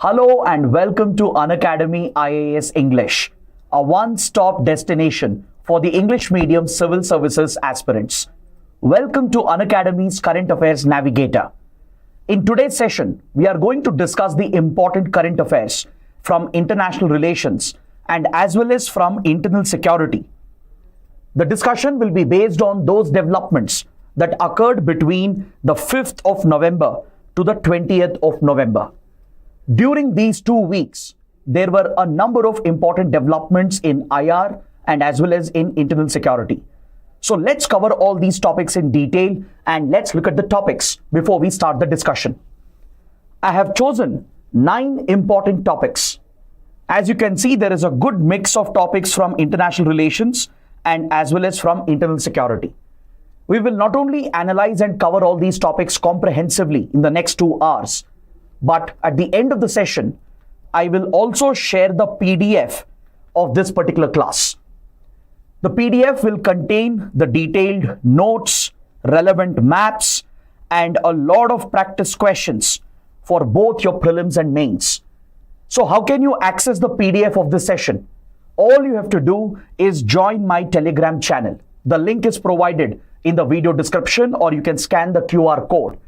Hello and welcome to Unacademy IAS English, a one-stop destination for the English medium civil services aspirants. Welcome to Unacademy's Current Affairs Navigator. In today's session, we are going to discuss the important current affairs from international relations and as well as from internal security. The discussion will be based on those developments that occurred between the 5th of November to the 20th of November. During these 2 weeks, there were a number of important developments in IR and as well as in internal security. So let's cover all these topics in detail and let's look at the topics before we start the discussion. I have chosen 9 important topics. As you can see, there is a good mix of topics from international relations and as well as from internal security. We will not only analyze and cover all these topics comprehensively in the next 2 hours, but at the end of the session, I will also share the PDF of this particular class. The PDF will contain the detailed notes, relevant maps, and a lot of practice questions for both your prelims and mains. So how can you access the PDF of this session? All you have to do is join my Telegram channel. The link is provided in the video description, or you can scan the QR code.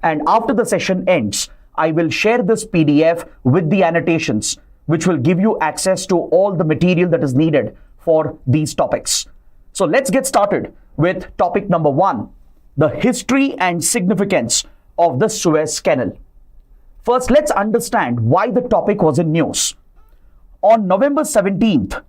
And after the session ends, I will share this PDF with the annotations, which will give you access to all the material that is needed for these topics. So let's get started with topic number 1, the history and significance of the Suez Canal. First, let's understand why the topic was in news. On November 17th,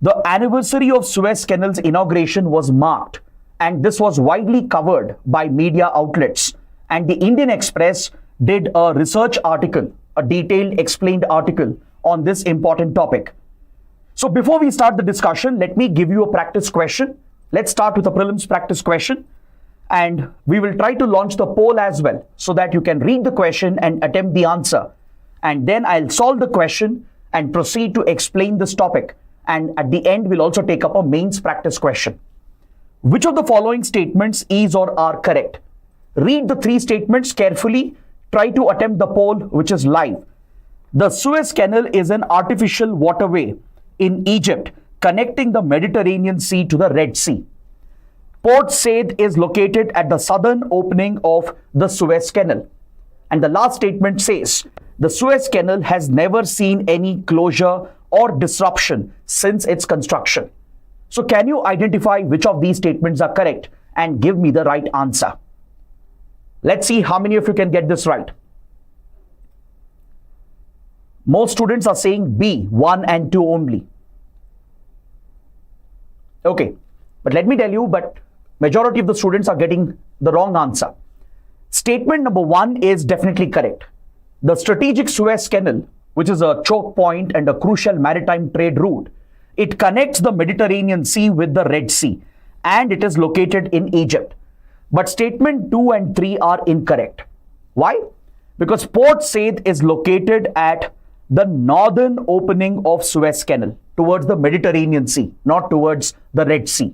the anniversary of Suez Canal's inauguration was marked, and this was widely covered by media outlets. And the Indian Express did a research article, a detailed explained article on this important topic. So before we start the discussion, let me give you a practice question. Let's start with a prelims practice question. And we will try to launch the poll as well so that you can read the question and attempt the answer. And then I'll solve the question and proceed to explain this topic. And at the end, we'll also take up a mains practice question. Which of the following statements is or are correct? Read the 3 statements carefully. Try to attempt the poll, which is live. The Suez Canal is an artificial waterway in Egypt connecting the Mediterranean Sea to the Red Sea. Port Said is located at the southern opening of the Suez Canal. And the last statement says, the Suez Canal has never seen any closure or disruption since its construction. So can you identify which of these statements are correct and give me the right answer? Let's see how many of you can get this right. Most students are saying B, 1 and 2 only. Okay, but let me tell you, but majority of the students are getting the wrong answer. Statement number 1 is definitely correct. The strategic Suez Canal, which is a choke point and a crucial maritime trade route, it connects the Mediterranean Sea with the Red Sea, and it is located in Egypt. But statement 2 and 3 are incorrect. Why? Because Port Said is located at the northern opening of Suez Canal towards the Mediterranean Sea, not towards the Red Sea.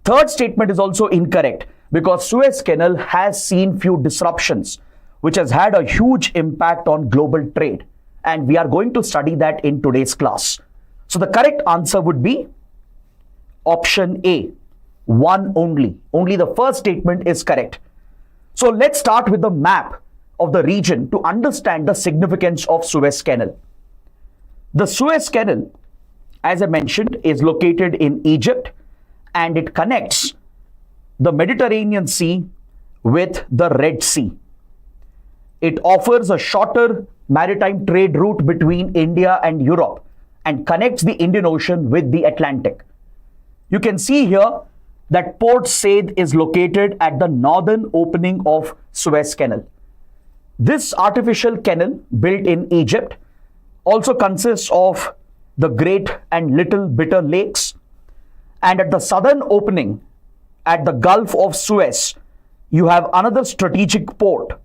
Third statement is also incorrect because Suez Canal has seen few disruptions, which has had a huge impact on global trade. And we are going to study that in today's class. So the correct answer would be option A, 1 only. Only the first statement is correct. So let's start with the map of the region to understand the significance of Suez Canal. The Suez Canal, as I mentioned, is located in Egypt, and it connects the Mediterranean Sea with the Red Sea. It offers a shorter maritime trade route between India and Europe and connects the Indian Ocean with the Atlantic. You can see here that Port Said is located at the northern opening of Suez Canal. This artificial canal built in Egypt also consists of the Great and Little Bitter Lakes. And at the southern opening, at the Gulf of Suez, you have another strategic port,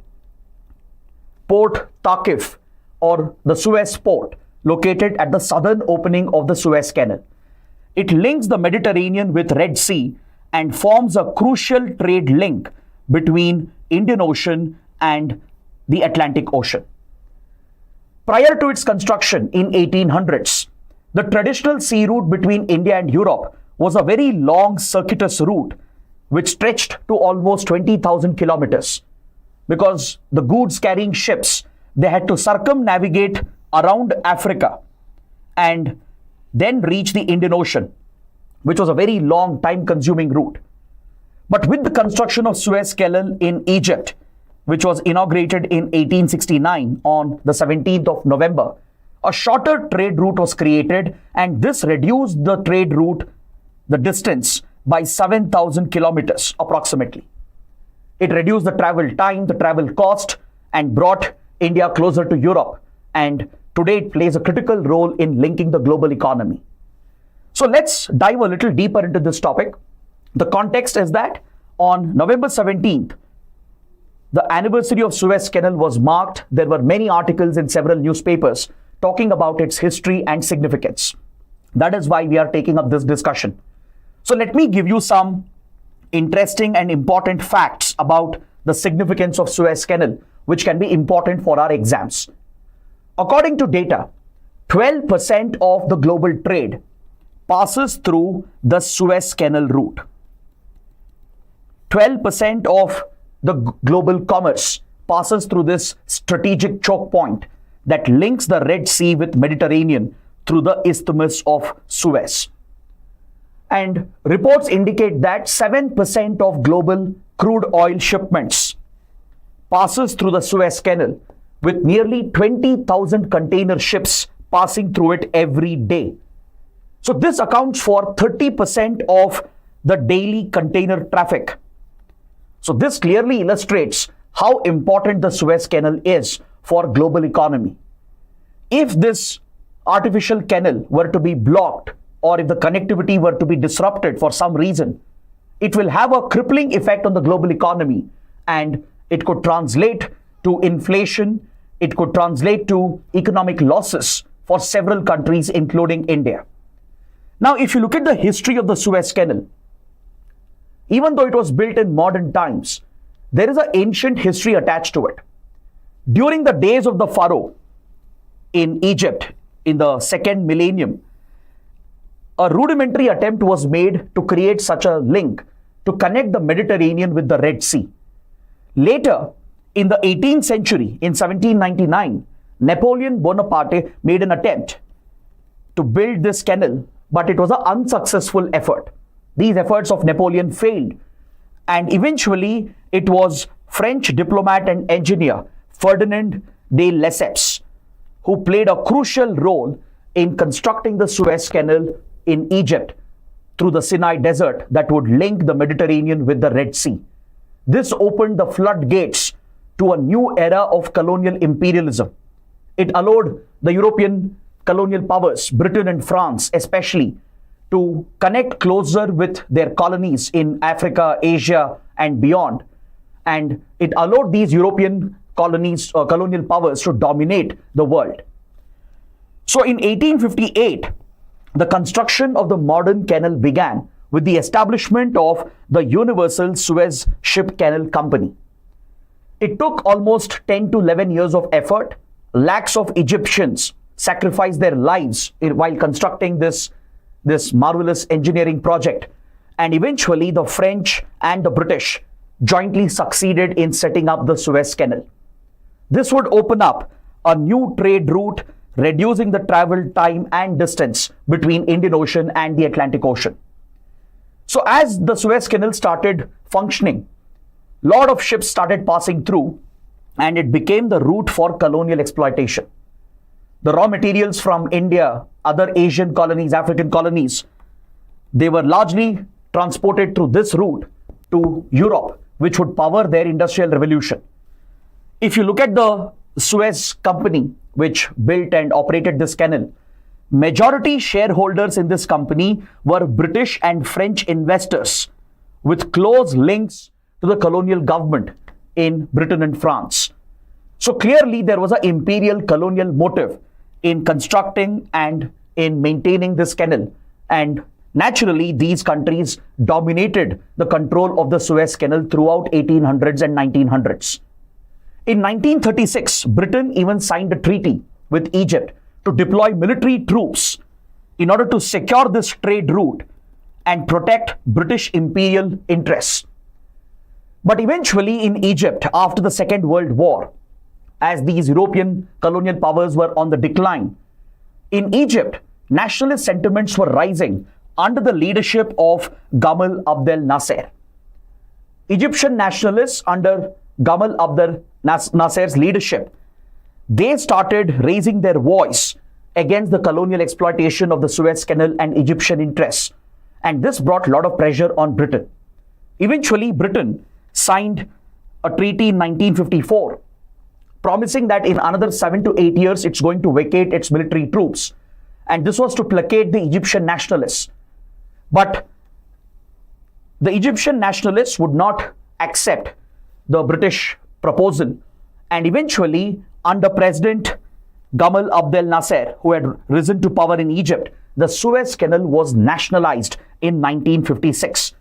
Port Taqif, or the Suez port, located at the southern opening of the Suez Canal. It links the Mediterranean with Red Sea and forms a crucial trade link between Indian Ocean and the Atlantic Ocean. Prior to its construction in 1800s, the traditional sea route between India and Europe was a very long circuitous route which stretched to almost 20,000 kilometers. Because the goods carrying ships, they had to circumnavigate around Africa and then reach the Indian Ocean, which was a very long time-consuming route. But with the construction of Suez Canal in Egypt, which was inaugurated in 1869 on the 17th of November, a shorter trade route was created, and this reduced the trade route, the distance, by 7,000 kilometers approximately. It reduced the travel time, the travel cost, and brought India closer to Europe. And today it plays a critical role in linking the global economy. So let's dive a little deeper into this topic. The context is that on November 17th, the anniversary of Suez Canal was marked. There were many articles in several newspapers talking about its history and significance. That is why we are taking up this discussion. So let me give you some interesting and important facts about the significance of Suez Canal, which can be important for our exams. According to data, 12% of the global trade passes through the Suez Canal route. 12% of the global commerce passes through this strategic choke point that links the Red Sea with Mediterranean through the Isthmus of Suez. And reports indicate that 7% of global crude oil shipments passes through the Suez Canal, with nearly 20,000 container ships passing through it every day. So this accounts for 30% of the daily container traffic. So this clearly illustrates how important the Suez Canal is for global economy. If this artificial canal were to be blocked, or if the connectivity were to be disrupted for some reason, it will have a crippling effect on the global economy, and it could translate to inflation, it could translate to economic losses for several countries, including India. Now, if you look at the history of the Suez Canal, even though it was built in modern times, there is an ancient history attached to it. During the days of the Pharaoh in Egypt in the 2nd millennium, a rudimentary attempt was made to create such a link to connect the Mediterranean with the Red Sea. Later, in the 18th century, in 1799, Napoleon Bonaparte made an attempt to build this canal, but it was an unsuccessful effort. These efforts of Napoleon failed, and eventually it was French diplomat and engineer Ferdinand de Lesseps who played a crucial role in constructing the Suez Canal in Egypt through the Sinai Desert that would link the Mediterranean with the Red Sea. This opened the floodgates to a new era of colonial imperialism. It allowed the European colonial powers, Britain and France especially, to connect closer with their colonies in Africa, Asia, and beyond. And it allowed these European colonies or colonial powers to dominate the world. So in 1858, the construction of the modern canal began with the establishment of the Universal Suez Ship Canal Company. It took almost 10 to 11 years of effort. Lakhs of Egyptians sacrificed their lives while constructing this marvelous engineering project. And eventually the French and the British jointly succeeded in setting up the Suez Canal. This would open up a new trade route, reducing the travel time and distance between Indian Ocean and the Atlantic Ocean. So as the Suez Canal started functioning, a lot of ships started passing through, and it became the route for colonial exploitation. The raw materials from India, other Asian colonies, African colonies, they were largely transported through this route to Europe, which would power their industrial revolution. If you look at the Suez Company, which built and operated this canal, majority shareholders in this company were British and French investors with close links to the colonial government in Britain and France. So clearly there was an imperial colonial motive in constructing and in maintaining this canal, and naturally these countries dominated the control of the Suez Canal throughout 1800s and 1900s. In 1936, Britain even signed a treaty with Egypt to deploy military troops in order to secure this trade route and protect British imperial interests. But eventually in Egypt, after the Second World War, as these European colonial powers were on the decline, in Egypt, nationalist sentiments were rising under the leadership of Gamal Abdel Nasser. Egyptian nationalists under Gamal Abdel Nasser's leadership, they started raising their voice against the colonial exploitation of the Suez Canal and Egyptian interests. And this brought a lot of pressure on Britain. Eventually, Britain signed a treaty in 1954, promising that in another 7 to 8 years, it's going to vacate its military troops. And this was to placate the Egyptian nationalists. But the Egyptian nationalists would not accept the British proposal. And eventually, under President Gamal Abdel Nasser, who had risen to power in Egypt, the Suez Canal was nationalized in 1956,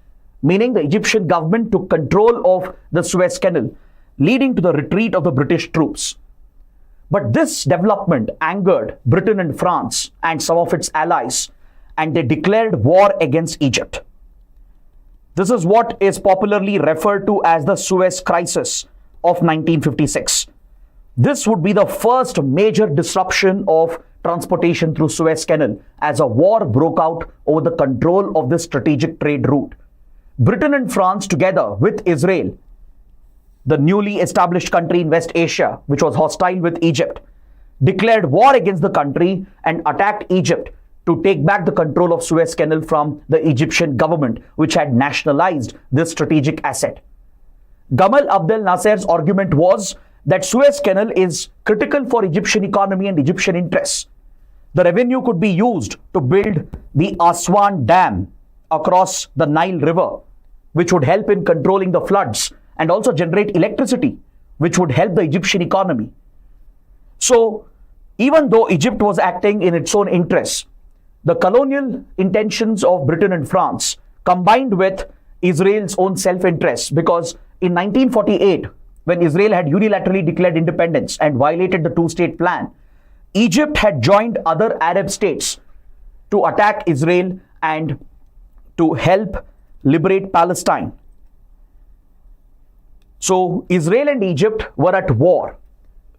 meaning the Egyptian government took control of the Suez Canal, leading to the retreat of the British troops. But this development angered Britain and France and some of its allies, and they declared war against Egypt. This is what is popularly referred to as the Suez Crisis of 1956. This would be the first major disruption of transportation through Suez Canal as a war broke out over the control of this strategic trade route. Britain and France, together with Israel, the newly established country in West Asia, which was hostile with Egypt, declared war against the country and attacked Egypt to take back the control of Suez Canal from the Egyptian government, which had nationalized this strategic asset. Gamal Abdel Nasser's argument was that Suez Canal is critical for Egyptian economy and Egyptian interests. The revenue could be used to build the Aswan Dam across the Nile River, which would help in controlling the floods and also generate electricity, which would help the Egyptian economy. So, even though Egypt was acting in its own interests, the colonial intentions of Britain and France combined with Israel's own self-interest, because in 1948, when Israel had unilaterally declared independence and violated the two-state plan, Egypt had joined other Arab states to attack Israel and to help liberate Palestine. So Israel and Egypt were at war.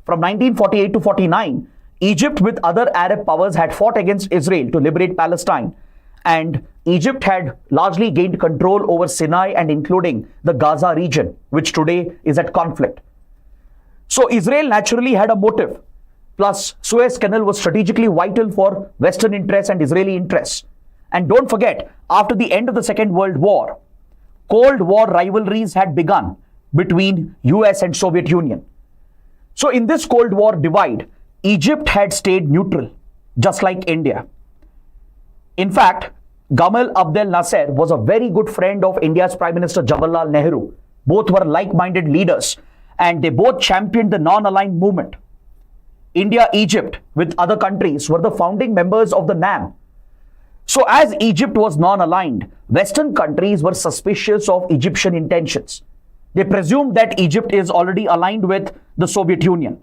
From 1948 to 49, Egypt with other Arab powers had fought against Israel to liberate Palestine, and Egypt had largely gained control over Sinai and including the Gaza region, which today is at conflict. So Israel naturally had a motive. Plus, Suez Canal was strategically vital for Western interests and Israeli interests. And don't forget, after the end of the Second World War, Cold War rivalries had begun between US and Soviet Union. So in this Cold War divide, Egypt had stayed neutral, just like India. In fact, Gamal Abdel Nasser was a very good friend of India's Prime Minister Jawaharlal Nehru. Both were like-minded leaders, and they both championed the non-aligned movement. India, Egypt, with other countries, were the founding members of the NAM. So as Egypt was non-aligned, Western countries were suspicious of Egyptian intentions. They presumed that Egypt is already aligned with the Soviet Union.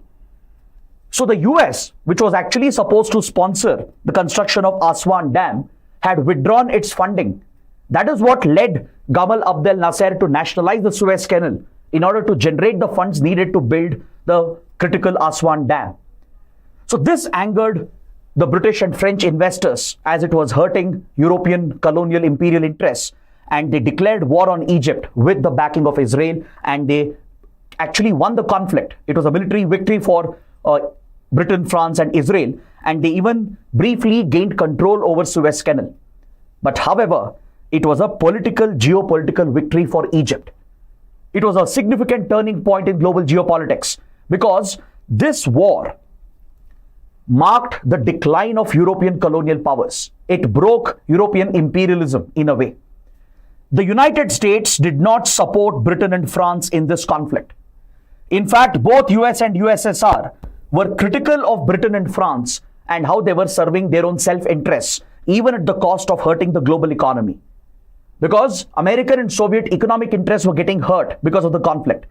So the US, which was actually supposed to sponsor the construction of Aswan Dam, had withdrawn its funding. That is what led Gamal Abdel Nasser to nationalize the Suez Canal in order to generate the funds needed to build the critical Aswan Dam. So this angered the British and French investors as it was hurting European colonial imperial interests, and they declared war on Egypt with the backing of Israel, and they actually won the conflict. It was a military victory for Britain, France, and Israel, and they even briefly gained control over Suez Canal. But however, it was a geopolitical victory for Egypt. It was a significant turning point in global geopolitics because this war marked the decline of European colonial powers. It broke European imperialism in a way. The United States did not support Britain and France in this conflict. In fact, both US and USSR were critical of Britain and France and how they were serving their own self-interests, even at the cost of hurting the global economy. Because American and Soviet economic interests were getting hurt because of the conflict.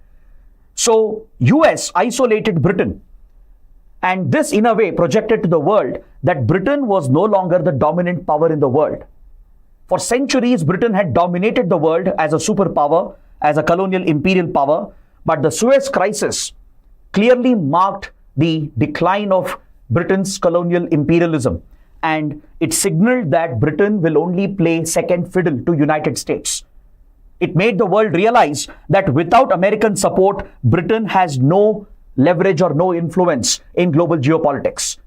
So US isolated Britain, and this in a way projected to the world that Britain was no longer the dominant power in the world. For centuries, Britain had dominated the world as a superpower, as a colonial imperial power, but the Suez crisis clearly marked the decline of Britain's colonial imperialism, and it signaled that Britain will only play second fiddle to United States. It made the world realize that without American support, Britain has no leverage or no influence in global geopolitics.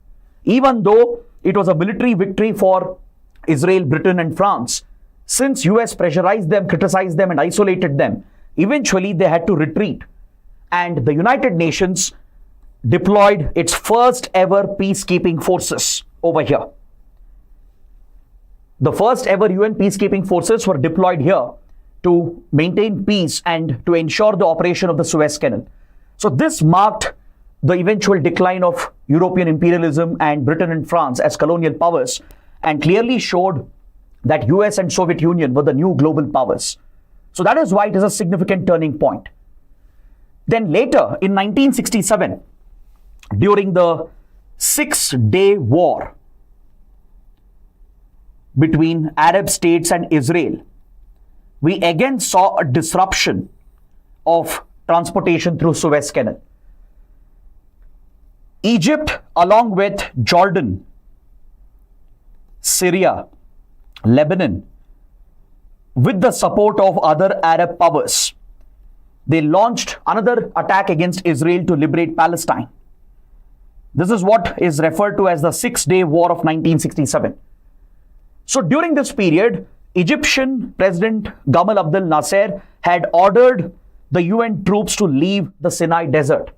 Even though it was a military victory for Israel, Britain, and France, since US pressurized them, criticized them, and isolated them, eventually they had to retreat. And the United Nations deployed its first ever peacekeeping forces over here. The first ever UN peacekeeping forces were deployed here to maintain peace and to ensure the operation of the Suez Canal. So this marked the eventual decline of European imperialism and Britain and France as colonial powers, and clearly showed that US and Soviet Union were the new global powers. So that is why it is a significant turning point. Then later in 1967, during the 6-day war between Arab states and Israel, we again saw a disruption of transportation through Suez Canal. Egypt, along with Jordan, Syria, Lebanon, with the support of other Arab powers, they launched another attack against Israel to liberate Palestine. This is what is referred to as the 6-day war of 1967. So during this period, Egyptian President Gamal Abdel Nasser had ordered the UN troops to leave the Sinai desert.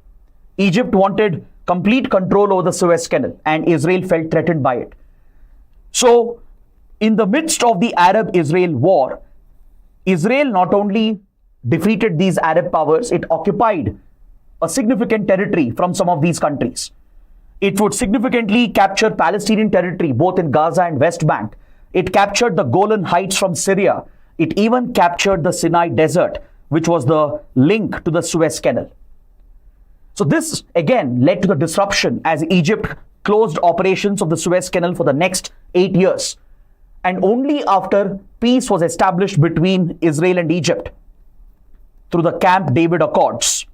Egypt wanted complete control over the Suez Canal, and Israel felt threatened by it. So in the midst of the Arab-Israel war, Israel not only defeated these Arab powers, it occupied a significant territory from some of these countries. It would significantly capture Palestinian territory, both in Gaza and West Bank. It captured the Golan Heights from Syria. It even captured the Sinai Desert, which was the link to the Suez Canal. So this again led to the disruption as Egypt closed operations of the Suez Canal for the next 8 years. And only after peace was established between Israel and Egypt through the Camp David Accords,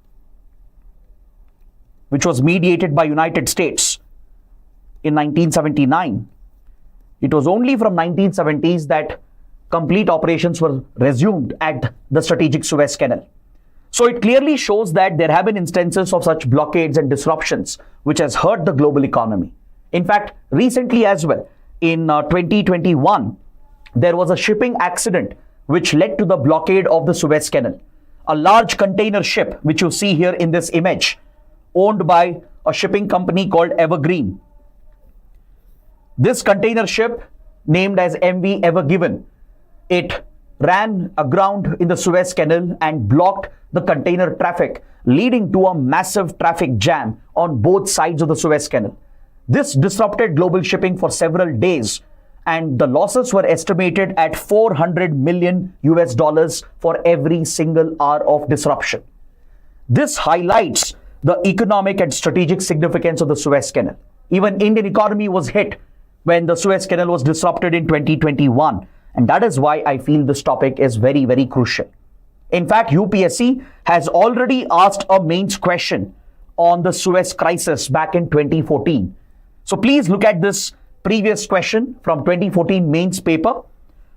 which was mediated by United States in 1979, it was only from 1970s that complete operations were resumed at the strategic Suez Canal. So it clearly shows that there have been instances of such blockades and disruptions which has hurt the global economy. In fact, recently as well, in 2021, there was a shipping accident which led to the blockade of the Suez Canal. A large container ship, which you see here in this image, owned by a shipping company called Evergreen. This container ship, named as MV Ever Given, it ran aground in the Suez Canal and blocked the container traffic, leading to a massive traffic jam on both sides of the Suez Canal. This disrupted global shipping for several days, and the losses were estimated at $400 million for every single hour of disruption. This highlights the economic and strategic significance of the Suez Canal. Even Indian economy was hit when the Suez Canal was disrupted in 2021. And that is why I feel this topic is very, very crucial. In fact, UPSC has already asked a mains question on the Suez crisis back in 2014. So please look at this previous question from 2014 mains paper.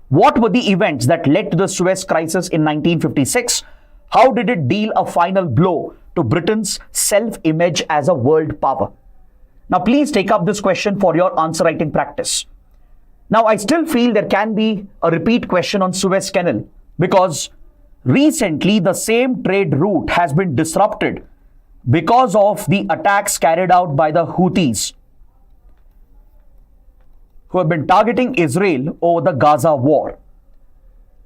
What were the events that led to the Suez crisis in 1956? How did it deal a final blow to Britain's self-image as a world power? Now, please take up this question for your answer writing practice. Now, I still feel there can be a repeat question on Suez Canal because recently the same trade route has been disrupted because of the attacks carried out by the Houthis, who have been targeting Israel over the Gaza war.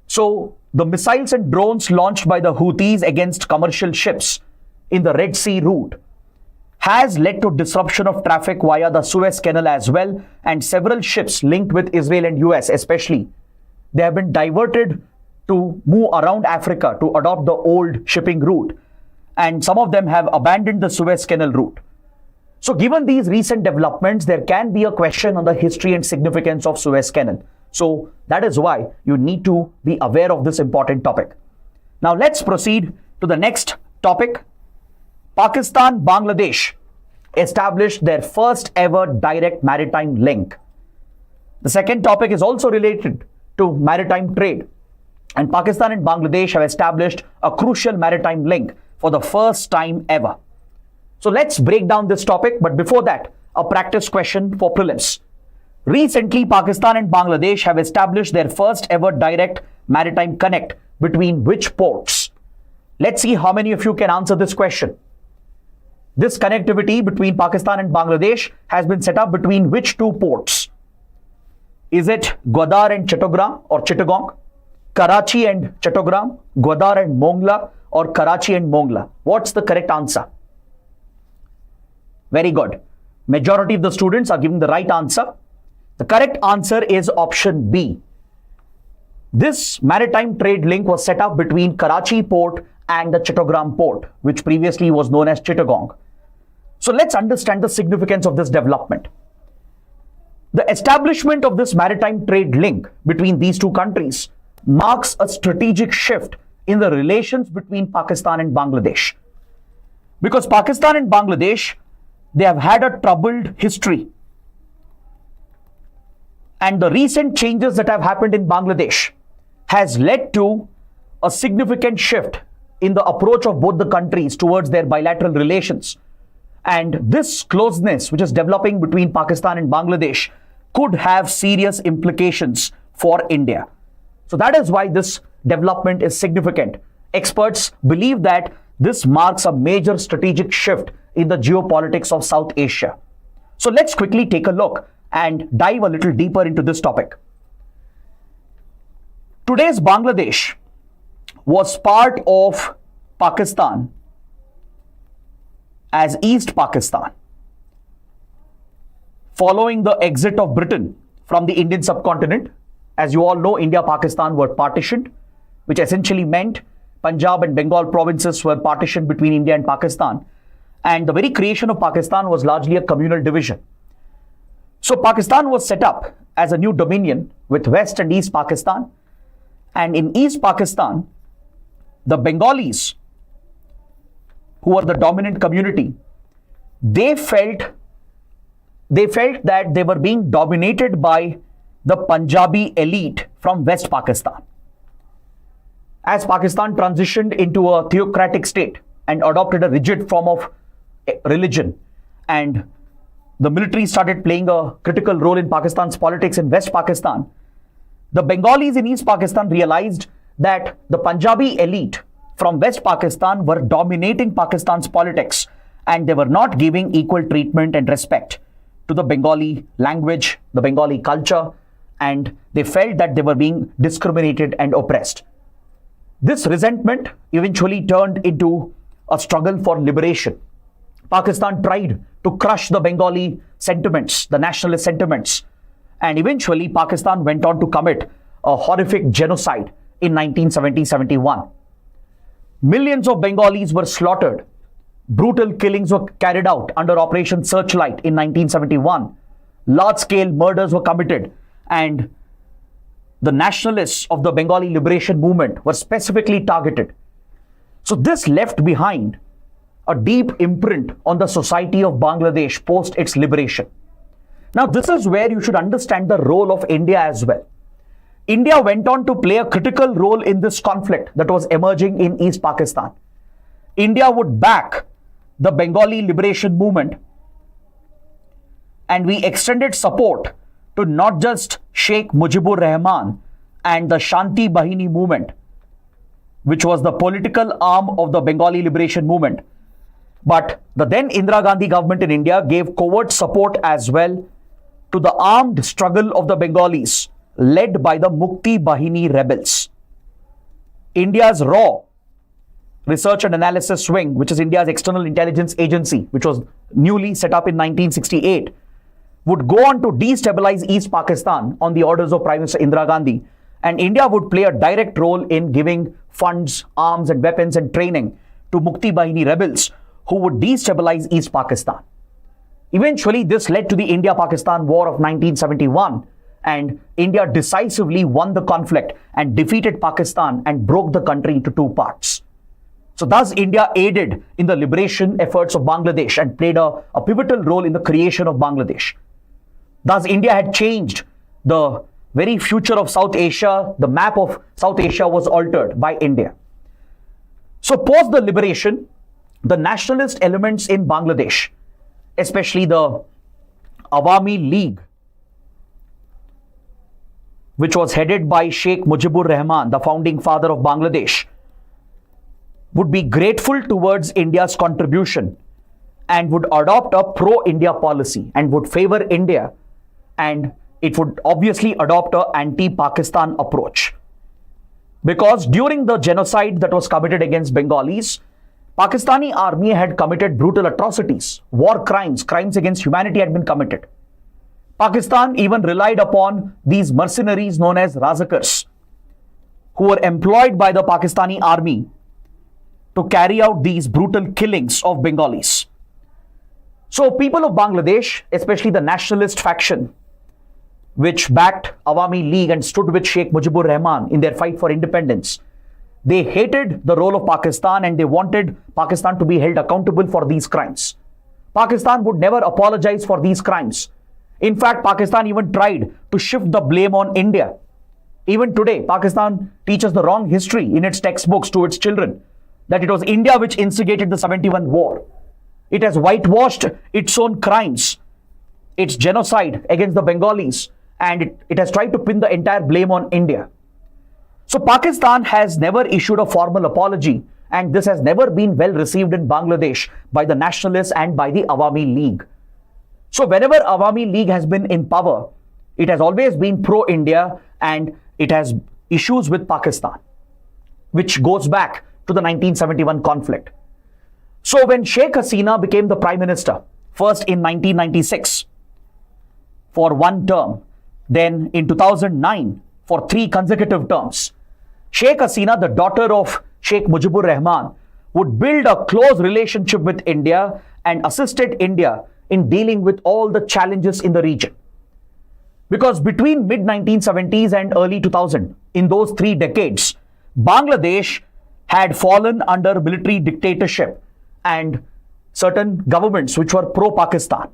So, the missiles and drones launched by the Houthis against commercial ships in the Red Sea route has led to disruption of traffic via the Suez Canal as well, and several ships linked with Israel and US especially, they have been diverted to move around Africa to adopt the old shipping route. and some of them have abandoned the Suez Canal route. So given these recent developments, there can be a question on the history and significance of Suez Canal. So that is why you need to be aware of this important topic. Now let's proceed to the next topic. Pakistan, Bangladesh established their first ever direct maritime link. The second topic is also related to maritime trade. And Pakistan and Bangladesh have established a crucial maritime link for the first time ever. So let's break down this topic. But before that, a practice question for prelims. Recently, Pakistan and Bangladesh have established their first ever direct maritime connect between which ports? Let's see how many of you can answer this question. This connectivity between Pakistan and Bangladesh has been set up between which two ports? Is it Gwadar and Chittagong or Chittagong, Karachi and Chittagong, Gwadar and Mongla, or Karachi and Mongla? What's the correct answer? Very good. Majority of the students are giving the right answer. The correct answer is option B. This maritime trade link was set up between Karachi port and the Chittagong port, which previously was known as Chittagong. So let's understand the significance of this development. The establishment of this maritime trade link between these two countries marks a strategic shift in the relations between Pakistan and Bangladesh. Because Pakistan and Bangladesh, they have had a troubled history. And the recent changes that have happened in Bangladesh has led to a significant shift in the approach of both the countries towards their bilateral relations. And this closeness which is developing between Pakistan and Bangladesh could have serious implications for India. So that is why this development is significant. Experts believe that this marks a major strategic shift in the geopolitics of South Asia. So let's quickly take a look and dive a little deeper into this topic. Today's Bangladesh was part of Pakistan as East Pakistan following the exit of Britain from the Indian subcontinent. As you all know, India and Pakistan were partitioned, which essentially meant Punjab and Bengal provinces were partitioned between India and Pakistan. And the very creation of Pakistan was largely a communal division. So Pakistan was set up as a new dominion with West and East Pakistan. And in East Pakistan, the Bengalis, who were the dominant community, they felt that they were being dominated by the Punjabi elite from West Pakistan. As Pakistan transitioned into a theocratic state and adopted a rigid form of religion, and the military started playing a critical role in Pakistan's politics in West Pakistan, the Bengalis in East Pakistan realized that the Punjabi elite from West Pakistan were dominating Pakistan's politics, and they were not giving equal treatment and respect to the Bengali language, the Bengali culture, and they felt that they were being discriminated and oppressed. This resentment eventually turned into a struggle for liberation. Pakistan tried to crush the Bengali sentiments, the nationalist sentiments, and eventually Pakistan went on to commit a horrific genocide in 1970-71. Millions of Bengalis were slaughtered. Brutal killings were carried out under Operation Searchlight in 1971. Large-scale murders were committed, and the nationalists of the Bengali liberation movement were specifically targeted. So this left behind a deep imprint on the society of Bangladesh post its liberation. Now, this is where you should understand the role of India as well. India went on to play a critical role in this conflict that was emerging in East Pakistan. India would back the Bengali liberation movement, and we extended support to not just Sheikh Mujibur Rahman and the Shanti Bahini movement, which was the political arm of the Bengali liberation movement, but the then Indira Gandhi government in India gave covert support as well to the armed struggle of the Bengalis led by the Mukti Bahini rebels. India's RAW, Research and Analysis Wing, which is India's external intelligence agency, which was newly set up in 1968, would go on to destabilize East Pakistan on the orders of Prime Minister Indira Gandhi, and India would play a direct role in giving funds, arms and weapons and training to Mukti Bahini rebels who would destabilize East Pakistan. Eventually, this led to the India-Pakistan War of 1971, and India decisively won the conflict and defeated Pakistan and broke the country into two parts. So thus, India aided in the liberation efforts of Bangladesh and played a pivotal role in the creation of Bangladesh. Thus, India had changed the very future of South Asia. The map of South Asia was altered by India. So post the liberation, the nationalist elements in Bangladesh, especially the Awami League, which was headed by Sheikh Mujibur Rahman, the founding father of Bangladesh, would be grateful towards India's contribution and would adopt a pro-India policy and would favor India, and it would obviously adopt an anti-Pakistan approach. Because during the genocide that was committed against Bengalis, Pakistani army had committed brutal atrocities, war crimes, crimes against humanity had been committed. Pakistan even relied upon these mercenaries known as Razakars, who were employed by the Pakistani army to carry out these brutal killings of Bengalis. So people of Bangladesh, especially the nationalist faction, which backed Awami League and stood with Sheikh Mujibur Rahman in their fight for independence, they hated the role of Pakistan and they wanted Pakistan to be held accountable for these crimes. Pakistan would never apologize for these crimes. In fact, Pakistan even tried to shift the blame on India. Even today, Pakistan teaches the wrong history in its textbooks to its children, that it was India which instigated the 71 war. It has whitewashed its own crimes, its genocide against the Bengalis, and it has tried to pin the entire blame on India. So Pakistan has never issued a formal apology, and this has never been well received in Bangladesh by the nationalists and by the Awami League. So whenever Awami League has been in power, it has always been pro-India and it has issues with Pakistan, which goes back to the 1971 conflict. So when Sheikh Hasina became the Prime Minister, first in 1996 for one term, then in 2009 for 3 consecutive terms, Sheikh Hasina, the daughter of Sheikh Mujibur Rahman, would build a close relationship with India and assisted India in dealing with all the challenges in the region. Because between mid-1970s and early 2000, in those 3 decades, Bangladesh had fallen under military dictatorship and certain governments which were pro-Pakistan.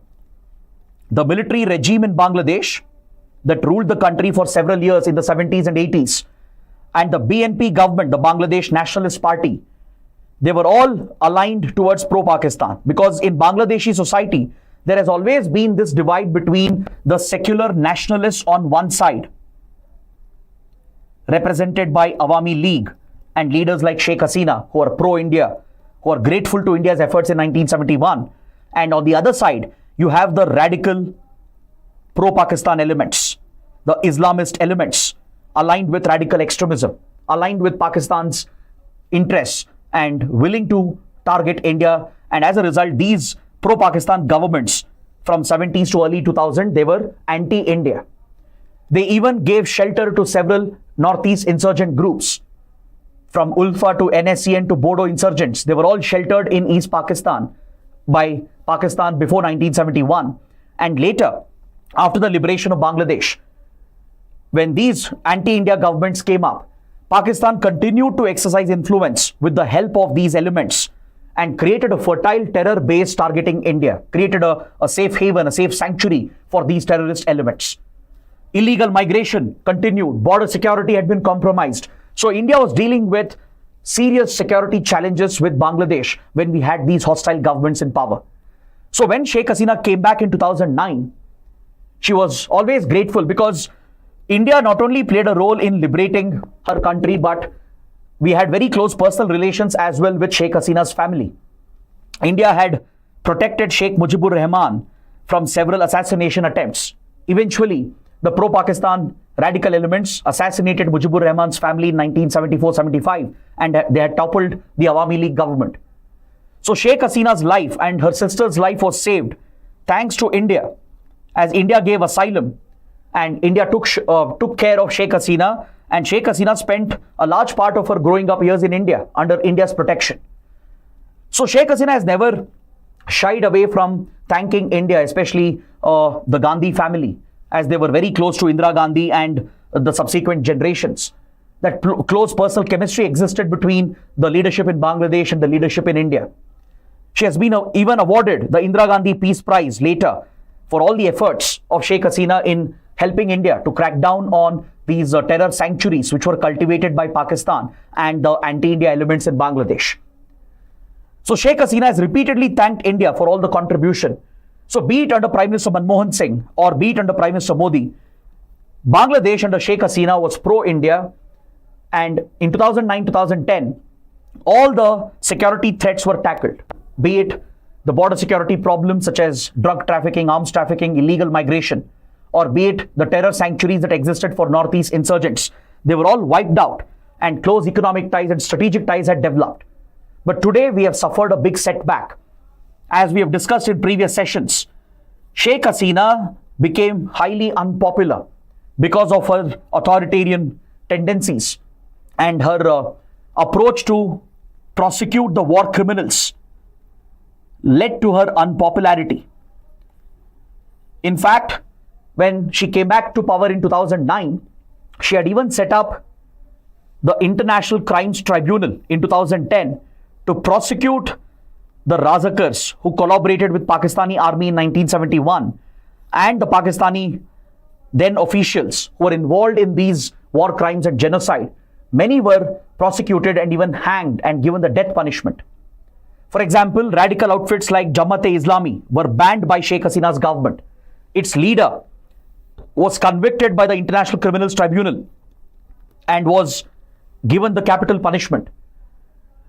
The military regime in Bangladesh that ruled the country for several years in the 70s and 80s, and the BNP government, the Bangladesh Nationalist Party, they were all aligned towards pro-Pakistan, because in Bangladeshi society, there has always been this divide between the secular nationalists on one side, represented by Awami League and leaders like Sheikh Hasina, who are pro-India, who are grateful to India's efforts in 1971. And on the other side, you have the radical pro-Pakistan elements, the Islamist elements, aligned with radical extremism, aligned with Pakistan's interests and willing to target India. And as a result, these pro-Pakistan governments from 70s to early 2000, they were anti-India. They even gave shelter to several Northeast insurgent groups, from Ulfa to NSCN to Bodo insurgents. They were all sheltered in East Pakistan by Pakistan before 1971. And later, after the liberation of Bangladesh, when these anti-India governments came up, Pakistan continued to exercise influence with the help of these elements and created a fertile terror base targeting India, created a safe haven, a safe sanctuary for these terrorist elements. Illegal migration continued, border security had been compromised. So India was dealing with serious security challenges with Bangladesh when we had these hostile governments in power. So when Sheikh Hasina came back in 2009, she was always grateful because India not only played a role in liberating her country, but we had very close personal relations as well with Sheikh Hasina's family. India had protected Sheikh Mujibur Rahman from several assassination attempts. Eventually, the pro-Pakistan radical elements assassinated Mujibur Rahman's family in 1974-75, and they had toppled the Awami League government. So Sheikh Hasina's life and her sister's life was saved thanks to India, as India gave asylum and India took care of Sheikh Hasina, and Sheikh Hasina spent a large part of her growing up years in India under India's protection. So Sheikh Hasina has never shied away from thanking India, especially the Gandhi family, as they were very close to Indira Gandhi and the subsequent generations. That close personal chemistry existed between the leadership in Bangladesh and the leadership in India. She has been even awarded the Indira Gandhi Peace Prize later for all the efforts of Sheikh Hasina in helping India to crack down on these terror sanctuaries which were cultivated by Pakistan and the anti-India elements in Bangladesh. So Sheikh Hasina has repeatedly thanked India for all the contribution. So be it under Prime Minister Manmohan Singh or be it under Prime Minister Modi, Bangladesh under Sheikh Hasina was pro-India, and in 2009-2010, all the security threats were tackled, be it the border security problems such as drug trafficking, arms trafficking, illegal migration, or be it the terror sanctuaries that existed for Northeast insurgents. They were all wiped out and close economic ties and strategic ties had developed. But today we have suffered a big setback. As we have discussed in previous sessions, Sheikh Hasina became highly unpopular because of her authoritarian tendencies and her approach to prosecute the war criminals led to her unpopularity. In fact, when she came back to power in 2009, she had even set up the International Crimes Tribunal in 2010 to prosecute the Razakars who collaborated with Pakistani army in 1971 and the Pakistani then officials who were involved in these war crimes and genocide. Many were prosecuted and even hanged and given the death punishment. For example, radical outfits like Jamaat-e-Islami were banned by Sheikh Hasina's government. Its leader was convicted by the International Criminals Tribunal and was given the capital punishment.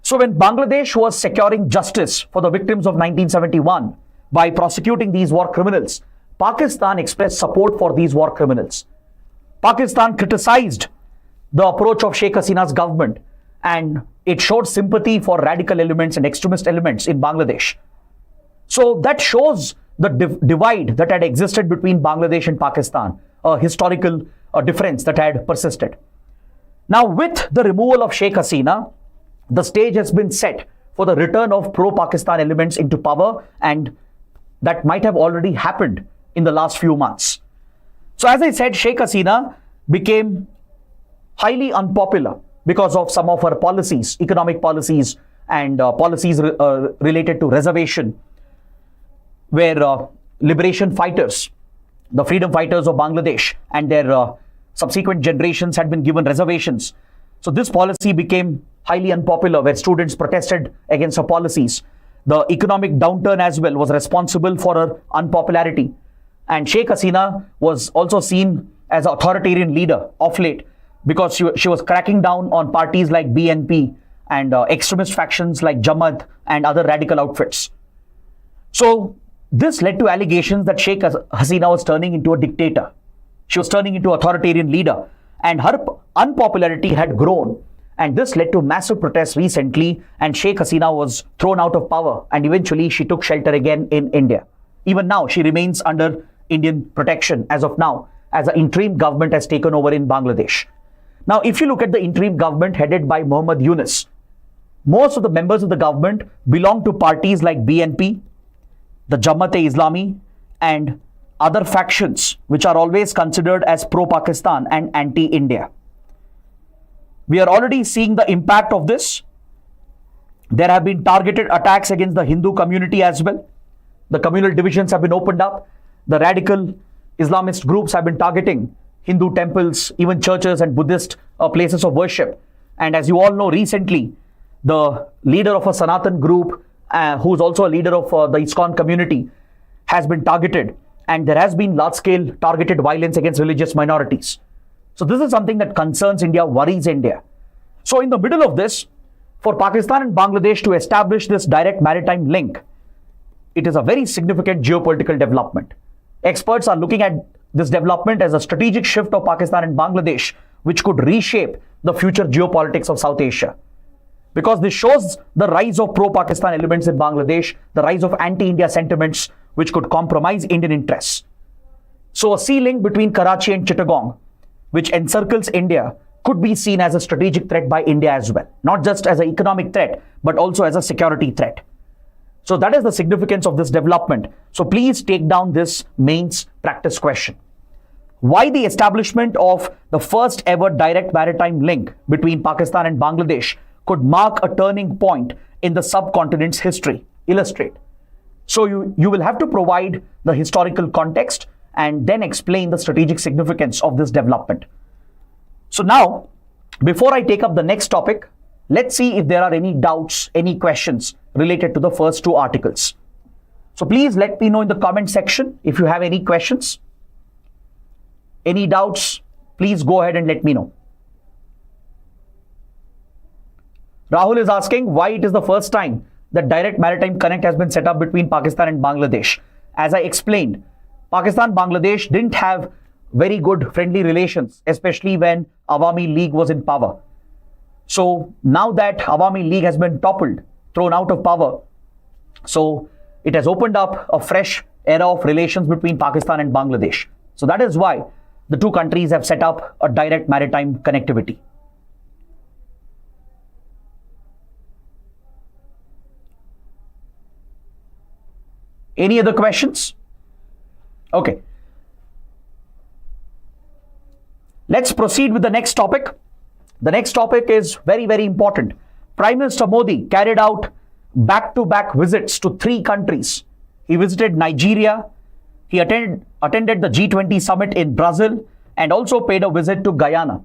So when Bangladesh was securing justice for the victims of 1971 by prosecuting these war criminals, Pakistan expressed support for these war criminals. Pakistan criticized the approach of Sheikh Hasina's government and it showed sympathy for radical elements and extremist elements in Bangladesh. So that shows the divide that had existed between Bangladesh and Pakistan, a historical difference that had persisted. Now with the removal of Sheikh Hasina, the stage has been set for the return of pro-Pakistan elements into power, and that might have already happened in the last few months. So as I said, Sheikh Hasina became highly unpopular because of some of her policies, economic policies and policies related to reservation, where liberation fighters, the freedom fighters of Bangladesh and their subsequent generations had been given reservations. So this policy became highly unpopular, where students protested against her policies. The economic downturn as well was responsible for her unpopularity. And Sheikh Hasina was also seen as an authoritarian leader of late because she was cracking down on parties like BNP and extremist factions like Jamaat and other radical outfits. So this led to allegations that Sheikh Hasina was turning into a dictator. She was turning into an authoritarian leader, and her unpopularity had grown. And this led to massive protests recently, and Sheikh Hasina was thrown out of power, and eventually she took shelter again in India. Even now, she remains under Indian protection as of now, as an interim government has taken over in Bangladesh. Now, if you look at the interim government headed by Muhammad Yunus, most of the members of the government belong to parties like BNP, the Jamaat-e-Islami, and other factions which are always considered as pro-Pakistan and anti-India. We are already seeing the impact of this. There have been targeted attacks against the Hindu community as well. The communal divisions have been opened up. The radical Islamist groups have been targeting Hindu temples, even churches and Buddhist places of worship. And as you all know, recently, the leader of a Sanatan group, who is also a leader of the ISKCON community, has been targeted. And there has been large-scale targeted violence against religious minorities. So this is something that concerns India, worries India. So in the middle of this, for Pakistan and Bangladesh to establish this direct maritime link, it is a very significant geopolitical development. Experts are looking at this development as a strategic shift of Pakistan and Bangladesh, which could reshape the future geopolitics of South Asia. Because this shows the rise of pro-Pakistan elements in Bangladesh, the rise of anti-India sentiments, which could compromise Indian interests. So a sea link between Karachi and Chittagong, which encircles India, could be seen as a strategic threat by India as well. Not just as an economic threat, but also as a security threat. So that is the significance of this development. So please take down this mains practice question. Why the establishment of the first ever direct maritime link between Pakistan and Bangladesh could mark a turning point in the subcontinent's history? Illustrate. So you will have to provide the historical context and then explain the strategic significance of this development. So now, before I take up the next topic, let's see if there are any doubts, any questions related to the first two articles. So please let me know in the comment section if you have any questions. Any doubts, please go ahead and let me know. Rahul is asking why it is the first time that direct maritime connect has been set up between Pakistan and Bangladesh. As I explained, Pakistan-Bangladesh didn't have very good friendly relations, especially when Awami League was in power. So now that Awami League has been toppled, thrown out of power, so it has opened up a fresh era of relations between Pakistan and Bangladesh. So that is why the two countries have set up a direct maritime connectivity. Any other questions? Okay. Let's proceed with the next topic. The next topic is very, very important. Prime Minister Modi carried out back-to-back visits to three countries. He visited Nigeria, he attended the G20 summit in Brazil, and also paid a visit to Guyana.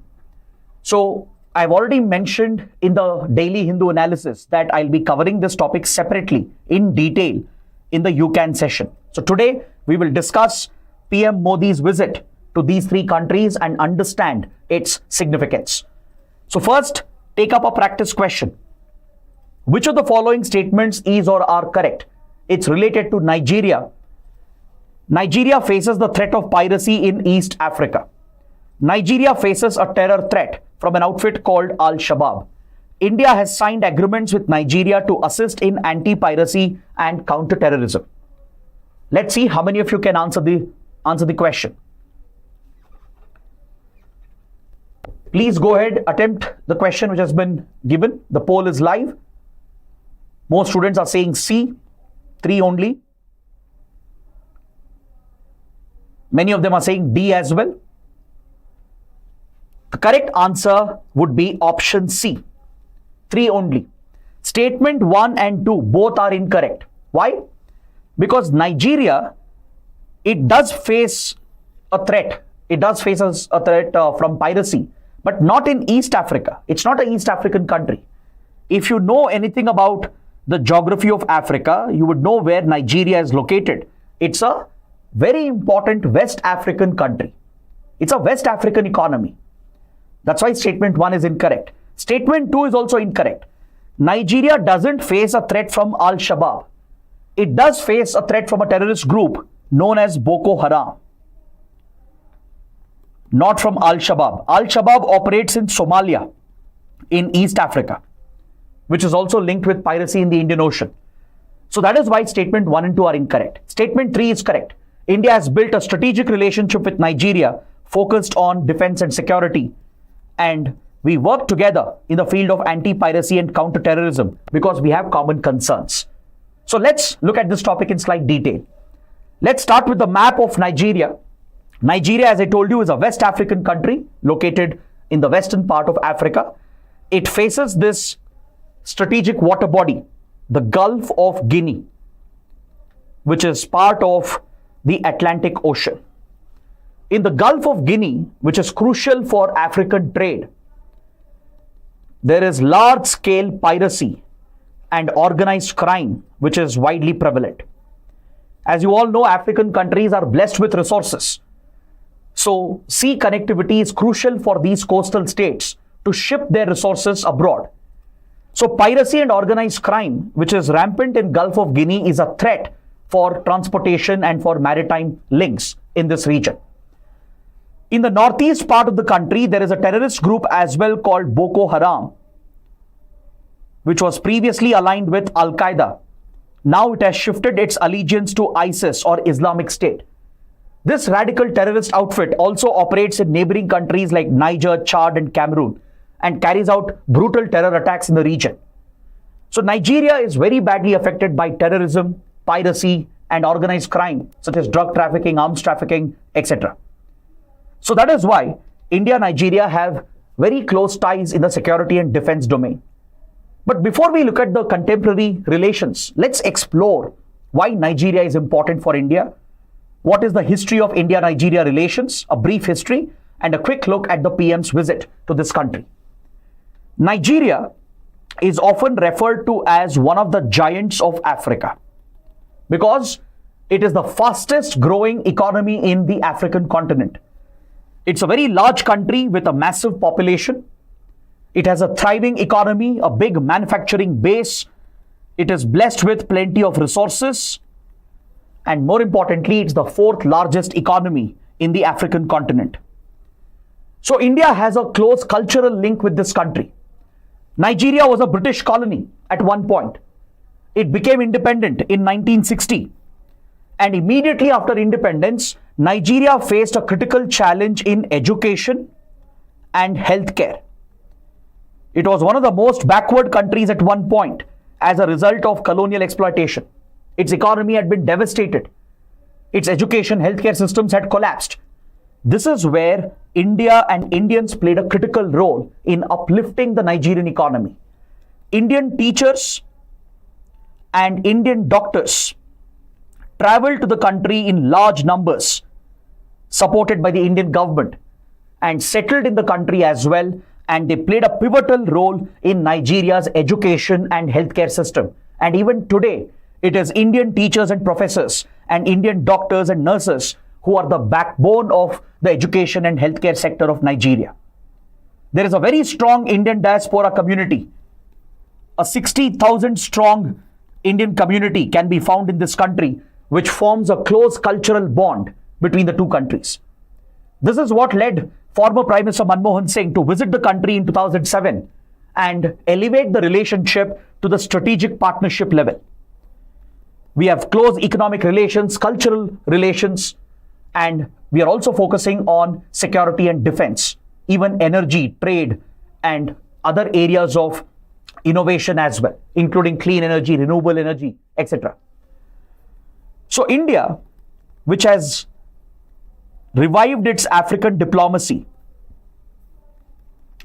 So I've already mentioned in the daily Hindu analysis that I'll be covering this topic separately in detail in the UCAN session. So today we will discuss PM Modi's visit to these three countries and understand its significance. So first, take up a practice question. Which of the following statements is or are correct? It's related to Nigeria. Nigeria faces the threat of piracy in East Africa. Nigeria faces a terror threat from an outfit called Al-Shabaab. India has signed agreements with Nigeria to assist in anti-piracy and counter-terrorism. Let's see how many of you can answer the question. Please go ahead, attempt the question which has been given. The poll is live. Most students are saying C, 3 only. Many of them are saying D as well. The correct answer would be option C, 3 only. Statement 1 and 2 both are incorrect. Why? Because Nigeria, it does face a threat. It does face a threat from piracy, but not in East Africa. It's not an East African country. If you know anything about the geography of Africa, you would know where Nigeria is located. It's a very important West African country. It's a West African economy. That's why statement 1 is incorrect. Statement 2 is also incorrect. Nigeria doesn't face a threat from Al-Shabaab. It does face a threat from a terrorist group known as Boko Haram. Not from Al-Shabaab. Al-Shabaab operates in Somalia, in East Africa, which is also linked with piracy in the Indian Ocean. So that is why statement 1 and 2 are incorrect. Statement 3 is correct. India has built a strategic relationship with Nigeria focused on defense and security. And we work together in the field of anti-piracy and counter-terrorism because we have common concerns. So let's look at this topic in slight detail. Let's start with the map of Nigeria. Nigeria, as I told you, is a West African country located in the western part of Africa. It faces this strategic water body, the Gulf of Guinea, which is part of the Atlantic Ocean. In the Gulf of Guinea, which is crucial for African trade, there is large-scale piracy and organized crime, which is widely prevalent. As you all know, African countries are blessed with resources. So, sea connectivity is crucial for these coastal states to ship their resources abroad. So, piracy and organized crime, which is rampant in Gulf of Guinea, is a threat for transportation and for maritime links in this region. In the northeast part of the country, there is a terrorist group as well called Boko Haram, which was previously aligned with Al-Qaeda. Now it has shifted its allegiance to ISIS or Islamic State. This radical terrorist outfit also operates in neighboring countries like Niger, Chad, and Cameroon and carries out brutal terror attacks in the region. So Nigeria is very badly affected by terrorism, piracy, and organized crime, such as drug trafficking, arms trafficking, etc. So that is why India and Nigeria have very close ties in the security and defense domain. But before we look at the contemporary relations, let's explore why Nigeria is important for India. What is the history of India-Nigeria relations, a brief history, and a quick look at the PM's visit to this country. Nigeria is often referred to as one of the giants of Africa because it is the fastest growing economy in the African continent. It's a very large country with a massive population. It has a thriving economy, a big manufacturing base. It is blessed with plenty of resources. And more importantly, it's the fourth largest economy in the African continent. So India has a close cultural link with this country. Nigeria was a British colony at one point. It became independent in 1960. And immediately after independence, Nigeria faced a critical challenge in education and healthcare. It was one of the most backward countries at one point as a result of colonial exploitation. Its economy had been devastated. Its education, healthcare systems had collapsed. This is where India and Indians played a critical role in uplifting the Nigerian economy. Indian teachers and Indian doctors traveled to the country in large numbers, supported by the Indian government, and settled in the country as well, and they played a pivotal role in Nigeria's education and healthcare system. And even today, it is Indian teachers and professors and Indian doctors and nurses who are the backbone of the education and healthcare sector of Nigeria. There is a very strong Indian diaspora community. A 60,000 strong Indian community can be found in this country, which forms a close cultural bond between the two countries. This is what led former Prime Minister Manmohan Singh to visit the country in 2007 and elevate the relationship to the strategic partnership level. We have close economic relations, cultural relations, and we are also focusing on security and defense, even energy, trade, and other areas of innovation as well, including clean energy, renewable energy, etc. So India, which has revived its African diplomacy,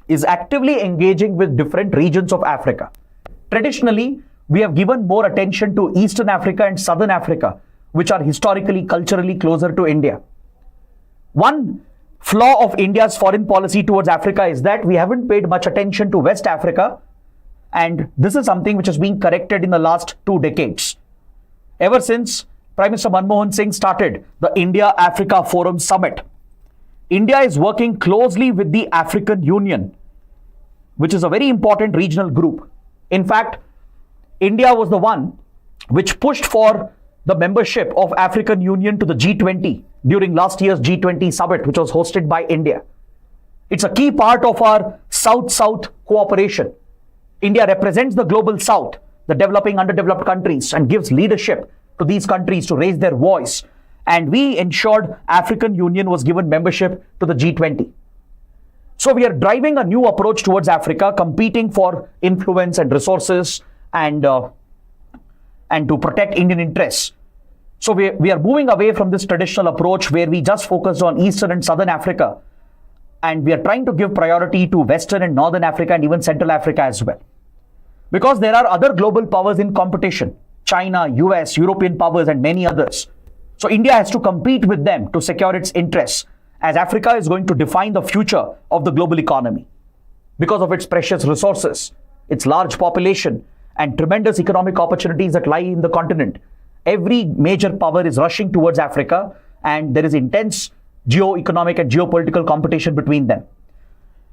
is actively engaging with different regions of Africa. Traditionally, we have given more attention to Eastern Africa and Southern Africa, which are historically, culturally closer to India. One flaw of India's foreign policy towards Africa is that we haven't paid much attention to West Africa, and this is something which is being corrected in the last 2 decades. Ever since Prime Minister Manmohan Singh started the India-Africa Forum Summit, India is working closely with the African Union, which is a very important regional group. In fact, India was the one which pushed for the membership of African Union to the G20 during last year's G20 summit, which was hosted by India. It's a key part of our South-South cooperation. India represents the global South, the developing, underdeveloped countries, and gives leadership to these countries to raise their voice. And we ensured African Union was given membership to the G20. So we are driving a new approach towards Africa, competing for influence and resources and to protect Indian interests. So we are moving away from this traditional approach where we just focus on Eastern and Southern Africa, and we are trying to give priority to Western and Northern Africa and even Central Africa as well. Because there are other global powers in competition, China, US, European powers, and many others. So India has to compete with them to secure its interests, as Africa is going to define the future of the global economy because of its precious resources, its large population, and tremendous economic opportunities that lie in the continent. Every major power is rushing towards Africa, and there is intense geo-economic and geopolitical competition between them.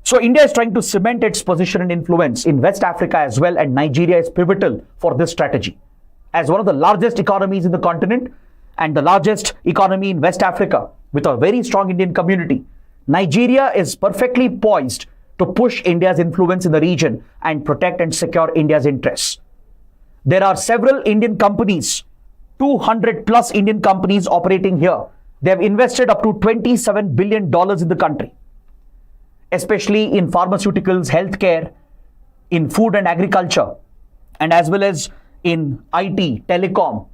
So India is trying to cement its position and influence in West Africa as well, and Nigeria is pivotal for this strategy. As one of the largest economies in the continent and the largest economy in West Africa with a very strong Indian community, Nigeria is perfectly poised to push India's influence in the region and protect and secure India's interests. There are several Indian companies, 200 plus Indian companies operating here. They have invested up to $27 billion in the country, especially in pharmaceuticals, healthcare, in food and agriculture, and as well as in IT, telecom,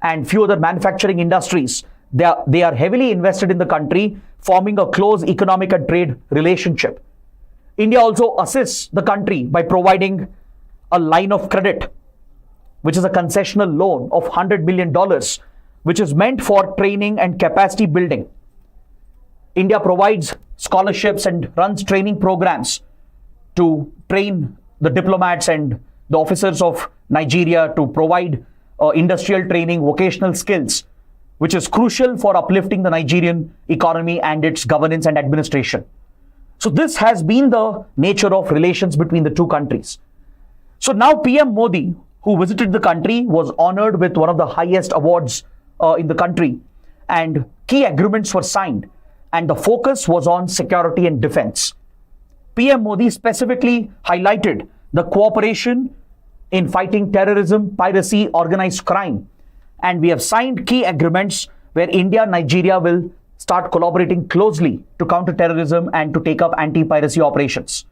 and few other manufacturing industries. They are heavily invested in the country, forming a close economic and trade relationship. India also assists the country by providing a line of credit, which is a concessional loan of $100 million, which is meant for training and capacity building. India provides scholarships and runs training programs to train the diplomats and the officers of Nigeria to provide industrial training, vocational skills, which is crucial for uplifting the Nigerian economy and its governance and administration. So this has been the nature of relations between the two countries. So now PM Modi, who visited the country, was honored with one of the highest awards in the country, and key agreements were signed, and the focus was on security and defense. PM Modi specifically highlighted the cooperation in fighting terrorism, piracy, organized crime, and we have signed key agreements where India and Nigeria will start collaborating closely to counter terrorism and to take up anti-piracy operations.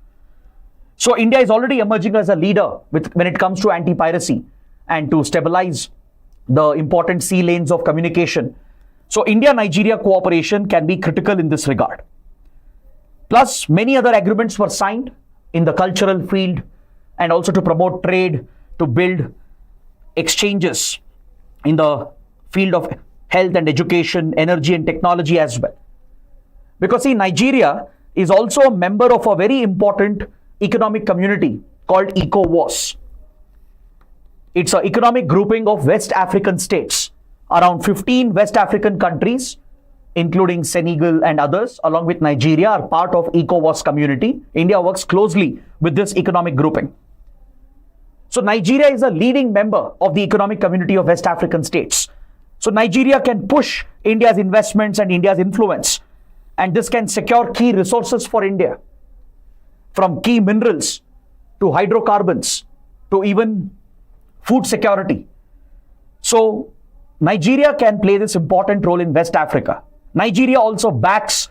So India is already emerging as a leader when it comes to anti-piracy and to stabilize the important sea lanes of communication. So India-Nigeria cooperation can be critical in this regard. Plus, many other agreements were signed in the cultural field and also to promote trade, to build exchanges in the field of health and education, energy and technology as well. Because see, Nigeria is also a member of a very important economic community called ECOWAS. It's an economic grouping of West African states. Around 15 West African countries, including Senegal and others, along with Nigeria, are part of ECOWAS community. India works closely with this economic grouping. So Nigeria is a leading member of the economic community of West African states. So Nigeria can push India's investments and India's influence, and this can secure key resources for India, from key minerals to hydrocarbons to even food security. So Nigeria can play this important role in West Africa. Nigeria also backs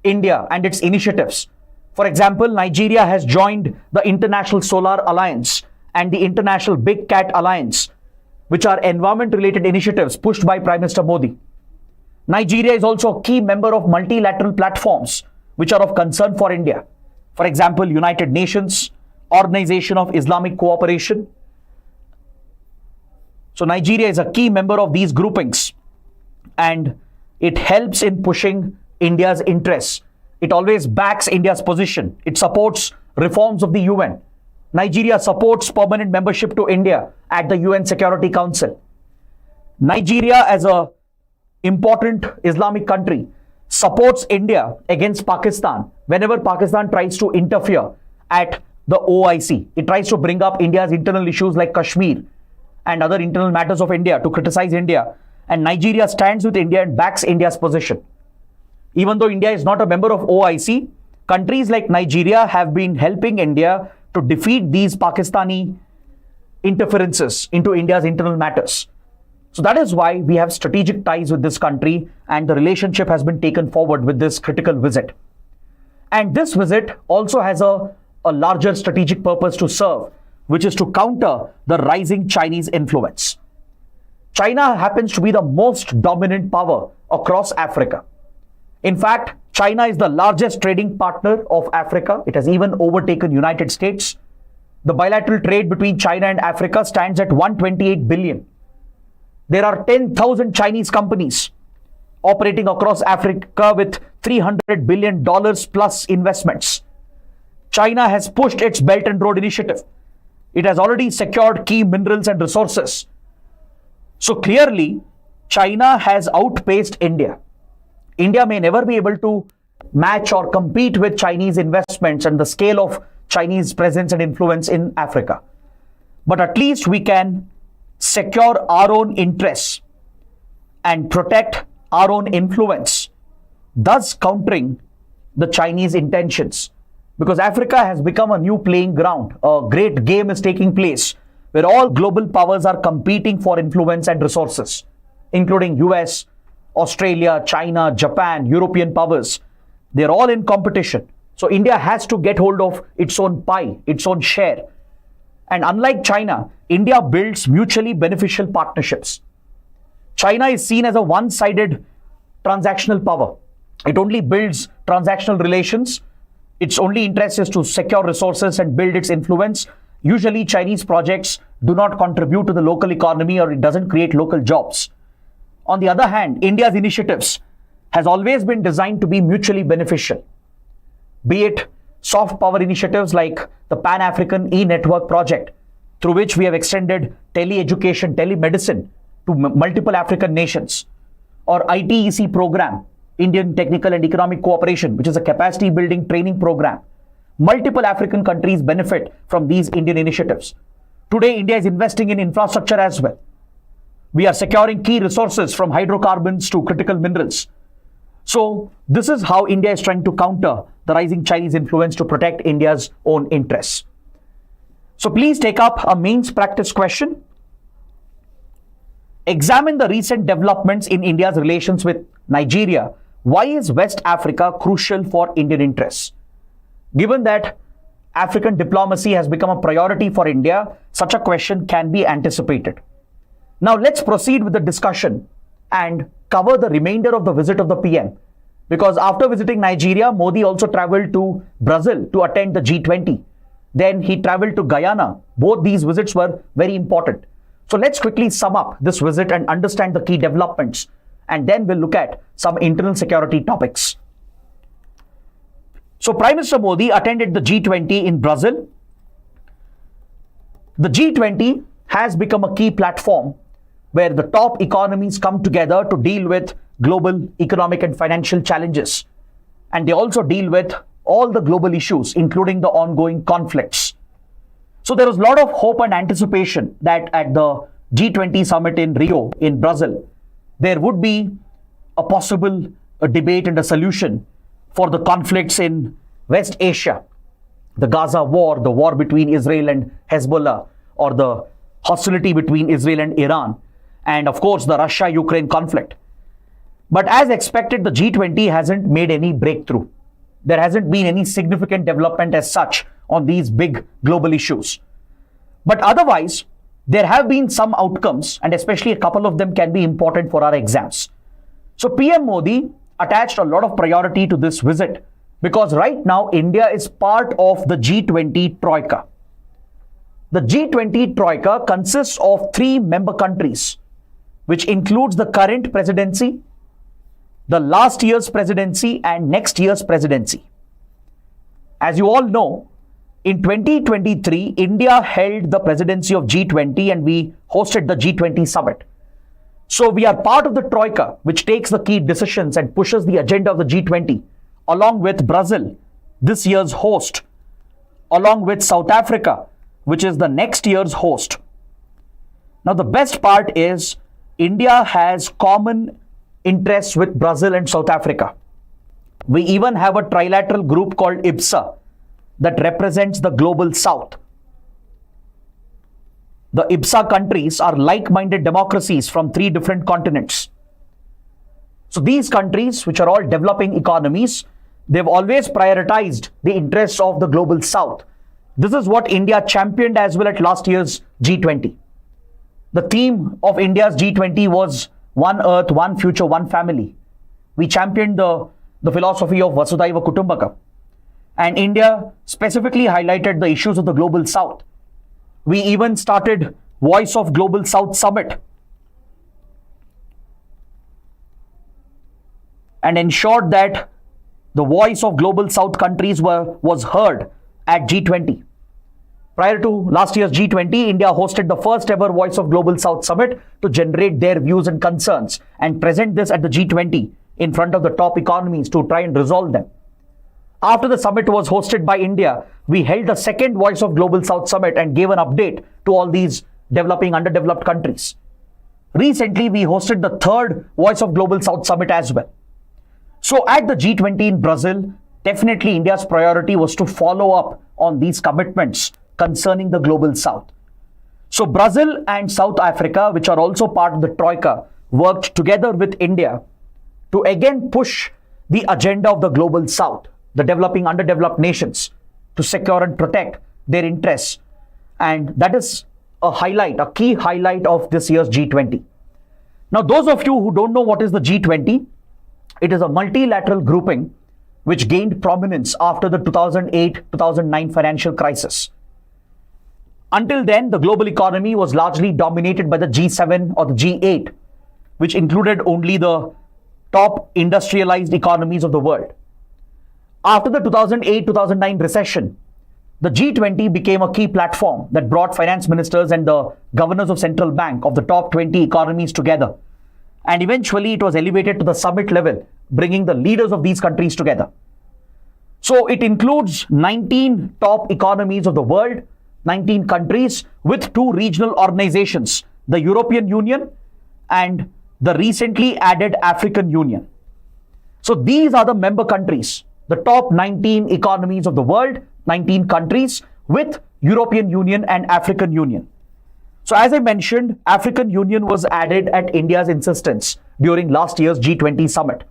India and its initiatives. For example, Nigeria has joined the International Solar Alliance and the International Big Cat Alliance, which are environment-related initiatives pushed by Prime Minister Modi. Nigeria is also a key member of multilateral platforms which are of concern for India. For example, United Nations, Organization of Islamic Cooperation. So Nigeria is a key member of these groupings, and it helps in pushing India's interests. It always backs India's position. It supports reforms of the UN. Nigeria supports permanent membership to India at the UN Security Council. Nigeria, as an important Islamic country, supports India against Pakistan whenever Pakistan tries to interfere at the OIC. It tries to bring up India's internal issues like Kashmir and other internal matters of India to criticize India. And Nigeria stands with India and backs India's position. Even though India is not a member of OIC, countries like Nigeria have been helping India to defeat these Pakistani interferences into India's internal matters. So that is why we have strategic ties with this country, and the relationship has been taken forward with this critical visit. And this visit also has a larger strategic purpose to serve, which is to counter the rising Chinese influence. China happens to be the most dominant power across Africa. In fact, China is the largest trading partner of Africa. It has even overtaken United States. The bilateral trade between China and Africa stands at 128 billion. There are 10,000 Chinese companies operating across Africa with $300 billion plus investments. China has pushed its Belt and Road Initiative. It has already secured key minerals and resources. So clearly, China has outpaced India. India may never be able to match or compete with Chinese investments and the scale of Chinese presence and influence in Africa. But at least we can secure our own interests and protect our own influence, thus countering the Chinese intentions. Because Africa has become a new playing ground. A great game is taking place where all global powers are competing for influence and resources, including US, Australia, China, Japan, European powers. They're all in competition. So India has to get hold of its own pie, its own share. And unlike China, India builds mutually beneficial partnerships. China is seen as a one-sided transactional power. It only builds transactional relations. Its only interest is to secure resources and build its influence. Usually, Chinese projects do not contribute to the local economy, or it doesn't create local jobs. On the other hand, India's initiatives has always been designed to be mutually beneficial. Be it soft power initiatives like the Pan-African e-network project, through which we have extended tele-education, telemedicine to multiple African nations, or ITEC program, Indian Technical and Economic Cooperation, which is a capacity building training program. Multiple African countries benefit from these Indian initiatives. Today, India is investing in infrastructure as well. We are securing key resources from hydrocarbons to critical minerals. So this is how India is trying to counter the rising Chinese influence to protect India's own interests. So please take up a mains practice question. Examine the recent developments in India's relations with Nigeria. Why is West Africa crucial for Indian interests? Given that African diplomacy has become a priority for India, such a question can be anticipated. Now let's proceed with the discussion and cover the remainder of the visit of the PM. Because after visiting Nigeria, Modi also traveled to Brazil to attend the G20. Then he traveled to Guyana. Both these visits were very important. So let's quickly sum up this visit and understand the key developments. And then we'll look at some internal security topics. So Prime Minister Modi attended the G20 in Brazil. The G20 has become a key platform where the top economies come together to deal with global economic and financial challenges. And they also deal with all the global issues, including the ongoing conflicts. So there was a lot of hope and anticipation that at the G20 summit in Rio, in Brazil, there would be a possible debate and a solution for the conflicts in West Asia, the Gaza war, the war between Israel and Hezbollah, or the hostility between Israel and Iran, and of course the Russia-Ukraine conflict. But as expected, the G20 hasn't made any breakthrough. There hasn't been any significant development as such on these big global issues. But otherwise, there have been some outcomes, and especially a couple of them can be important for our exams. So PM Modi attached a lot of priority to this visit because right now India is part of the G20 Troika. The G20 Troika consists of 3 member countries, which includes the current presidency, the last year's presidency, and next year's presidency. As you all know, in 2023, India held the presidency of G20 and we hosted the G20 summit. So we are part of the Troika, which takes the key decisions and pushes the agenda of the G20, along with Brazil, this year's host, along with South Africa, which is the next year's host. Now the best part is India has common interests with Brazil and South Africa. We even have a trilateral group called IBSA that represents the global south. The IBSA countries are like-minded democracies from 3 different continents. So these countries, which are all developing economies, they've always prioritized the interests of the global south. This is what India championed as well at last year's G20. The theme of India's G20 was One Earth, One Future, One Family. We championed the philosophy of Vasudhaiva Kutumbakam. And India specifically highlighted the issues of the global south. We even started Voice of Global South Summit and ensured that the voice of global south countries was heard at G20. Prior to last year's G20, India hosted the first ever Voice of Global South Summit to generate their views and concerns and present this at the G20 in front of the top economies to try and resolve them. After the summit was hosted by India, we held the second Voice of Global South Summit and gave an update to all these developing, underdeveloped countries. Recently, we hosted the third Voice of Global South Summit as well. So at the G20 in Brazil, definitely India's priority was to follow up on these commitments concerning the global south. So Brazil and South Africa, which are also part of the Troika, worked together with India to again push the agenda of the global south, the developing, underdeveloped nations, to secure and protect their interests. And that is a key highlight of this year's G20. Now, those of you who don't know what is the G20, it is a multilateral grouping which gained prominence after the 2008-2009 financial crisis. Until then, the global economy was largely dominated by the G7 or the G8, which included only the top industrialized economies of the world. After the 2008-2009 recession, the G20 became a key platform that brought finance ministers and the governors of central bank of the top 20 economies together. And eventually it was elevated to the summit level, bringing the leaders of these countries together. So it includes 19 top economies of the world, 19 countries with 2 regional organizations, the European Union and the recently added African Union. So these are the member countries, the top 19 economies of the world, 19 countries with European Union and African Union. So as I mentioned, African Union was added at India's insistence during last year's G20 summit.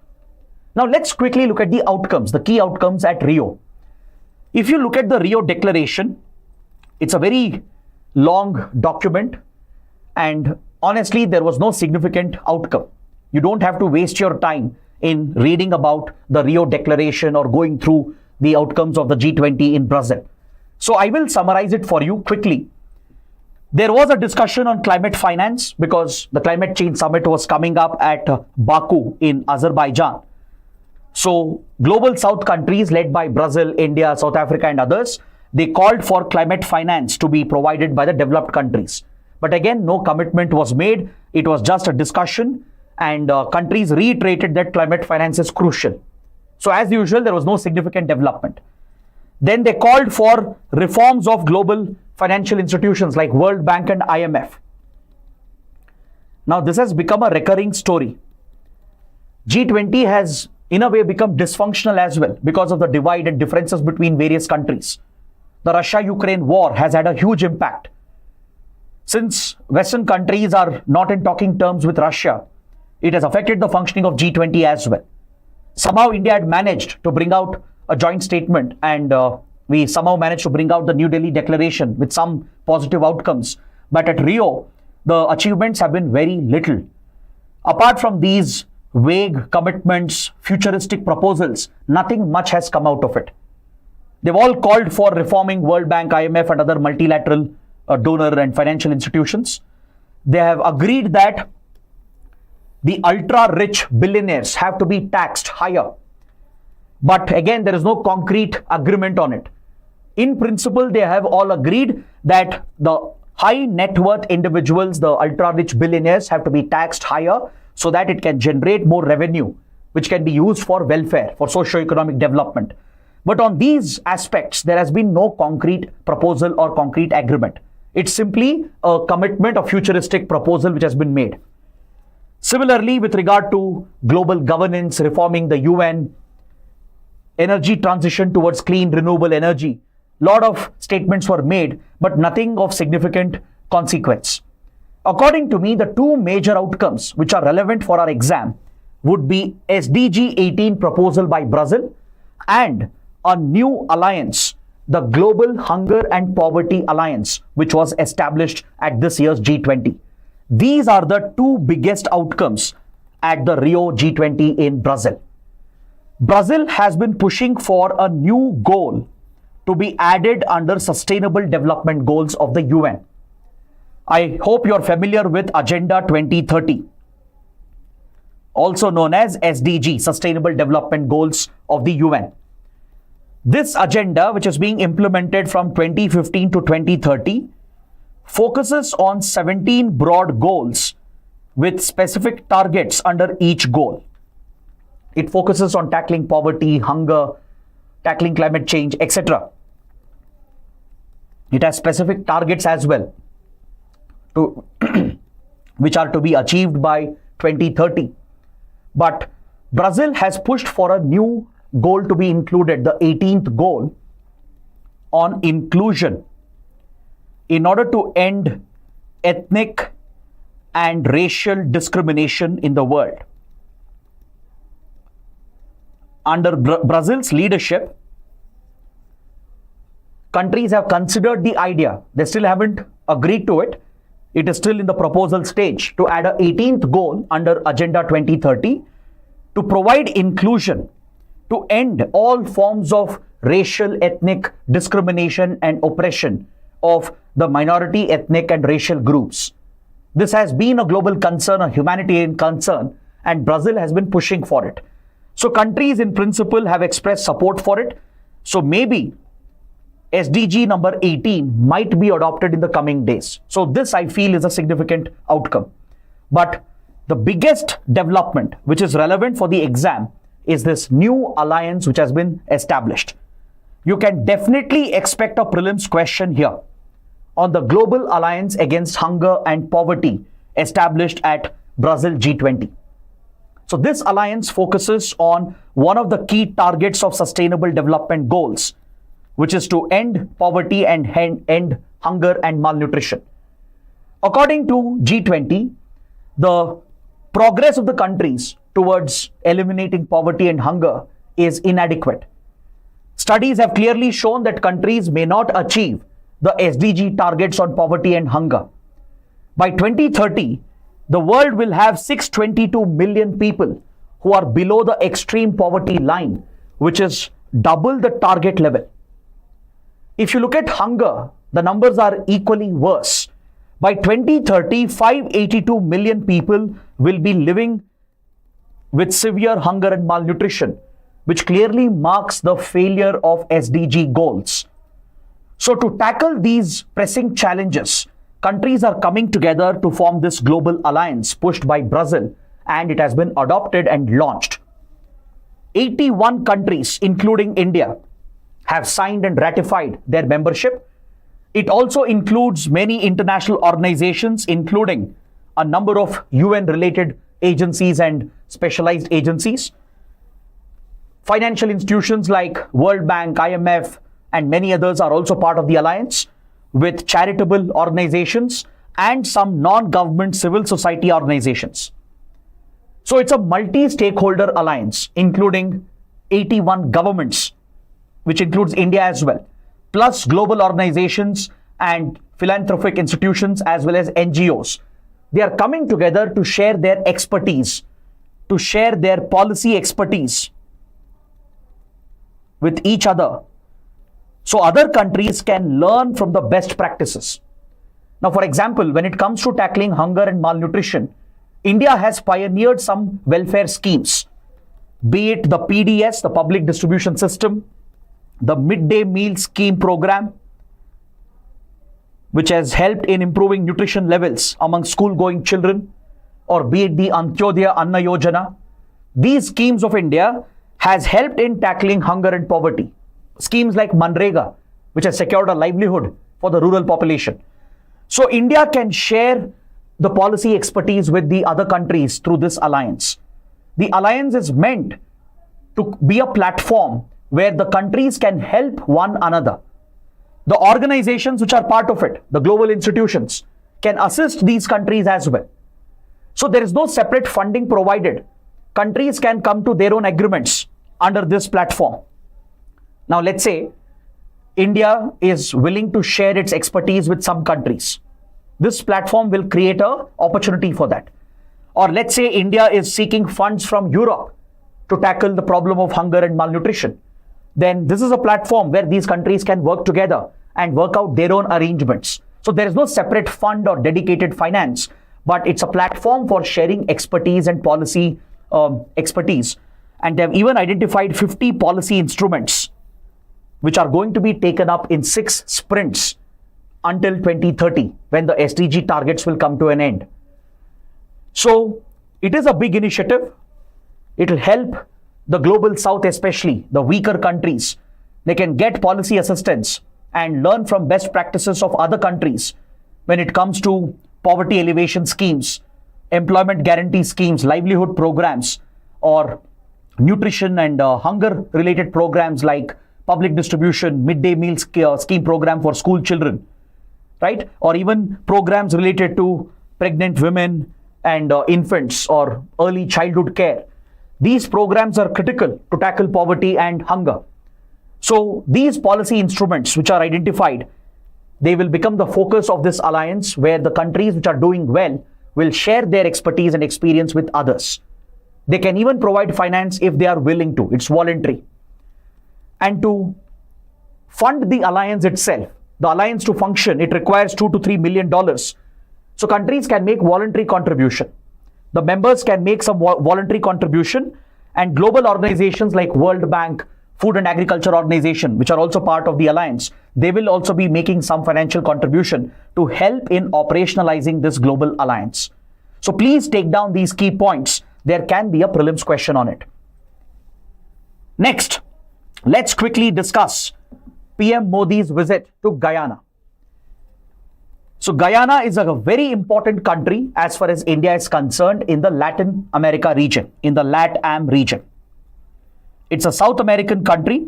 Now let's quickly look at the outcomes, the key outcomes at Rio. If you look at the Rio Declaration, it's a very long document and honestly, there was no significant outcome. You don't have to waste your time in reading about the Rio Declaration or going through the outcomes of the G20 in Brazil. So I will summarize it for you quickly. There was a discussion on climate finance because the climate change summit was coming up at Baku in Azerbaijan. So global South countries led by Brazil, India, South Africa and others, they called for climate finance to be provided by the developed countries. But again, no commitment was made. It was just a discussion and countries reiterated that climate finance is crucial. So as usual, there was no significant development. Then they called for reforms of global financial institutions like World Bank and IMF. Now this has become a recurring story. G20 has in a way become dysfunctional as well because of the divide and differences between various countries. The Russia-Ukraine war has had a huge impact. Since Western countries are not in talking terms with Russia, it has affected the functioning of G20 as well. Somehow India had managed to bring out a joint statement and we somehow managed to bring out the New Delhi Declaration with some positive outcomes. But at Rio, the achievements have been very little. Apart from these vague commitments, futuristic proposals, nothing much has come out of it. They've all called for reforming World Bank, IMF and other multilateral donor and financial institutions. They have agreed that the ultra-rich billionaires have to be taxed higher. But again, there is no concrete agreement on it. In principle, they have all agreed that the high net worth individuals, the ultra-rich billionaires, have to be taxed higher so that it can generate more revenue, which can be used for welfare, for socio-economic development. But on these aspects, there has been no concrete proposal or concrete agreement. It's simply a commitment, a futuristic proposal which has been made. Similarly, with regard to global governance, reforming the UN, energy transition towards clean, renewable energy, a lot of statements were made, but nothing of significant consequence. According to me, the 2 major outcomes which are relevant for our exam would be SDG 18 proposal by Brazil and a new alliance, the Global Hunger and Poverty Alliance, which was established at this year's G20. These are the 2 biggest outcomes at the Rio G20 in Brazil. Brazil has been pushing for a new goal to be added under Sustainable Development Goals of the UN. I hope you're familiar with Agenda 2030, also known as SDG, Sustainable Development Goals of the UN. This agenda, which is being implemented from 2015 to 2030, focuses on 17 broad goals with specific targets under each goal. It focuses on tackling poverty, hunger, tackling climate change, etc. It has specific targets as well, which are to be achieved by 2030. But Brazil has pushed for a new goal to be included, the 18th goal on inclusion, in order to end ethnic and racial discrimination in the world. Under Brazil's leadership, countries have considered the idea. They still haven't agreed to it. It is still in the proposal stage to add a 18th goal under Agenda 2030 to provide inclusion, to end all forms of racial, ethnic discrimination and oppression of the minority ethnic and racial groups. This has been a global concern, a humanitarian concern, and Brazil has been pushing for it. So countries in principle have expressed support for it. So maybe SDG number 18 might be adopted in the coming days. So this, I feel, is a significant outcome. But the biggest development which is relevant for the exam is this new alliance which has been established. You can definitely expect a prelims question here on the Global Alliance Against Hunger and Poverty established at Brazil G20. So this alliance focuses on one of the key targets of Sustainable Development Goals, which is to end poverty and end hunger and malnutrition. According to G20, the progress of the countries towards eliminating poverty and hunger is inadequate. Studies have clearly shown that countries may not achieve the SDG targets on poverty and hunger. By 2030, the world will have 622 million people who are below the extreme poverty line, which is double the target level. If you look at hunger, the numbers are equally worse. By 2030, 582 million people will be living with severe hunger and malnutrition, which clearly marks the failure of SDG goals. So to tackle these pressing challenges, countries are coming together to form this global alliance pushed by Brazil, and it has been adopted and launched. 81 countries, including India, have signed and ratified their membership. It also includes many international organizations, including a number of UN-related agencies and specialized agencies. Financial institutions like World Bank, IMF, and many others are also part of the alliance, with charitable organizations and some non-government civil society organizations. So it's a multi-stakeholder alliance, including 81 governments, which includes India as well, plus global organizations and philanthropic institutions as well as NGOs. They are coming together to share their expertise, to share their policy expertise with each other, so other countries can learn from the best practices. Now, for example, when it comes to tackling hunger and malnutrition, India has pioneered some welfare schemes, be it the PDS, the Public Distribution System, the Midday Meal Scheme program, which has helped in improving nutrition levels among school-going children, or be it the Antyodaya Anna Yojana. These schemes of India has helped in tackling hunger and poverty. Schemes like Manrega, which has secured a livelihood for the rural population. So India can share the policy expertise with the other countries through this alliance. The alliance is meant to be a platform where the countries can help one another. The organizations which are part of it, the global institutions, can assist these countries as well. So there is no separate funding provided. Countries can come to their own agreements under this platform. Now, let's say India is willing to share its expertise with some countries. This platform will create an opportunity for that. Or let's say India is seeking funds from Europe to tackle the problem of hunger and malnutrition. Then this is a platform where these countries can work together and work out their own arrangements. So there is no separate fund or dedicated finance, but it's a platform for sharing expertise and policy expertise. And they have even identified 50 policy instruments which are going to be taken up in 6 sprints until 2030, when the SDG targets will come to an end. So it is a big initiative. It will help the global south, especially the weaker countries. They can get policy assistance and learn from best practices of other countries when it comes to poverty alleviation schemes, employment guarantee schemes, livelihood programs, or nutrition and hunger related programs like public distribution, midday meal scheme program for school children, right? Or even programs related to pregnant women and infants or early childhood care. These programs are critical to tackle poverty and hunger. So these policy instruments which are identified, they will become the focus of this alliance, where the countries which are doing well will share their expertise and experience with others. They can even provide finance if they are willing to. It's voluntary. And to fund the alliance itself, the alliance to function, it requires $2 to $3 million. So countries can make voluntary contribution. The members can make some voluntary contribution, and global organizations like World Bank, Food and Agriculture Organization, which are also part of the alliance, they will also be making some financial contribution to help in operationalizing this global alliance. So please take down these key points. There can be a prelims question on it. Next, let's quickly discuss PM Modi's visit to Guyana. So Guyana is a very important country as far as India is concerned in the Latin America region, in the LATAM region. It's a South American country.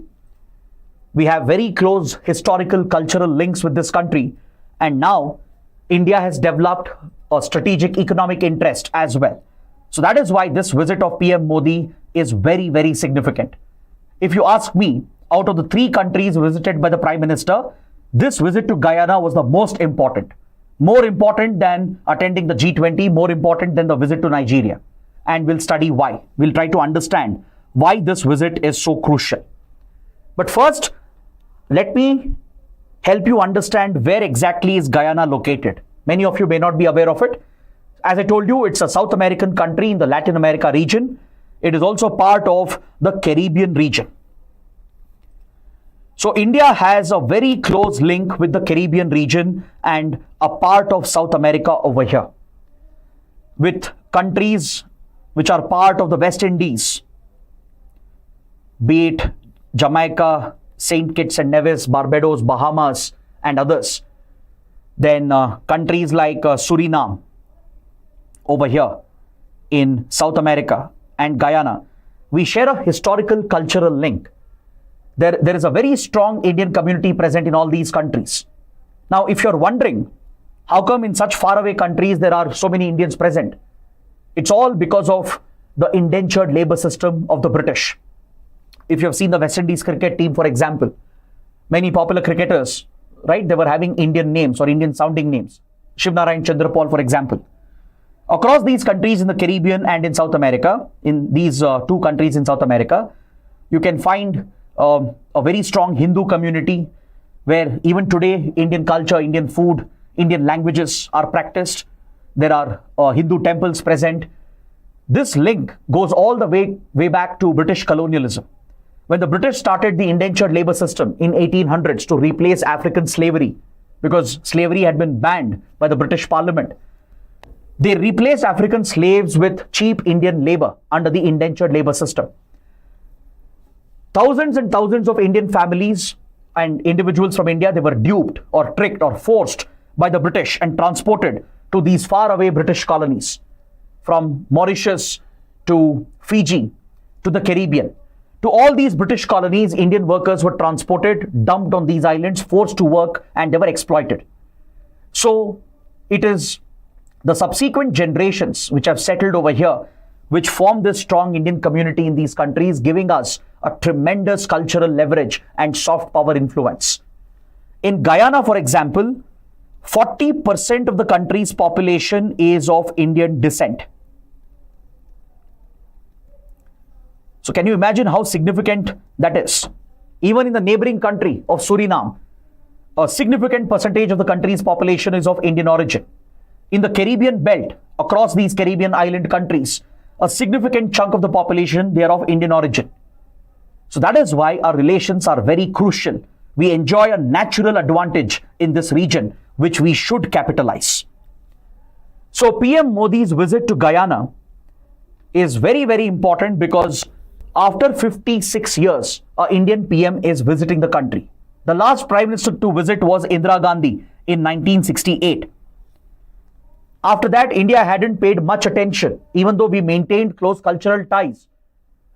We have very close historical, cultural links with this country. And now India has developed a strategic economic interest as well. So that is why this visit of PM Modi is very, very significant. If you ask me, out of the 3 countries visited by the Prime Minister, this visit to Guyana was the most important. More important than attending the G20, more important than the visit to Nigeria. And we'll study why. We'll try to understand why this visit is so crucial. But first, let me help you understand where exactly is Guyana located. Many of you may not be aware of it. As I told you, it's a South American country in the Latin America region. It is also part of the Caribbean region. So India has a very close link with the Caribbean region and a part of South America over here, with countries which are part of the West Indies, be it Jamaica, St. Kitts and Nevis, Barbados, Bahamas, and others. Then countries like Suriname over here in South America and Guyana. We share a historical cultural link. There is a very strong Indian community present in all these countries. Now, if you're wondering, how come in such faraway countries there are so many Indians present? It's all because of the indentured labor system of the British. If you have seen the West Indies cricket team, for example, many popular cricketers, right, they were having Indian names or Indian sounding names. Shivnarayan Chandrapal, for example. Across these countries in the Caribbean and in South America, in these 2 countries in South America, you can find a very strong Hindu community where even today Indian culture, Indian food, Indian languages are practiced. There are Hindu temples present. This link goes all the way back to British colonialism. When the British started the indentured labor system in 1800s to replace African slavery, because slavery had been banned by the British Parliament, they replaced African slaves with cheap Indian labor under the indentured labor system. Thousands and thousands of Indian families and individuals from India, they were duped or tricked or forced by the British and transported to these faraway British colonies, from Mauritius to Fiji to the Caribbean. To all these British colonies, Indian workers were transported, dumped on these islands, forced to work, and they were exploited. So it is the subsequent generations which have settled over here, which form this strong Indian community in these countries, giving us a tremendous cultural leverage and soft power influence. In Guyana, for example, 40% of the country's population is of Indian descent. So can you imagine how significant that is? Even in the neighboring country of Suriname, a significant percentage of the country's population is of Indian origin. In the Caribbean belt, across these Caribbean island countries, a significant chunk of the population, they are of Indian origin. So that is why our relations are very crucial. We enjoy a natural advantage in this region, which we should capitalize. So PM Modi's visit to Guyana is very, very important because after 56 years, an Indian PM is visiting the country. The last Prime Minister to visit was Indira Gandhi in 1968. After that, India hadn't paid much attention, even though we maintained close cultural ties.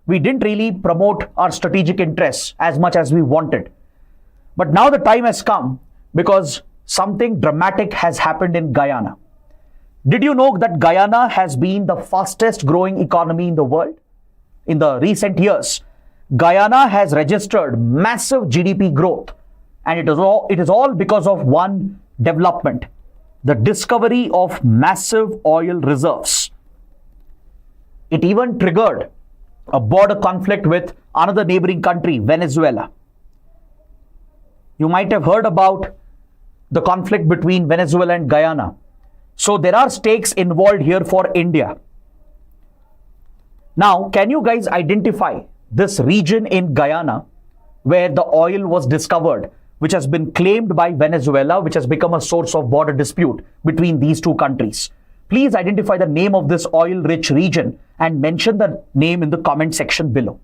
We didn't really promote our strategic interests as much as we wanted. But now the time has come because something dramatic has happened in Guyana. Did you know that Guyana has been the fastest growing economy in the world? In the recent years, Guyana has registered massive GDP growth, and it is all because of one development, the discovery of massive oil reserves. It even triggered a border conflict with another neighboring country, Venezuela. You might have heard about the conflict between Venezuela and Guyana. So there are stakes involved here for India. Now, can you guys identify this region in Guyana where the oil was discovered, which has been claimed by Venezuela, which has become a source of border dispute between these two countries? Please identify the name of this oil-rich region and mention the name in the comment section below.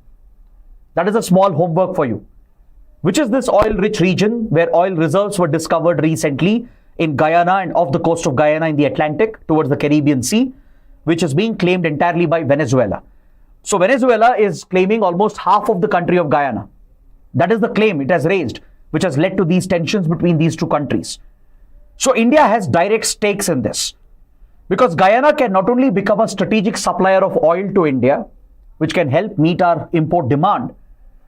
That is a small homework for you. Which is this oil-rich region where oil reserves were discovered recently in Guyana and off the coast of Guyana in the Atlantic towards the Caribbean Sea, which is being claimed entirely by Venezuela. So Venezuela is claiming almost half of the country of Guyana. That is the claim it has raised, which has led to these tensions between these two countries. So India has direct stakes in this, because Guyana can not only become a strategic supplier of oil to India, which can help meet our import demand,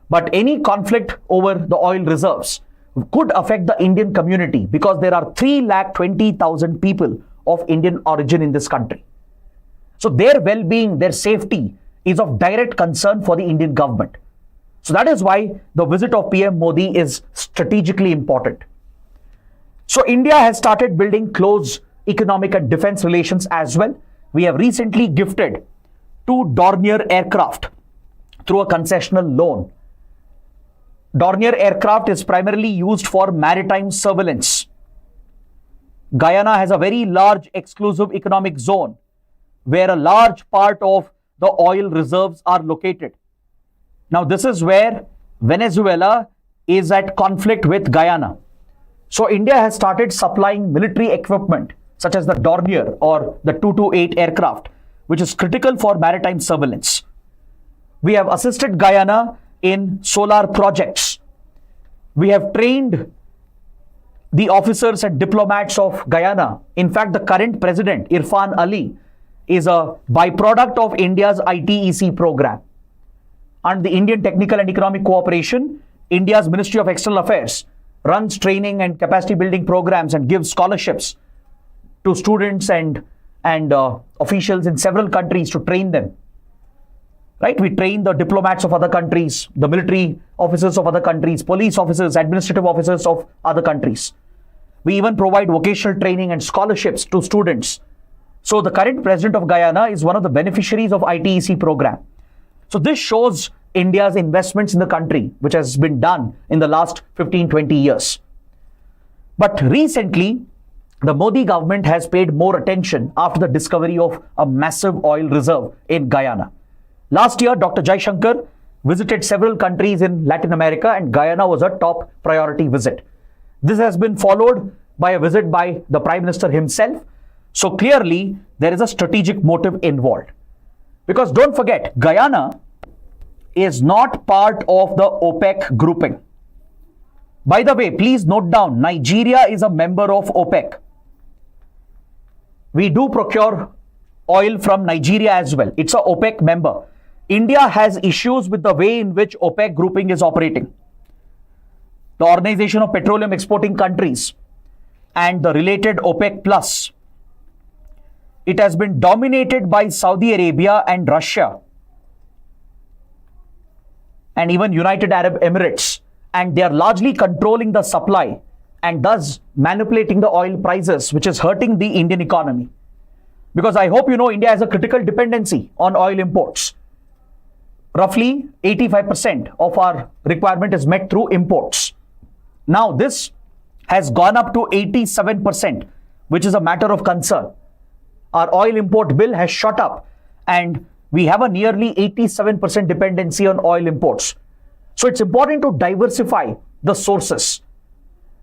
but any conflict over the oil reserves could affect the Indian community, because there are 320,000 people of Indian origin in this country. So their well-being, their safety is of direct concern for the Indian government. So that is why the visit of PM Modi is strategically important. So India has started building close economic and defense relations as well. We have recently gifted 2 Dornier aircraft through a concessional loan. Dornier aircraft is primarily used for maritime surveillance. Guyana has a very large exclusive economic zone where a large part of the oil reserves are located. Now, this is where Venezuela is at conflict with Guyana. So India has started supplying military equipment such as the Dornier or the 228 aircraft, which is critical for maritime surveillance. We have assisted Guyana in solar projects. We have trained the officers and diplomats of Guyana. In fact, the current president, Irfan Ali, is a byproduct of India's ITEC program. And the Indian Technical and Economic Cooperation, India's Ministry of External Affairs, runs training and capacity building programs and gives scholarships to students and officials in several countries to train them. Right? We train the diplomats of other countries, the military officers of other countries, police officers, administrative officers of other countries. We even provide vocational training and scholarships to students. So the current president of Guyana is one of the beneficiaries of ITEC program. So this shows India's investments in the country, which has been done in the last 15-20 years. But recently, the Modi government has paid more attention after the discovery of a massive oil reserve in Guyana. Last year, Dr. Jaishankar visited several countries in Latin America, and Guyana was a top priority visit. This has been followed by a visit by the Prime Minister himself. So clearly, there is a strategic motive involved. Because don't forget, Guyana is not part of the OPEC grouping. By the way, please note down, Nigeria is a member of OPEC. We do procure oil from Nigeria as well. It's an OPEC member. India has issues with the way in which OPEC grouping is operating. The Organization of Petroleum Exporting Countries and the related OPEC Plus. It has been dominated by Saudi Arabia and Russia and even United Arab Emirates, and they are largely controlling the supply and thus manipulating the oil prices, which is hurting the Indian economy. Because I hope you know, India has a critical dependency on oil imports. Roughly 85% of our requirement is met through imports. Now this has gone up to 87%, which is a matter of concern. Our oil import bill has shot up and we have a nearly 87% dependency on oil imports. So it's important to diversify the sources.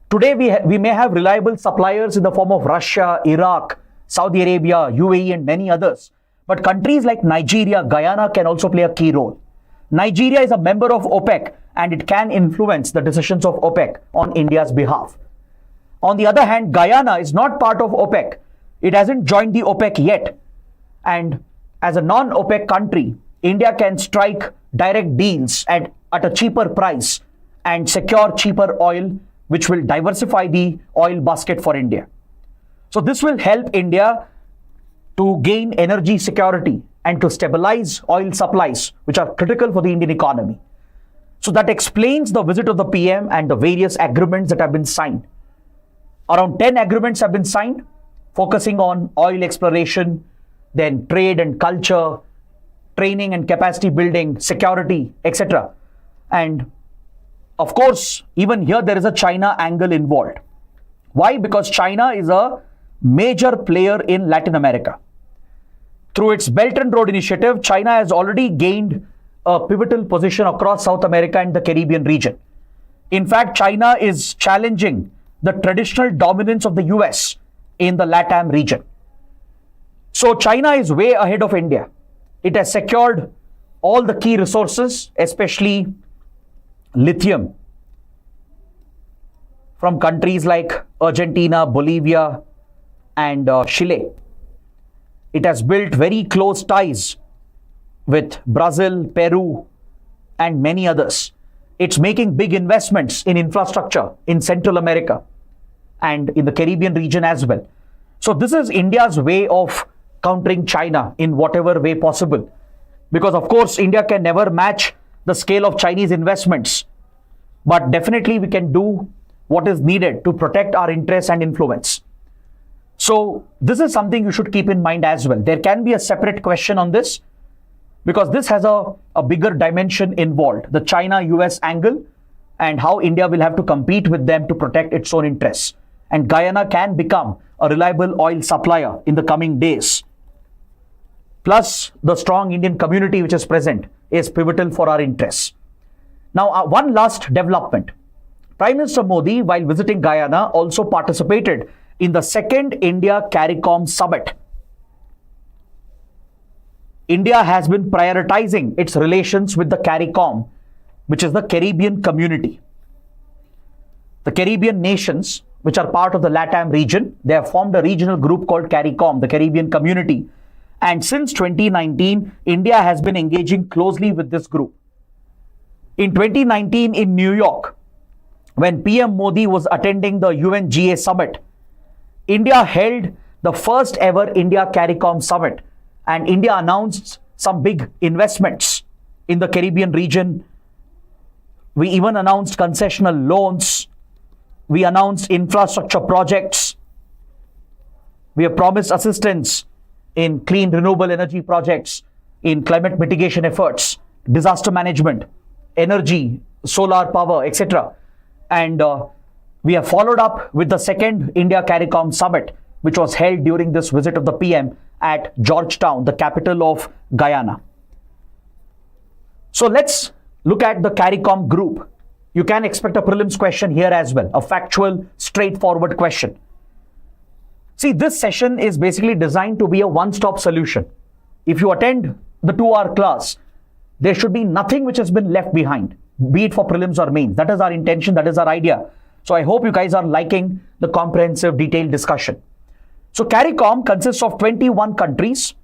Today we may have reliable suppliers in the form of Russia, Iraq, Saudi Arabia, UAE and many others. But countries like Nigeria, Guyana can also play a key role. Nigeria is a member of OPEC and it can influence the decisions of OPEC on India's behalf. On the other hand, Guyana is not part of OPEC. It hasn't joined the OPEC yet. And as a non-OPEC country, India can strike direct deals and at a cheaper price and secure cheaper oil, which will diversify the oil basket for India. So this will help India to gain energy security and to stabilize oil supplies, which are critical for the Indian economy. So that explains the visit of the PM and the various agreements that have been signed. Around 10 agreements have been signed, focusing on oil exploration, then trade and culture, training and capacity building, security, etc. And of course, even here there is a China angle involved. Why? Because China is a major player in Latin America. Through its Belt and Road Initiative, China has already gained a pivotal position across South America and the Caribbean region. In fact, China is challenging the traditional dominance of the US in the LATAM region. So China is way ahead of India. It has secured all the key resources, especially lithium, from countries like Argentina, Bolivia, and Chile. It has built very close ties with Brazil, Peru, and many others. It's making big investments in infrastructure in Central America and in the Caribbean region as well. So this is India's way of countering China in whatever way possible. Because of course, India can never match the scale of Chinese investments. But definitely we can do what is needed to protect our interests and influence. So this is something you should keep in mind as well. There can be a separate question on this because this has a bigger dimension involved, the China-US angle and how India will have to compete with them to protect its own interests. And Guyana can become a reliable oil supplier in the coming days. Plus, the strong Indian community which is present is pivotal for our interests. Now, one last development. Prime Minister Modi, while visiting Guyana, also participated in the second India CARICOM summit. India has been prioritizing its relations with the CARICOM, which is the Caribbean community. The Caribbean nations, which are part of the LATAM region, they have formed a regional group called CARICOM, the Caribbean community. And since 2019, India has been engaging closely with this group. In 2019 in New York, when PM Modi was attending the UNGA summit, India held the first ever India CARICOM summit, and India announced some big investments in the Caribbean region. We even announced concessional loans. We announced infrastructure projects. We have promised assistance in clean renewable energy projects, in climate mitigation efforts, disaster management, energy, solar power, etc. And we have followed up with the second India CARICOM summit, which was held during this visit of the PM at Georgetown, the capital of Guyana. So let's look at the CARICOM group. You can expect a prelims question here as well, a factual, straightforward question. See, this session is basically designed to be a one-stop solution. If you attend the 2-hour class, there should be nothing which has been left behind, be it for prelims or mains. That is our intention, that is our idea. So I hope you guys are liking the comprehensive, detailed discussion. So CARICOM consists of 21 countries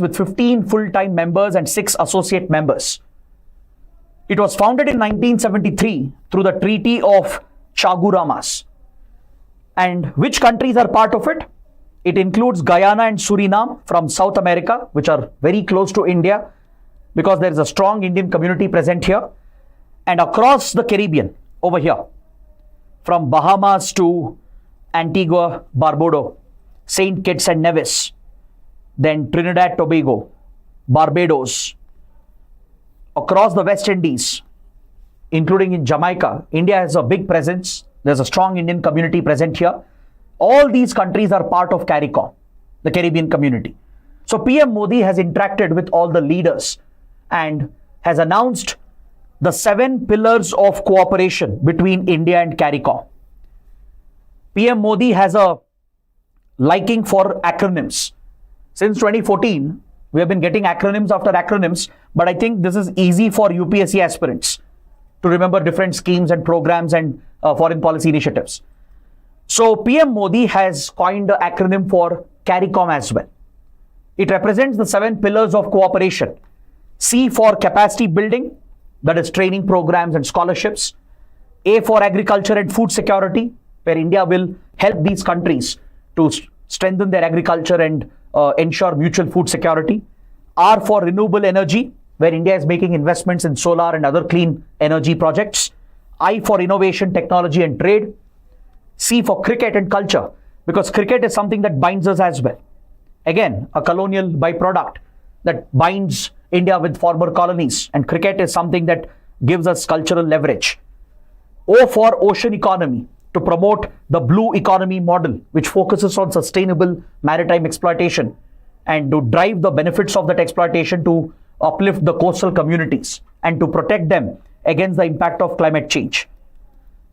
with 15 full-time members and 6 associate members. It was founded in 1973 through the Treaty of Chaguramas. And which countries are part of it? It includes Guyana and Suriname from South America, which are very close to India because there is a strong Indian community present here. And across the Caribbean, over here, from Bahamas to Antigua, Barbuda, St. Kitts and Nevis, then Trinidad, Tobago, Barbados, across the West Indies, including in Jamaica, India has a big presence. There's a strong Indian community present here. All these countries are part of CARICOM, the Caribbean community. So PM Modi has interacted with all the leaders and has announced the 7 pillars of cooperation between India and CARICOM. PM Modi has a liking for acronyms. Since 2014, we have been getting acronyms after acronyms, but I think this is easy for UPSC aspirants to remember different schemes and programs and foreign policy initiatives. So PM Modi has coined the acronym for CARICOM as well. It represents the 7 pillars of cooperation C for capacity building, that is training programs and scholarships. A for agriculture and food security, where India will help these countries to strengthen their agriculture and ensure mutual food security. R for renewable energy, where India is making investments in solar and other clean energy projects. I for innovation, technology and trade. C for cricket and culture, because cricket is something that binds us as well. Again, a colonial byproduct that binds India with former colonies, and cricket is something that gives us cultural leverage. O for ocean economy, to promote the blue economy model, which focuses on sustainable maritime exploitation and to drive the benefits of that exploitation to uplift the coastal communities and to protect them against the impact of climate change.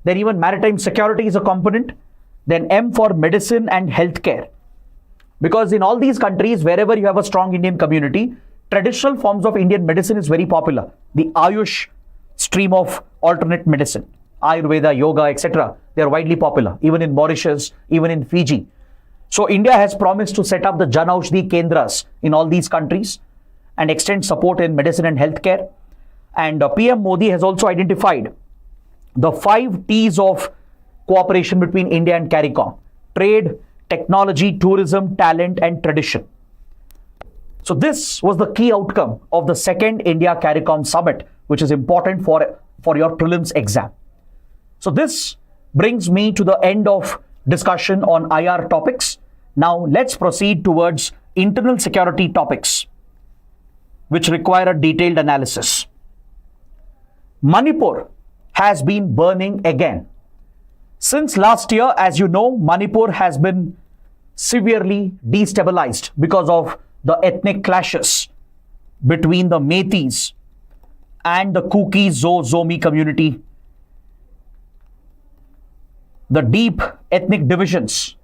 Then even maritime security is a component. Then M for medicine and healthcare. Because in all these countries, wherever you have a strong Indian community, traditional forms of Indian medicine is very popular. The Ayush stream of alternate medicine, Ayurveda, yoga, etc. They are widely popular, even in Mauritius, even in Fiji. So India has promised to set up the Jan Aushadhi Kendras in all these countries and extend support in medicine and healthcare. And PM Modi has also identified the 5 T's of cooperation between India and CARICOM: trade, technology, tourism, talent, and tradition. So this was the key outcome of the second India CARICOM summit, which is important for your prelims exam. So this brings me to the end of discussion on IR topics. Now let's proceed towards internal security topics, which require a detailed analysis. Manipur has been burning again. Since last year, as you know, Manipur has been severely destabilized because of the ethnic clashes between the Meiteis and the Kuki Zomi community. The deep ethnic divisions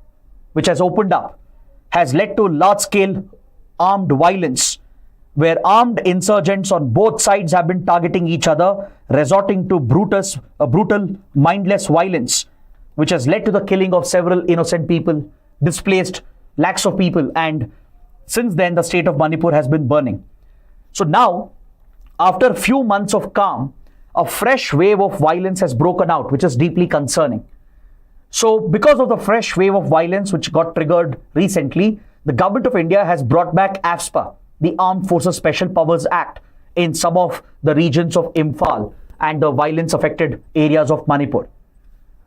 which has opened up has led to large-scale armed violence, where armed insurgents on both sides have been targeting each other, resorting to brutal, mindless violence, which has led to the killing of several innocent people, displaced lakhs of people, and since then the state of Manipur has been burning. So now, after a few months of calm, a fresh wave of violence has broken out, which is deeply concerning. So because of the fresh wave of violence which got triggered recently, the government of India has brought back AFSPA, the Armed Forces Special Powers Act, in some of the regions of Imphal and the violence affected areas of Manipur.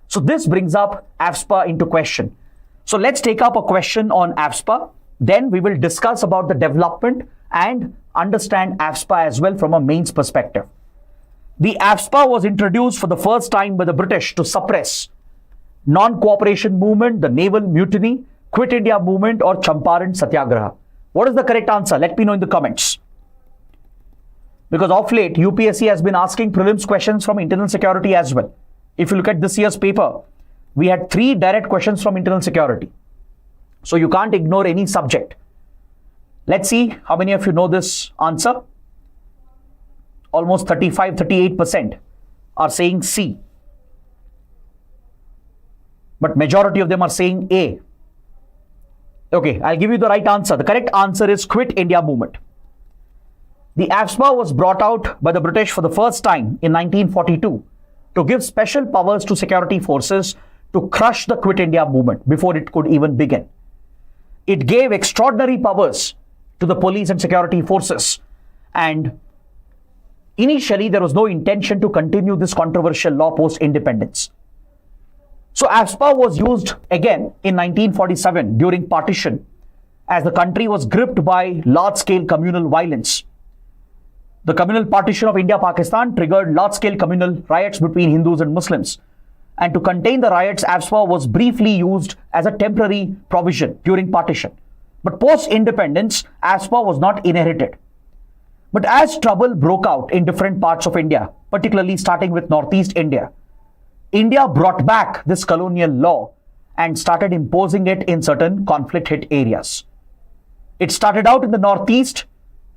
So this brings up AFSPA into question. So let's take up a question on AFSPA. Then we will discuss about the development and understand AFSPA as well from a mains perspective. The AFSPA was introduced for the first time by the British to suppress non-cooperation movement, the naval mutiny, Quit India movement, or Champaran Satyagraha. What is the correct answer? Let me know in the comments. Because of late, UPSC has been asking prelims questions from internal security as well. If you look at this year's paper, we had 3 direct questions from internal security. So you can't ignore any subject. Let's see how many of you know this answer. Almost 38% are saying C. But majority of them are saying A. Okay, I'll give you the right answer. The correct answer is Quit India movement. The AFSPA was brought out by the British for the first time in 1942 to give special powers to security forces to crush the Quit India movement before it could even begin. It gave extraordinary powers to the police and security forces, and initially there was no intention to continue this controversial law post-independence. So AFSPA was used again in 1947 during partition, as the country was gripped by large-scale communal violence. The communal partition of India-Pakistan triggered large-scale communal riots between Hindus and Muslims. And to contain the riots, AFSPA was briefly used as a temporary provision during partition. But post-independence, AFSPA was not inherited. But as trouble broke out in different parts of India, particularly starting with Northeast India, India brought back this colonial law and started imposing it in certain conflict-hit areas. It started out in the Northeast,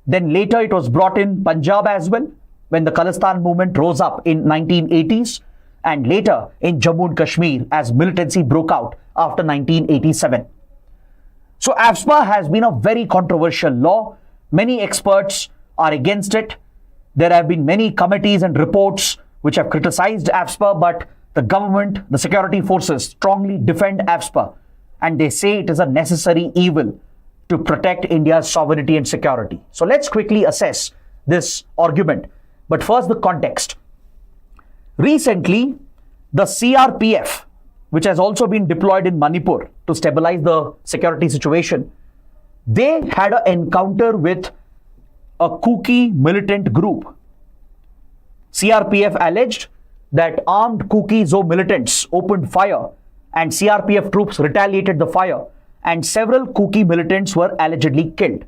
then later it was brought in Punjab as well, when the Khalistan movement rose up in 1980s, and later in Jammu and Kashmir as militancy broke out after 1987. So AFSPA has been a very controversial law. Many experts are against it. There have been many committees and reports which have criticized AFSPA, but the government, the security forces strongly defend AFSPA, and they say it is a necessary evil to protect India's sovereignty and security. So let's quickly assess this argument. But first, the context. Recently, the CRPF, which has also been deployed in Manipur to stabilize the security situation, they had an encounter with a Kuki militant group. CRPF alleged that armed Kuki Zo militants opened fire and CRPF troops retaliated the fire, and several Kuki militants were allegedly killed.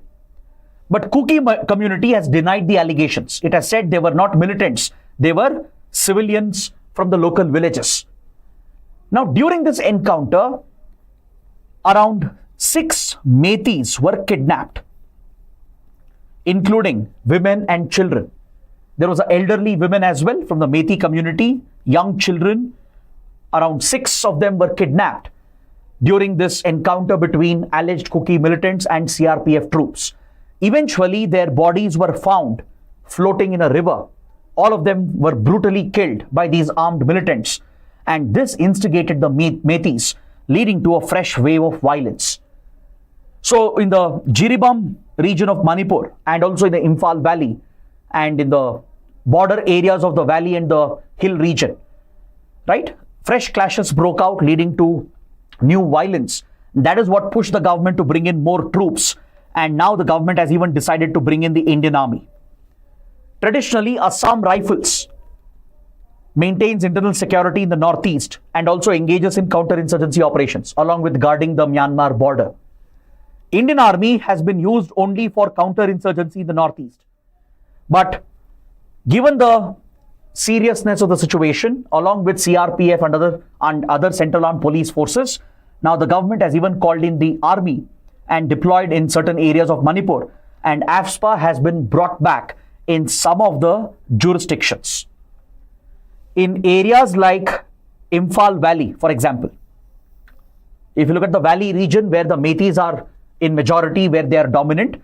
But Kuki community has denied the allegations. It has said they were not militants, they were civilians from the local villages. Now, during this encounter, around 6 Meiteis were kidnapped, including women and children. There was elderly women as well from the Meitei community, young children. Around 6 of them were kidnapped during this encounter between alleged Kuki militants and CRPF troops. Eventually, their bodies were found floating in a river. All of them were brutally killed by these armed militants, and this instigated the Meiteis, leading to a fresh wave of violence. So in the Jiribam region of Manipur, and also in the Imphal Valley, and in the border areas of the valley and the hill region, right? Fresh clashes broke out, leading to new violence. That is what pushed the government to bring in more troops. And now the government has even decided to bring in the Indian Army. Traditionally, Assam Rifles maintains internal security in the northeast and also engages in counterinsurgency operations along with guarding the Myanmar border. Indian Army has been used only for counterinsurgency in the northeast. But given the seriousness of the situation, along with CRPF and other central armed police forces, now the government has even called in the army and deployed in certain areas of Manipur, and AFSPA has been brought back in some of the jurisdictions. In areas like Imphal Valley, for example, if you look at the valley region where the Meiteis are in majority, where they are dominant,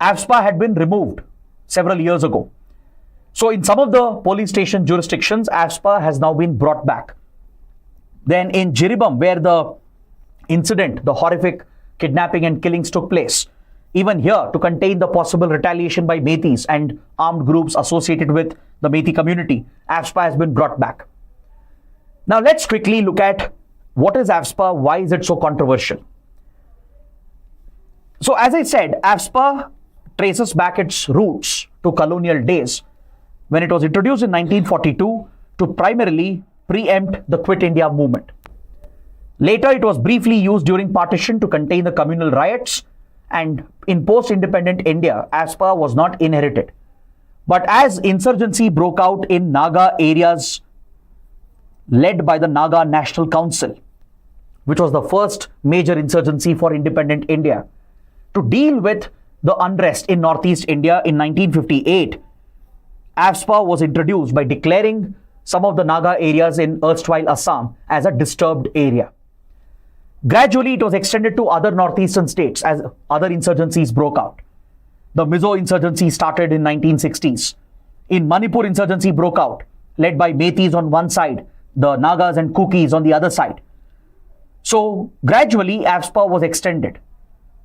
AFSPA had been removed several years ago. So in some of the police station jurisdictions, AFSPA has now been brought back. Then in Jiribam, where the incident, the horrific kidnapping and killings took place, even here, to contain the possible retaliation by Meiteis and armed groups associated with the Meitei community, AFSPA has been brought back. Now let's quickly look at what is AFSPA, why is it so controversial? So as I said, AFSPA traces back its roots to colonial days, when it was introduced in 1942 to primarily preempt the Quit India movement. Later, it was briefly used during partition to contain the communal riots, and in post-independent India, AFSPA was not inherited. But as insurgency broke out in Naga areas led by the Naga National Council, which was the first major insurgency for independent India, to deal with the unrest in Northeast India in 1958, AFSPA was introduced by declaring some of the Naga areas in erstwhile Assam as a disturbed area. Gradually, it was extended to other northeastern states as other insurgencies broke out. The Mizo insurgency started in 1960s. In Manipur, insurgency broke out, led by Meiteis on one side, the Nagas and Kukis on the other side. So gradually, AFSPA was extended.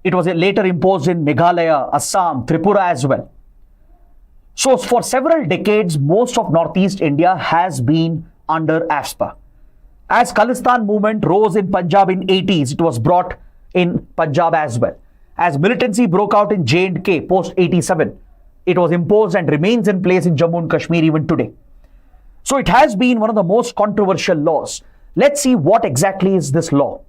It was later imposed in Meghalaya, Assam, Tripura as well. So for several decades, most of Northeast India has been under AFSPA. As Khalistan movement rose in Punjab in 80s, it was brought in Punjab as well. As militancy broke out in J&K post 87, it was imposed and remains in place in Jammu and Kashmir even today. So it has been one of the most controversial laws. Let's see what exactly is this law.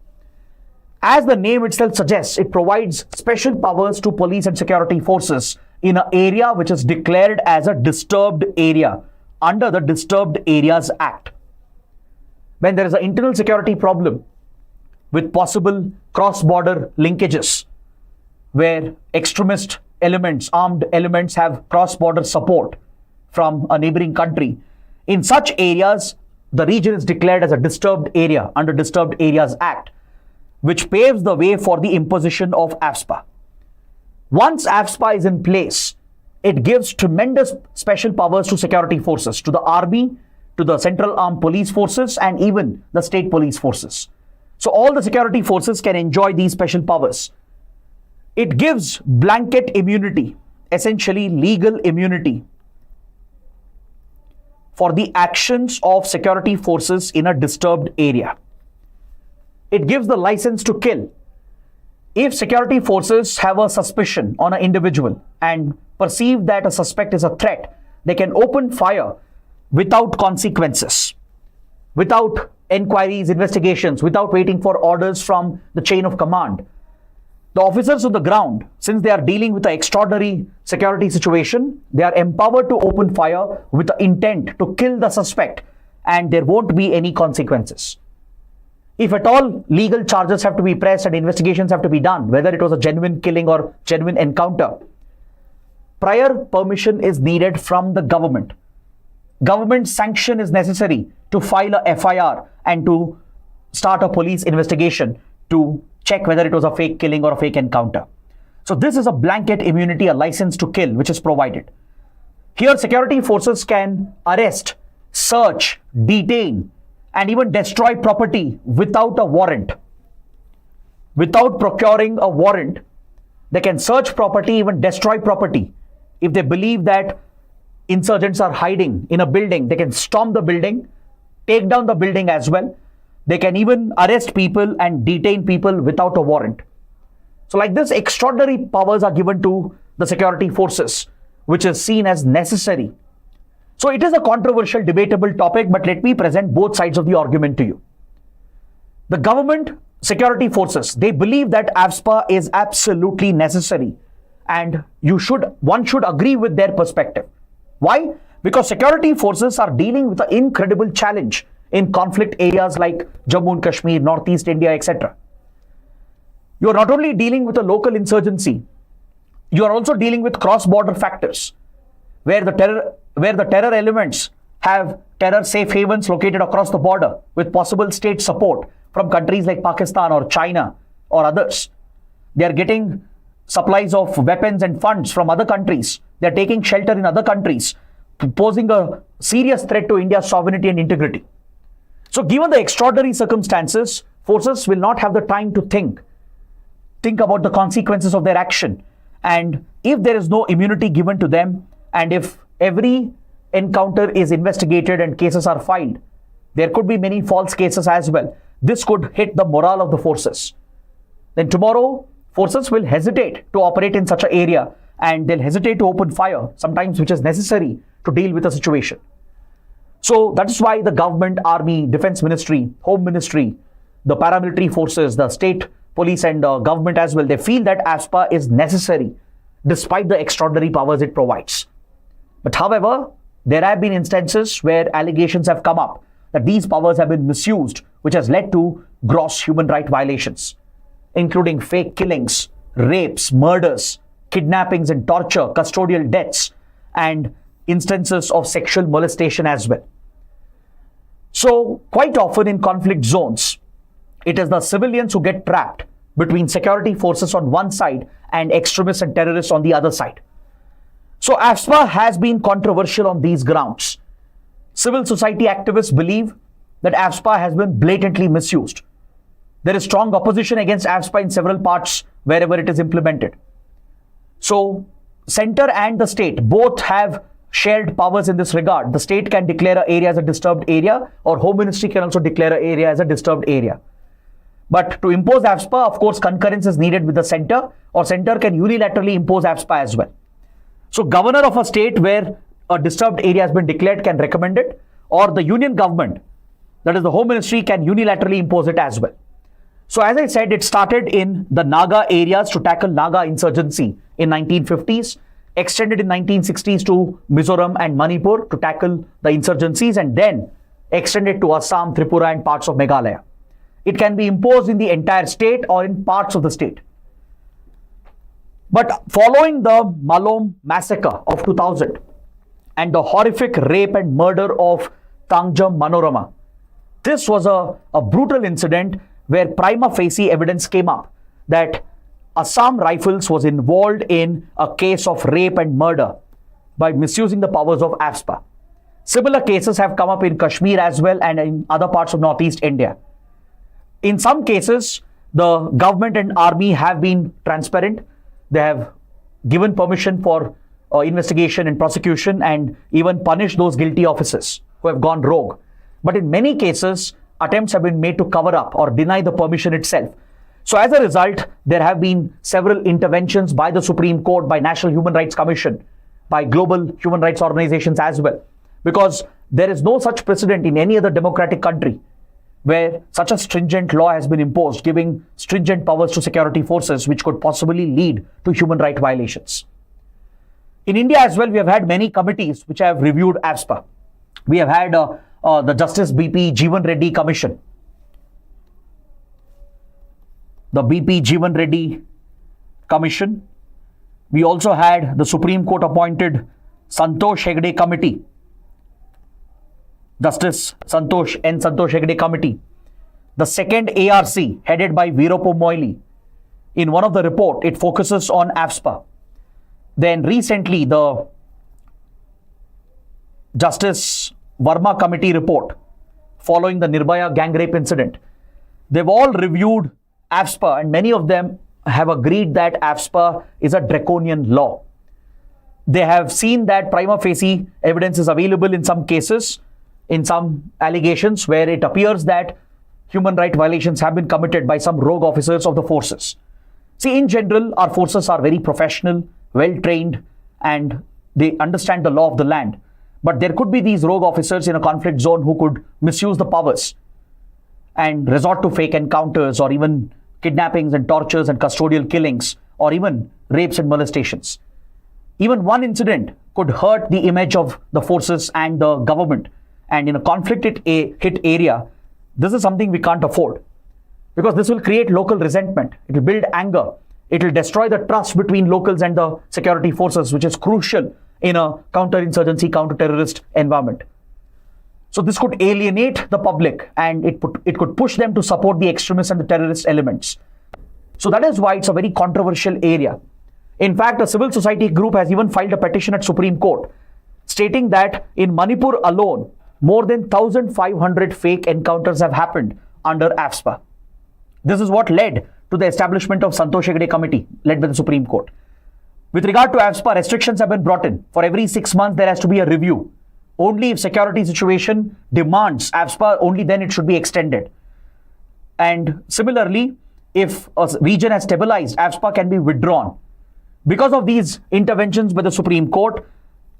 As the name itself suggests, it provides special powers to police and security forces in an area which is declared as a disturbed area under the Disturbed Areas Act. When there is an internal security problem with possible cross-border linkages, where extremist elements, armed elements have cross-border support from a neighboring country, in such areas, the region is declared as a disturbed area under Disturbed Areas Act, which paves the way for the imposition of AFSPA. Once AFSPA is in place, it gives tremendous special powers to security forces, to the army, to the Central Armed Police Forces, and even the state police forces. So all the security forces can enjoy these special powers. It gives blanket immunity, essentially legal immunity, for the actions of security forces in a disturbed area. It gives the license to kill. If security forces have a suspicion on an individual and perceive that a suspect is a threat, they can open fire without consequences, without inquiries, investigations, without waiting for orders from the chain of command. The officers on the ground, since they are dealing with an extraordinary security situation, they are empowered to open fire with the intent to kill the suspect, and there won't be any consequences. If at all legal charges have to be pressed and investigations have to be done, whether it was a genuine killing or genuine encounter, prior permission is needed from the government. Government sanction is necessary to file a FIR and to start a police investigation to check whether it was a fake killing or a fake encounter. So this is a blanket immunity, a license to kill, which is provided. Here, security forces can arrest, search, detain, and even destroy property without a warrant. Without procuring a warrant, they can search property, even destroy property. If they believe that insurgents are hiding in a building, they can storm the building, take down the building as well. They can even arrest people and detain people without a warrant. So like this, extraordinary powers are given to the security forces, which is seen as necessary. So it is a controversial, debatable topic, but let me present both sides of the argument to you. The government security forces, they believe that AFSPA is absolutely necessary, and one should agree with their perspective. Why? Because security forces are dealing with an incredible challenge in conflict areas like Jammu and Kashmir, Northeast India, etc. You are not only dealing with a local insurgency, you are also dealing with cross-border factors, where the terror elements have terror safe havens located across the border with possible state support from countries like Pakistan or China or others. They are getting supplies of weapons and funds from other countries. They are taking shelter in other countries, posing a serious threat to India's sovereignty and integrity. So given the extraordinary circumstances, forces will not have the time to think about the consequences of their action. And if there is no immunity given to them, and if every encounter is investigated and cases are filed, there could be many false cases as well. This could hit the morale of the forces. Then tomorrow, forces will hesitate to operate in such an area, and they'll hesitate to open fire, sometimes which is necessary to deal with a situation. So that is why the government, army, defense ministry, home ministry, the paramilitary forces, the state police and government as well, they feel that AFSPA is necessary despite the extraordinary powers it provides. But however, there have been instances where allegations have come up that these powers have been misused, which has led to gross human rights violations, including fake killings, rapes, murders, kidnappings and torture, custodial deaths, and instances of sexual molestation as well. So quite often in conflict zones, it is the civilians who get trapped between security forces on one side and extremists and terrorists on the other side. So AFSPA has been controversial on these grounds. Civil society activists believe that AFSPA has been blatantly misused. There is strong opposition against AFSPA in several parts wherever it is implemented. So center and the state both have shared powers in this regard. The state can declare an area as a disturbed area, or Home Ministry can also declare an area as a disturbed area. But to impose AFSPA, of course, concurrence is needed with the center, or center can unilaterally impose AFSPA as well. So governor of a state where a disturbed area has been declared can recommend it, or the union government, that is the Home Ministry, can unilaterally impose it as well. So as I said, it started in the Naga areas to tackle Naga insurgency in 1950s, extended in 1960s to Mizoram and Manipur to tackle the insurgencies, and then extended to Assam, Tripura and parts of Meghalaya. It can be imposed in the entire state or in parts of the state. But following the Malom massacre of 2000 and the horrific rape and murder of Tangjam Manorama, this was a brutal incident where prima facie evidence came up that Assam Rifles was involved in a case of rape and murder by misusing the powers of AFSPA. Similar cases have come up in Kashmir as well and in other parts of Northeast India. In some cases, the government and army have been transparent. They have given permission for investigation and prosecution and even punished those guilty officers who have gone rogue. But in many cases, attempts have been made to cover up or deny the permission itself. So as a result, there have been several interventions by the Supreme Court, by National Human Rights Commission, by global human rights organizations as well. Because there is no such precedent in any other democratic country where such a stringent law has been imposed, giving stringent powers to security forces, which could possibly lead to human rights violations. In India as well, we have had many committees which have reviewed AFSPA. We have had the Justice BP Jeevan Reddy Commission. The BP Jeevan Reddy Commission. We also had the Supreme Court appointed Santosh Hegde Committee. Justice Santosh Hegde Committee. The second ARC, headed by Veeroppu Moily. In one of the report, it focuses on AFSPA. Then recently, the Justice Verma Committee report, following the Nirbhaya gang rape incident. They've all reviewed AFSPA and many of them have agreed that AFSPA is a draconian law. They have seen that prima facie evidence is available in some cases, in some allegations where it appears that human rights violations have been committed by some rogue officers of the forces. See, in general, our forces are very professional, well-trained, and they understand the law of the land. But there could be these rogue officers in a conflict zone who could misuse the powers and resort to fake encounters or even kidnappings and tortures and custodial killings or even rapes and molestations. Even one incident could hurt the image of the forces and the government. And in a conflict hit area, this is something we can't afford because this will create local resentment. It will build anger. It will destroy the trust between locals and the security forces, which is crucial in a counter-insurgency, counter-terrorist environment. So this could alienate the public and it could push them to support the extremist and the terrorist elements. So that is why it's a very controversial area. In fact, a civil society group has even filed a petition at Supreme Court stating that in Manipur alone, more than 1,500 fake encounters have happened under AFSPA. This is what led to the establishment of Santosh Hegde Committee led by the Supreme Court. With regard to AFSPA, restrictions have been brought in. For every 6 months, there has to be a review. Only if security situation demands AFSPA, only then it should be extended. And similarly, if a region has stabilized, AFSPA can be withdrawn. Because of these interventions by the Supreme Court,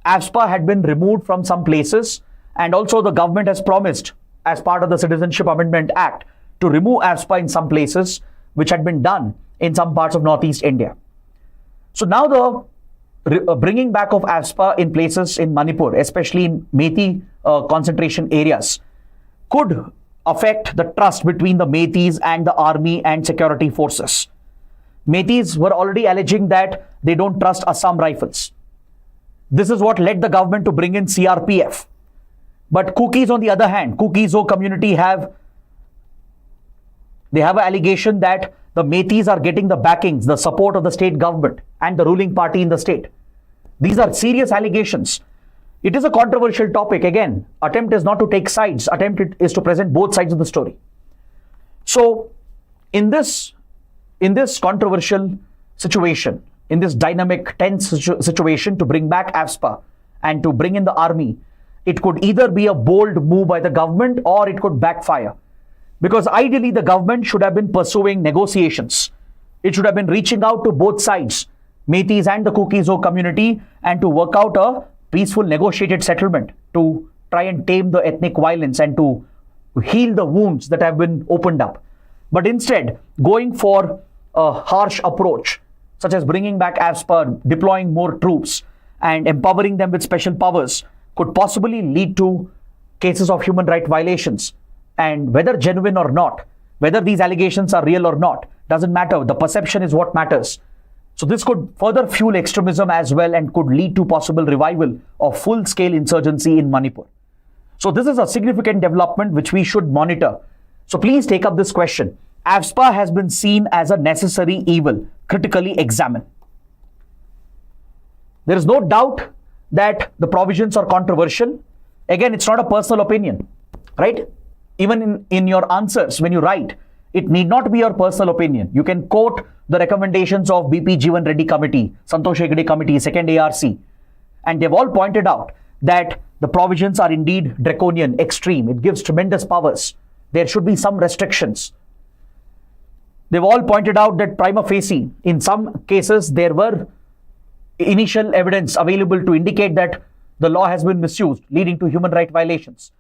AFSPA had been removed from some places, and also the government has promised, as part of the Citizenship Amendment Act, to remove AFSPA in some places, which had been done in some parts of Northeast India. So now the bringing back of AFSPA in places in Manipur, especially in Meitei concentration areas, could affect the trust between the Meiteis and the army and security forces. Meiteis were already alleging that they don't trust Assam rifles. This is what led the government to bring in CRPF. But Kukis, on the other hand, Kuki-Zo community have an allegation that the Meiteis are getting the backings, the support of the state government and the ruling party in the state. These are serious allegations. It is a controversial topic. Again, attempt is not to take sides. Attempt is to present both sides of the story. So, in this controversial situation, in this dynamic, tense situation to bring back AFSPA and to bring in the army, it could either be a bold move by the government or it could backfire. Because ideally, the government should have been pursuing negotiations. It should have been reaching out to both sides, Meiteis and the Kuki-Zo community, and to work out a peaceful negotiated settlement to try and tame the ethnic violence and to heal the wounds that have been opened up. But instead, going for a harsh approach, such as bringing back AFSPA, deploying more troops, and empowering them with special powers, could possibly lead to cases of human rights violations. And whether genuine or not, whether these allegations are real or not, doesn't matter. The perception is what matters. So this could further fuel extremism as well and could lead to possible revival of full-scale insurgency in Manipur. So this is a significant development which we should monitor. So please take up this question. AFSPA has been seen as a necessary evil. Critically examine. There is no doubt that the provisions are controversial. Again, it's not a personal opinion, right? Even in your answers, when you write, it need not be your personal opinion. You can quote the recommendations of BP Jeevan Reddy Committee, Santosh Hegde Committee, second ARC, and they've all pointed out that the provisions are indeed draconian, extreme. It gives tremendous powers. There should be some restrictions. They've all pointed out that prima facie, in some cases, there were initial evidence available to indicate that the law has been misused, leading to human rights violations.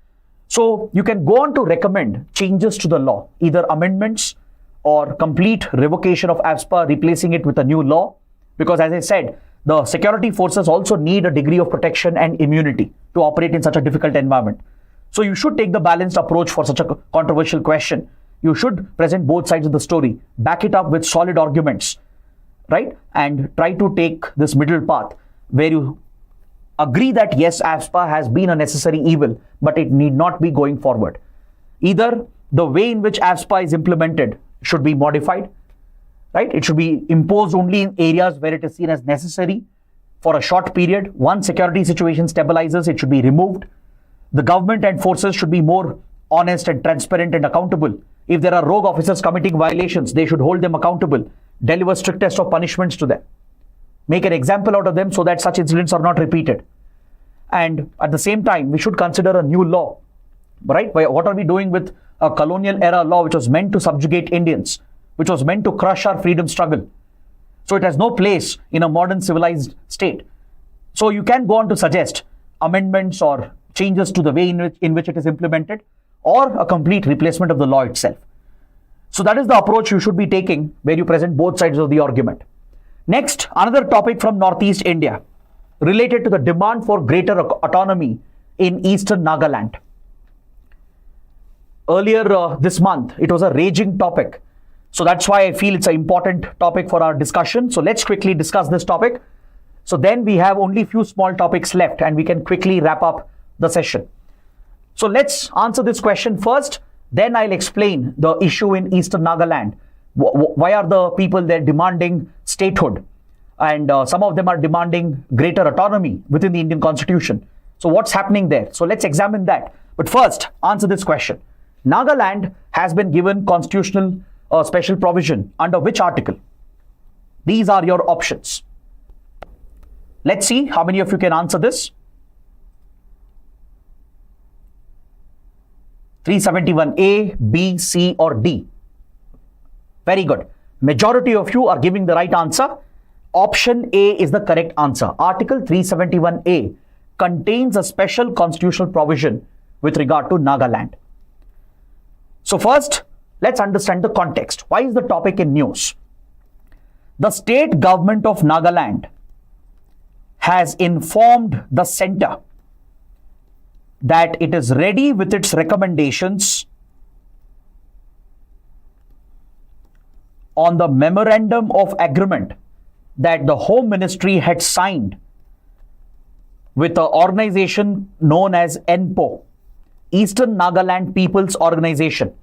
So you can go on to recommend changes to the law, either amendments or complete revocation of AFSPA, replacing it with a new law. Because as I said, the security forces also need a degree of protection and immunity to operate in such a difficult environment. So you should take the balanced approach for such a controversial question. You should present both sides of the story, back it up with solid arguments, right? And try to take this middle path where you agree that yes, AFSPA has been a necessary evil, but it need not be going forward. Either the way in which AFSPA is implemented should be modified, right? It should be imposed only in areas where it is seen as necessary for a short period. Once security situation stabilizes, it should be removed. The government and forces should be more honest and transparent and accountable. If there are rogue officers committing violations, they should hold them accountable, deliver strictest of punishments to them, make an example out of them so that such incidents are not repeated. And at the same time, we should consider a new law, right? What are we doing with a colonial era law which was meant to subjugate Indians, which was meant to crush our freedom struggle? So it has no place in a modern civilized state. So you can go on to suggest amendments or changes to the way in which it is implemented, or a complete replacement of the law itself. So that is the approach you should be taking, where you present both sides of the argument. Next, another topic from Northeast India related to the demand for greater autonomy in Eastern Nagaland. Earlier this month, it was a raging topic. So that's why I feel it's an important topic for our discussion. So let's quickly discuss this topic. So then we have only few small topics left and we can quickly wrap up the session. So let's answer this question first. Then I'll explain the issue in Eastern Nagaland. Why are the people there demanding statehood? And some of them are demanding greater autonomy within the Indian Constitution. So what's happening there? So let's examine that. But first, answer this question. Nagaland has been given constitutional special provision under which article? These are your options. Let's see how many of you can answer this. 371A, B, C, or D. Very good. Majority of you are giving the right answer. Option A is the correct answer. Article 371A contains a special constitutional provision with regard to Nagaland. So first, let's understand the context. Why is the topic in news? The state government of Nagaland has informed the center that it is ready with its recommendations on the memorandum of agreement that the Home Ministry had signed with an organization known as ENPO, Eastern Nagaland People's Organization.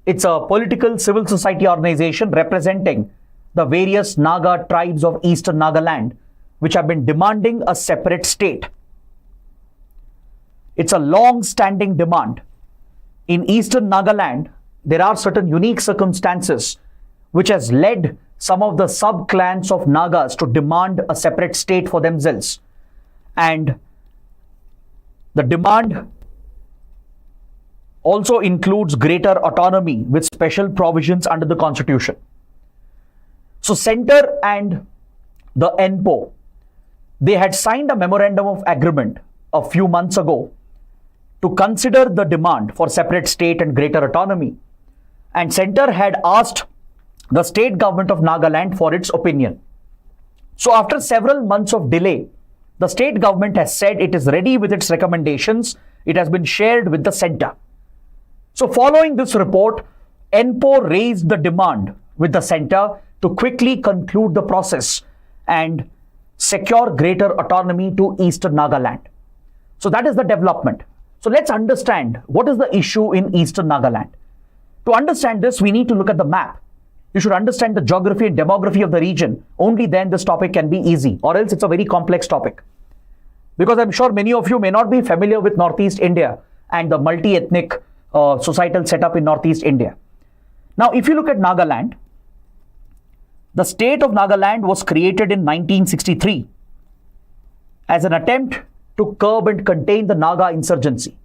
It's a political civil society organization representing the various Naga tribes of Eastern Nagaland, which have been demanding a separate state. It's a long-standing demand. In Eastern Nagaland, there are certain unique circumstances which has led some of the sub-clans of Nagas to demand a separate state for themselves. And the demand also includes greater autonomy with special provisions under the Constitution. So Center and the ENPO, they had signed a memorandum of agreement a few months ago to consider the demand for separate state and greater autonomy. And Center had asked the state government of Nagaland for its opinion. So after several months of delay, the state government has said it is ready with its recommendations. It has been shared with the center. So following this report, ENPO raised the demand with the center to quickly conclude the process and secure greater autonomy to Eastern Nagaland. So that is the development. So let's understand what is the issue in Eastern Nagaland. To understand this, we need to look at the map. You should understand the geography and demography of the region. Only then this topic can be easy, or else it's a very complex topic. because I'm sure many of you may not be familiar with Northeast India and the multi-ethnic societal setup in Northeast India. Now, if you look at Nagaland, the state of Nagaland was created in 1963 as an attempt to curb and contain the Naga insurgency.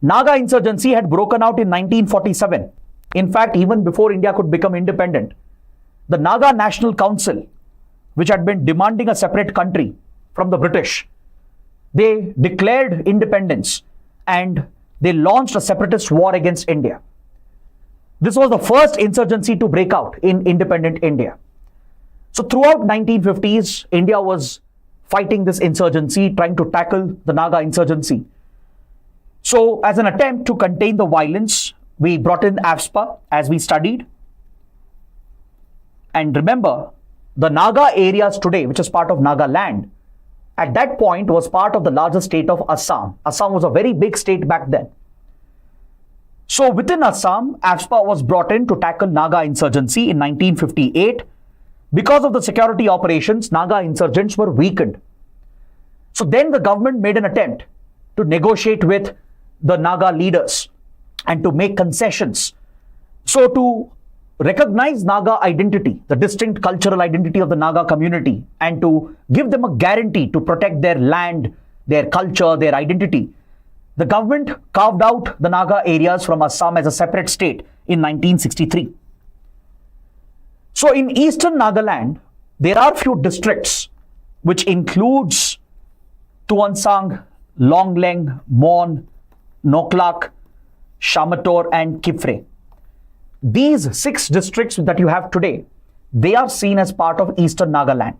Naga insurgency had broken out in 1947. In fact, even before India could become independent, the Naga National Council, which had been demanding a separate country from the British, they declared independence and they launched a separatist war against India. This was the first insurgency to break out in independent India. So throughout 1950s, India was fighting this insurgency, trying to tackle the Naga insurgency. So as an attempt to contain the violence, we brought in AFSPA as we studied. And remember, the Naga areas today, which is part of Nagaland, at that point was part of the larger state of Assam. Assam was a very big state back then. So within Assam, AFSPA was brought in to tackle Naga insurgency in 1958. Because of the security operations, Naga insurgents were weakened. So then the government made an attempt to negotiate with the Naga leaders and to make concessions. So to recognize Naga identity, the distinct cultural identity of the Naga community, and to give them a guarantee to protect their land, their culture, their identity, the government carved out the Naga areas from Assam as a separate state in 1963. So in eastern Nagaland, there are few districts which includes Tuansang, Longleng, Mon, Noklak, Shamator and Kifre. These 6 districts that you have today, they are seen as part of eastern Nagaland.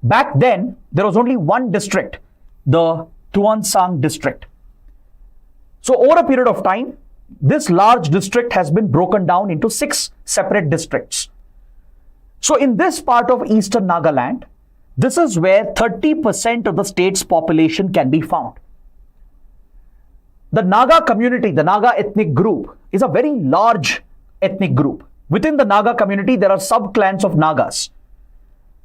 Back then, there was only one district, the Tuansang district. So over a period of time, this large district has been broken down into 6 separate districts. So in this part of eastern Nagaland, this is where 30% of the state's population can be found. The Naga community, the Naga ethnic group, is a very large ethnic group. Within the Naga community, there are sub-clans of Nagas.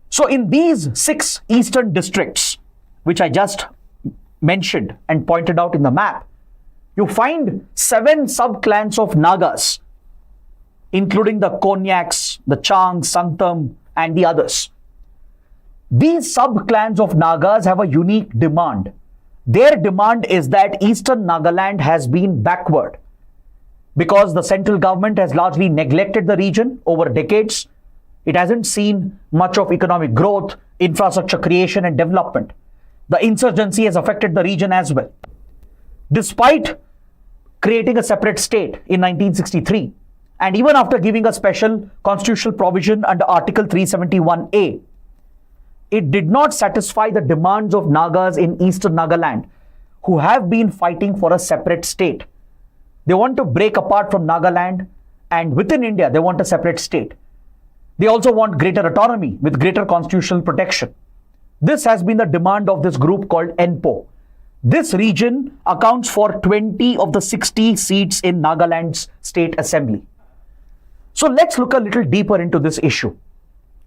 So in these 6 eastern districts, which I just mentioned and pointed out in the map, you find 7 sub-clans of Nagas, including the Konyaks, the Chang, Santam, and the others. These sub-clans of Nagas have a unique demand. Their demand is that eastern Nagaland has been backward because the central government has largely neglected the region over decades. It hasn't seen much of economic growth, infrastructure creation and development. The insurgency has affected the region as well. Despite creating a separate state in 1963, and even after giving a special constitutional provision under Article 371A, it did not satisfy the demands of Nagas in eastern Nagaland who have been fighting for a separate state. They want to break apart from Nagaland, and within India, they want a separate state. They also want greater autonomy with greater constitutional protection. This has been the demand of this group called NPO. This region accounts for 20 of the 60 seats in Nagaland's state assembly. So let's look a little deeper into this issue.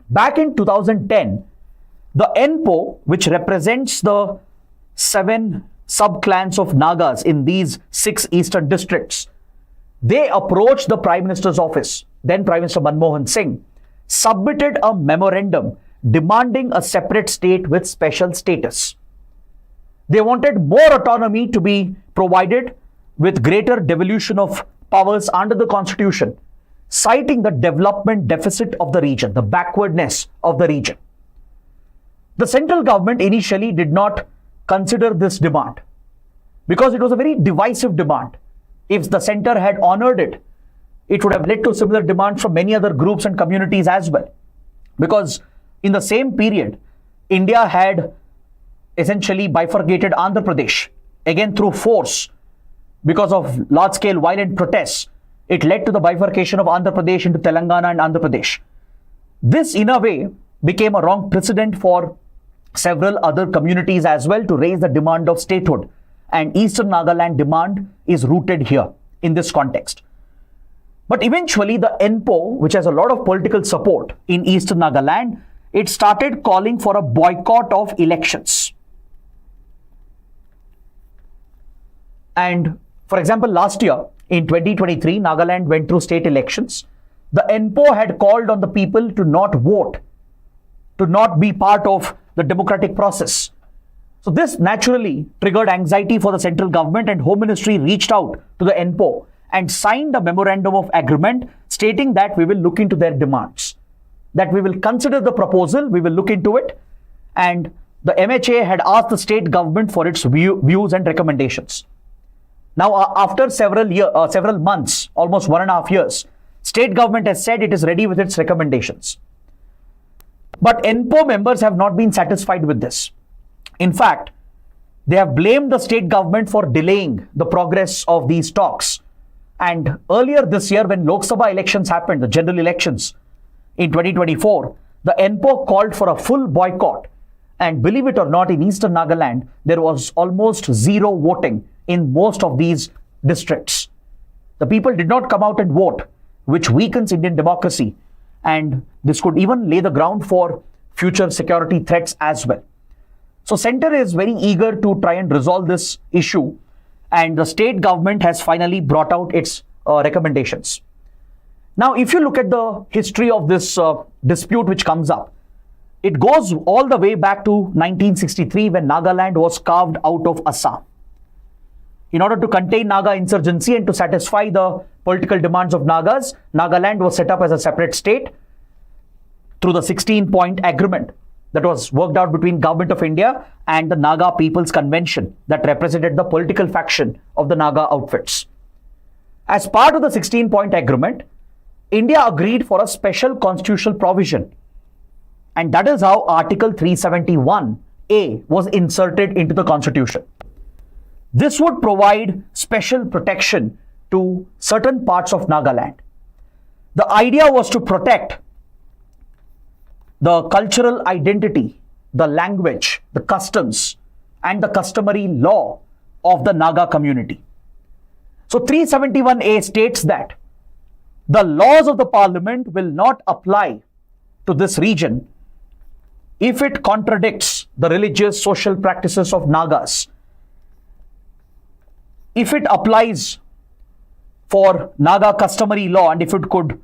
Back in 2010, the NPO, which represents the 7 sub-clans of Nagas in these 6 eastern districts, they approached the Prime Minister's office, then Prime Minister Manmohan Singh, submitted a memorandum demanding a separate state with special status. They wanted more autonomy to be provided with greater devolution of powers under the constitution, citing the development deficit of the region, the backwardness of the region. The central government initially did not consider this demand because it was a very divisive demand. If the center had honored it, it would have led to similar demands from many other groups and communities as well. Because in the same period, India had essentially bifurcated Andhra Pradesh, again through force. Because of large-scale violent protests, it led to the bifurcation of Andhra Pradesh into Telangana and Andhra Pradesh. This, in a way, became a wrong precedent for several other communities as well to raise the demand of statehood. And Eastern Nagaland demand is rooted here in this context. But eventually the NPO, which has a lot of political support in Eastern Nagaland, it started calling for a boycott of elections. And for example, last year in 2023, Nagaland went through state elections. The NPO had called on the people to not vote, to not be part of the democratic process. So this naturally triggered anxiety for the central government, and Home Ministry reached out to the NPO and signed a memorandum of agreement stating that we will look into their demands, that we will consider the proposal, we will look into it, and the MHA had asked the state government for its views and recommendations. Now, after several months, almost 1.5 years, state government has said it is ready with its recommendations. But NPO members have not been satisfied with this. In fact, they have blamed the state government for delaying the progress of these talks. And earlier this year, when Lok Sabha elections happened, the general elections in 2024, the NPO called for a full boycott. And believe it or not, in Eastern Nagaland, there was almost zero voting in most of these districts. The people did not come out and vote, which weakens Indian democracy. And this could even lay the ground for future security threats as well. So Centre is very eager to try and resolve this issue. And the state government has finally brought out its recommendations. Now, if you look at the history of this dispute which comes up, it goes all the way back to 1963 when Nagaland was carved out of Assam. In order to contain Naga insurgency and to satisfy the political demands of Nagas, Nagaland was set up as a separate state through the 16-point agreement that was worked out between Government of India and the Naga People's Convention that represented the political faction of the Naga outfits. As part of the 16-point agreement, India agreed for a special constitutional provision. And that is how Article 371A was inserted into the Constitution. This would provide special protection to certain parts of Nagaland. The idea was to protect the cultural identity, the language, the customs, and the customary law of the Naga community. So 371A states that the laws of the parliament will not apply to this region if it contradicts the religious social practices of Nagas, if it applies for Naga customary law, and if it could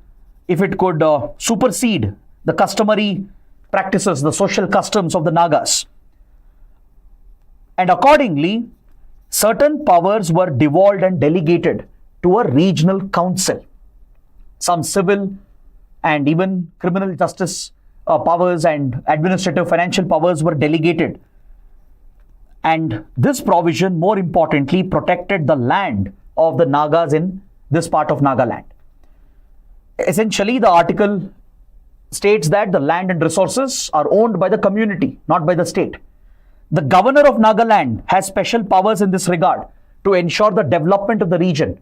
supersede the customary practices, the social customs of the Nagas. And accordingly, certain powers were devolved and delegated to a regional council. Some civil and even criminal justice powers and administrative financial powers were delegated. And this provision, more importantly, protected the land of the Nagas in this part of Nagaland. Essentially, the article states that the land and resources are owned by the community, not by the state. The governor of Nagaland has special powers in this regard to ensure the development of the region,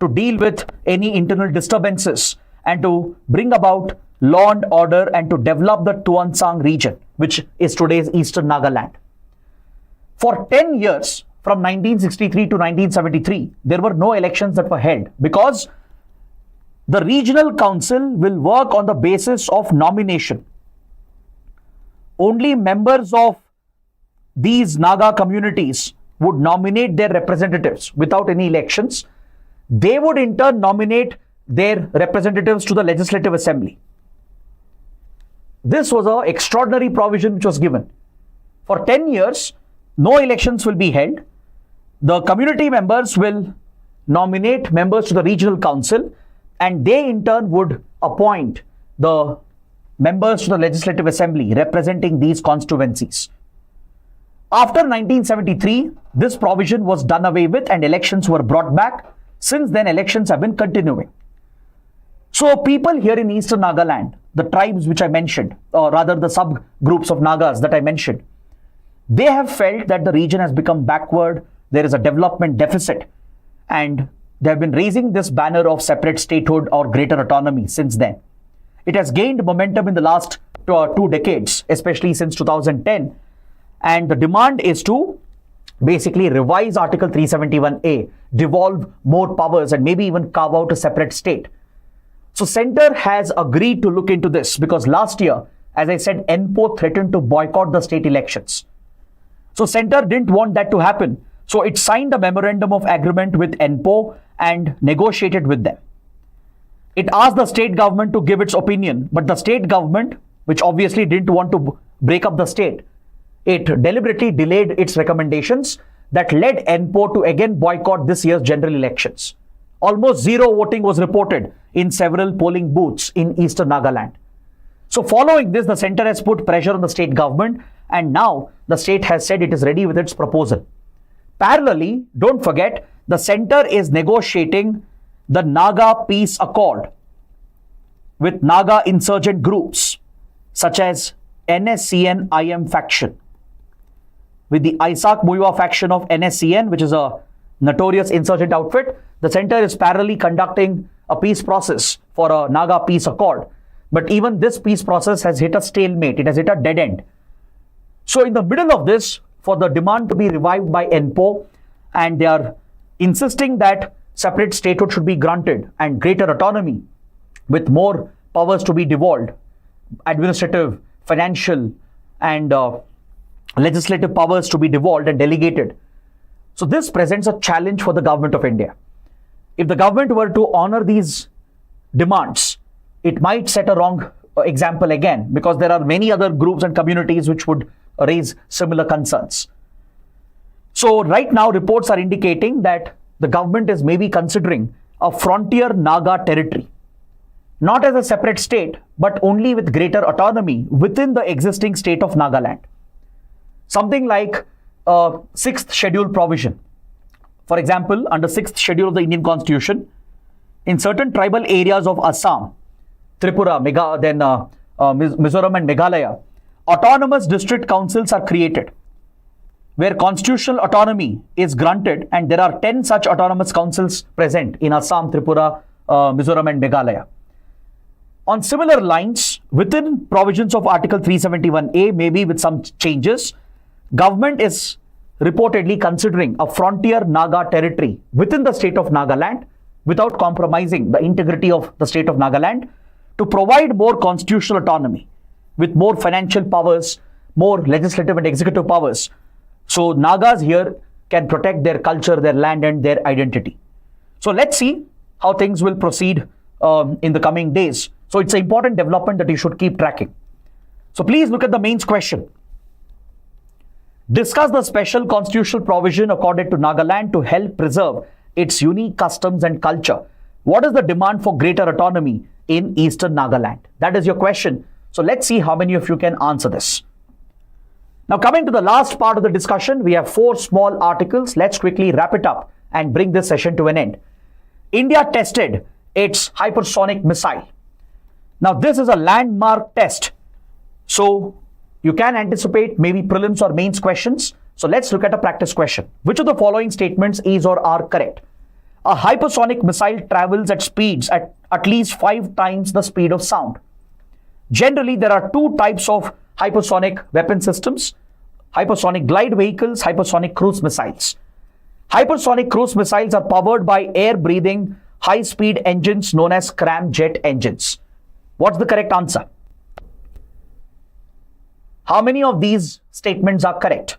to deal with any internal disturbances, and to bring about law and order, and to develop the Tuansang region, which is today's Eastern Nagaland. For 10 years, from 1963 to 1973, there were no elections that were held because the regional council will work on the basis of nomination. Only members of these Naga communities would nominate their representatives without any elections. They would in turn nominate their representatives to the Legislative Assembly. This was an extraordinary provision which was given. For 10 years, no elections will be held. The community members will nominate members to the regional council, and they in turn would appoint the members to the Legislative Assembly representing these constituencies. After 1973, this provision was done away with and elections were brought back. Since then, elections have been continuing. So people here in Eastern Nagaland, the tribes which I mentioned, or rather the subgroups of Nagas that I mentioned, they have felt that the region has become backward, there is a development deficit, and they have been raising this banner of separate statehood or greater autonomy since then. It has gained momentum in the last 2 decades, especially since 2010, and the demand is to basically revise Article 371A, devolve more powers, and maybe even carve out a separate state. So Centre has agreed to look into this because last year, as I said, NPO threatened to boycott the state elections. So Centre didn't want that to happen. So it signed a memorandum of agreement with NPO and negotiated with them. It asked the state government to give its opinion, but the state government, which obviously didn't want to break up the state, it deliberately delayed its recommendations that led NPO to again boycott this year's general elections. Almost zero voting was reported in several polling booths in eastern Nagaland. So following this, the centre has put pressure on the state government, and now the state has said it is ready with its proposal. Parallelly, don't forget, the centre is negotiating the Naga Peace Accord with Naga insurgent groups such as NSCN-IM faction. With the Isaac Muiwa faction of NSCN, which is a notorious insurgent outfit, the centre is parallelly conducting a peace process for a Naga peace accord. But even this peace process has hit a stalemate. It has hit a dead end. So in the middle of this, for the demand to be revived by NPO, and they are insisting that separate statehood should be granted and greater autonomy with more powers to be devolved, administrative, financial, and legislative powers to be devolved and delegated. So this presents a challenge for the government of India. If the government were to honor these demands, it might set a wrong example again, because there are many other groups and communities which would raise similar concerns. So right now, reports are indicating that the government is maybe considering a frontier Naga territory, not as a separate state, but only with greater autonomy within the existing state of Nagaland. Something like a 6th schedule provision. For example, under 6th schedule of the Indian Constitution, in certain tribal areas of Assam, Tripura, Mizoram and Meghalaya, autonomous district councils are created, where constitutional autonomy is granted, and there are 10 such autonomous councils present in Assam, Tripura, Mizoram and Meghalaya. On similar lines, within provisions of Article 371A, maybe with some changes, government is reportedly considering a frontier Naga territory within the state of Nagaland without compromising the integrity of the state of Nagaland, to provide more constitutional autonomy with more financial powers, more legislative and executive powers. So Nagas here can protect their culture, their land and their identity. So let's see how things will proceed in the coming days. So it's an important development that you should keep tracking. So please look at the mains question. Discuss the special constitutional provision accorded to Nagaland to help preserve its unique customs and culture. What is the demand for greater autonomy in eastern Nagaland? That is your question. So let's see how many of you can answer this. Now coming to the last part of the discussion, we have 4 small articles. Let's quickly wrap it up and bring this session to an end. India tested its hypersonic missile. Now this is a landmark test. So you can anticipate maybe prelims or mains questions. So let's look at a practice question. Which of the following statements is or are correct? A hypersonic missile travels at speeds at least 5 times the speed of sound. Generally, there are 2 types of hypersonic weapon systems: hypersonic glide vehicles, hypersonic cruise missiles. Hypersonic cruise missiles are powered by air-breathing, high-speed engines known as scramjet engines. What's the correct answer? How many of these statements are correct?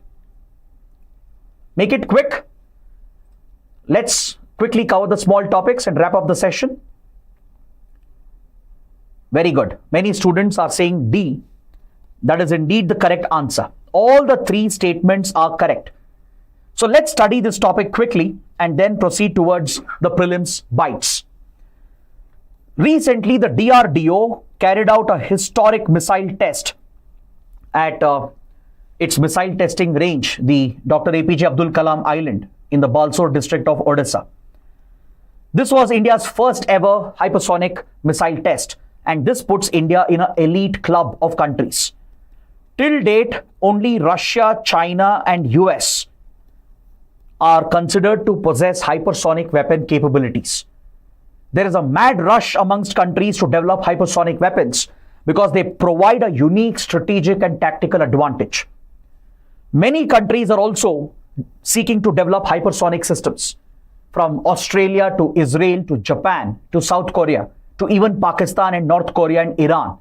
Make it quick. Let's quickly cover the small topics and wrap up the session. Very good. Many students are saying D. That is indeed the correct answer. All the 3 statements are correct. So let's study this topic quickly and then proceed towards the prelims bites. Recently, the DRDO carried out a historic missile test at its missile testing range, the Dr. APJ Abdul Kalam Island in the Balsore district of Odisha. This was India's first ever hypersonic missile test, and this puts India in an elite club of countries. Till date, only Russia, China and US are considered to possess hypersonic weapon capabilities. There is a mad rush amongst countries to develop hypersonic weapons because they provide a unique strategic and tactical advantage. Many countries are also seeking to develop hypersonic systems, from Australia to Israel to Japan to South Korea to even Pakistan and North Korea and Iran.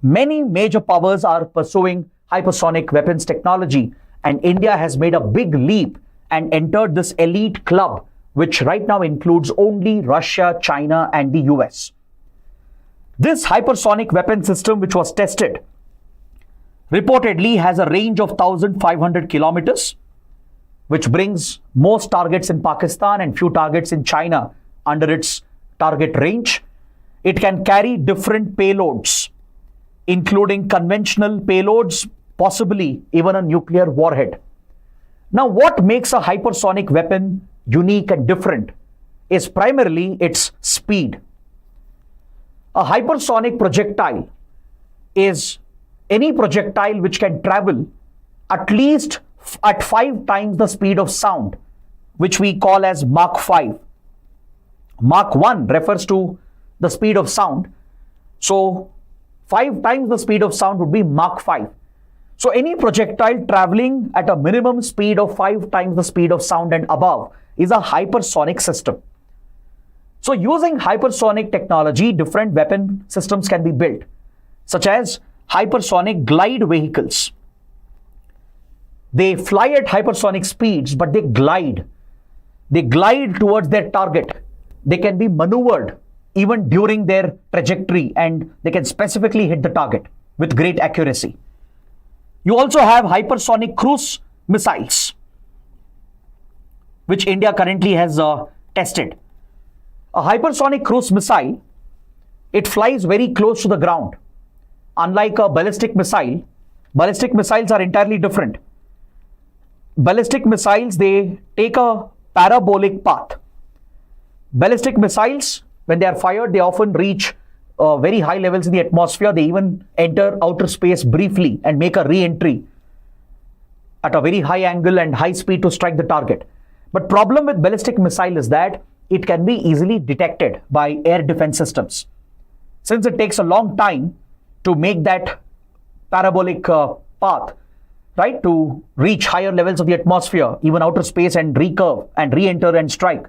Many major powers are pursuing hypersonic weapons technology, and India has made a big leap and entered this elite club, which right now includes only Russia, China, and the US. This hypersonic weapon system, which was tested, reportedly has a range of 1,500 kilometers, which brings most targets in Pakistan and few targets in China under its target range. It can carry different payloads, including conventional payloads, possibly even a nuclear warhead. Now, what makes a hypersonic weapon unique and different is primarily its speed. A hypersonic projectile is any projectile which can travel at least at 5 times the speed of sound, which we call as Mach 5. Mach 1 refers to the speed of sound. So 5 times the speed of sound would be Mach 5. So any projectile traveling at a minimum speed of 5 times the speed of sound and above is a hypersonic system. So using hypersonic technology, different weapon systems can be built, such as hypersonic glide vehicles. They fly at hypersonic speeds, but they glide. They glide towards their target. They can be maneuvered even during their trajectory, and they can specifically hit the target with great accuracy. You also have hypersonic cruise missiles, which India currently has tested. A hypersonic cruise missile, it flies very close to the ground. Unlike a ballistic missiles are entirely different. Ballistic missiles, they take a parabolic path. Ballistic missiles, when they are fired, they often reach very high levels in the atmosphere. They even enter outer space briefly and make a re-entry at a very high angle and high speed to strike the target. But problem with ballistic missile is that it can be easily detected by air defense systems. Since it takes a long time to make that parabolic path, right, to reach higher levels of the atmosphere, even outer space, and recurve and re-enter and strike,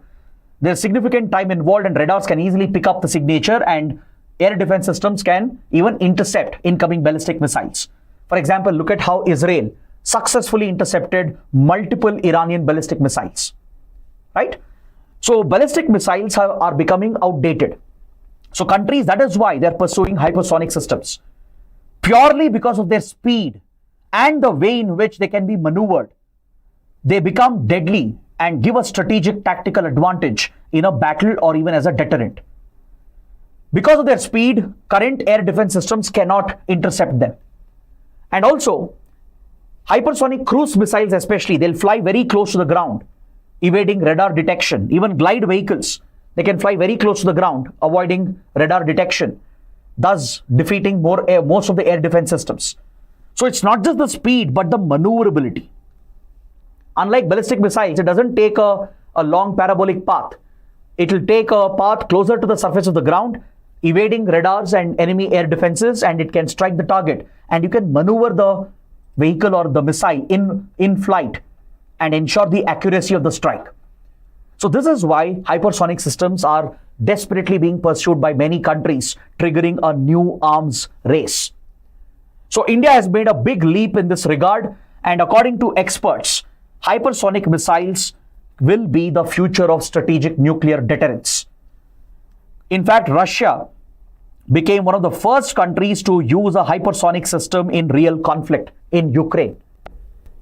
there's significant time involved, and radars can easily pick up the signature, and air defense systems can even intercept incoming ballistic missiles. For example, look at how Israel successfully intercepted multiple Iranian ballistic missiles, right? So ballistic missiles are becoming outdated. So countries, that is why they're pursuing hypersonic systems, purely because of their speed and the way in which they can be maneuvered. They become deadly and give a strategic tactical advantage in a battle or even as a deterrent. Because of their speed, current air defense systems cannot intercept them. And also, hypersonic cruise missiles especially, they'll fly very close to the ground, evading radar detection. Even glide vehicles, they can fly very close to the ground, avoiding radar detection, thus defeating most of the air defense systems. So it's not just the speed, but the maneuverability. Unlike ballistic missiles, it doesn't take a long parabolic path. It will take a path closer to the surface of the ground, evading radars and enemy air defenses, and it can strike the target. And you can maneuver the vehicle or the missile in flight and ensure the accuracy of the strike. So this is why hypersonic systems are desperately being pursued by many countries, triggering a new arms race. So India has made a big leap in this regard, and according to experts, hypersonic missiles will be the future of strategic nuclear deterrence. In fact, Russia became one of the first countries to use a hypersonic system in real conflict in Ukraine.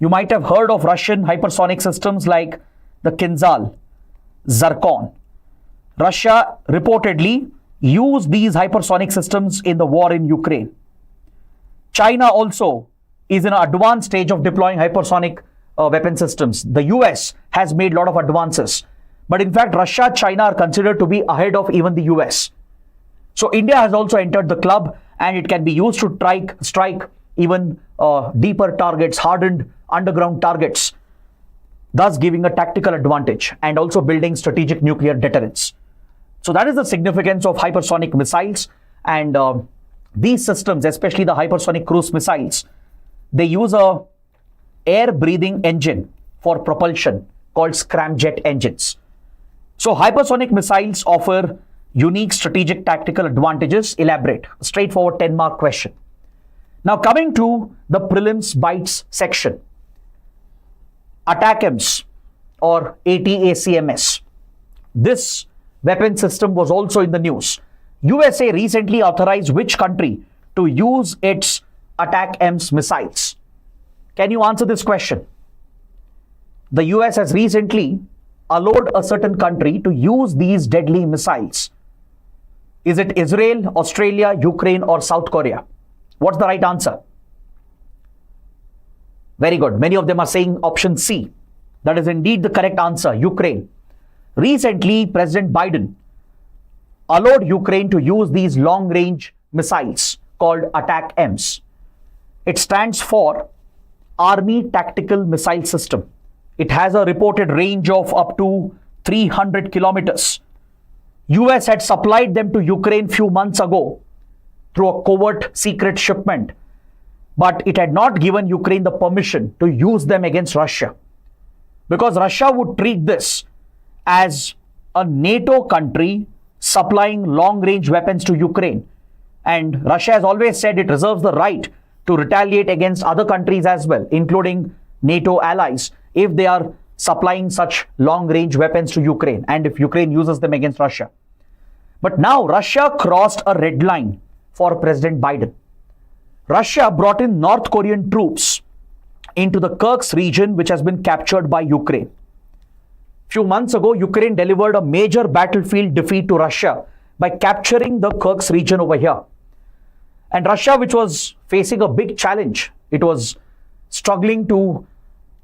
You might have heard of Russian hypersonic systems like the Kinzhal, Zircon. Russia reportedly used these hypersonic systems in the war in Ukraine. China also is in an advanced stage of deploying hypersonic weapon systems. The US has made a lot of advances. But in fact, Russia, China are considered to be ahead of even the US. So India has also entered the club, and it can be used to strike even deeper targets, hardened underground targets, thus giving a tactical advantage and also building strategic nuclear deterrence. So that is the significance of hypersonic missiles, and these systems, especially the hypersonic cruise missiles, they use a air-breathing engine for propulsion called scramjet engines. So hypersonic missiles offer unique strategic tactical advantages. Elaborate. A straightforward 10-mark question. Now coming to the prelims bites section. Attackams or ATACMS. This weapon system was also in the news. USA recently authorized which country to use its ATACMS missiles? Can you answer this question? The US has recently allowed a certain country to use these deadly missiles. Is it Israel, Australia, Ukraine, or South Korea? What's the right answer? Very good. Many of them are saying option C. That is indeed the correct answer, Ukraine. Recently, President Biden allowed Ukraine to use these long-range missiles called ATACMS. It stands for Army Tactical Missile System. It has a reported range of up to 300 kilometers. US had supplied them to Ukraine few months ago through a covert secret shipment, but it had not given Ukraine the permission to use them against Russia, because Russia would treat this as a NATO country supplying long-range weapons to Ukraine. And Russia has always said it reserves the right to retaliate against other countries as well, including NATO allies, if they are supplying such long-range weapons to Ukraine and if Ukraine uses them against Russia. But now Russia crossed a red line for President Biden. Russia brought in North Korean troops into the Kursk region, which has been captured by Ukraine. Few months ago, Ukraine delivered a major battlefield defeat to Russia by capturing the Kursk region over here. And Russia, which was facing a big challenge, it was struggling to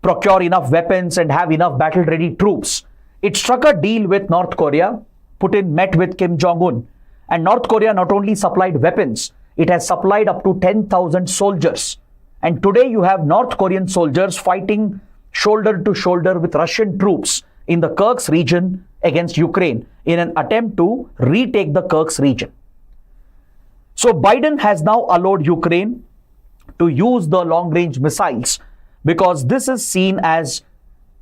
procure enough weapons and have enough battle-ready troops. It struck a deal with North Korea. Putin met with Kim Jong-un. And North Korea not only supplied weapons, it has supplied up to 10,000 soldiers. And today you have North Korean soldiers fighting shoulder to shoulder with Russian troops in the Kursk region against Ukraine in an attempt to retake the Kursk region. So Biden has now allowed Ukraine to use the long-range missiles because this is seen as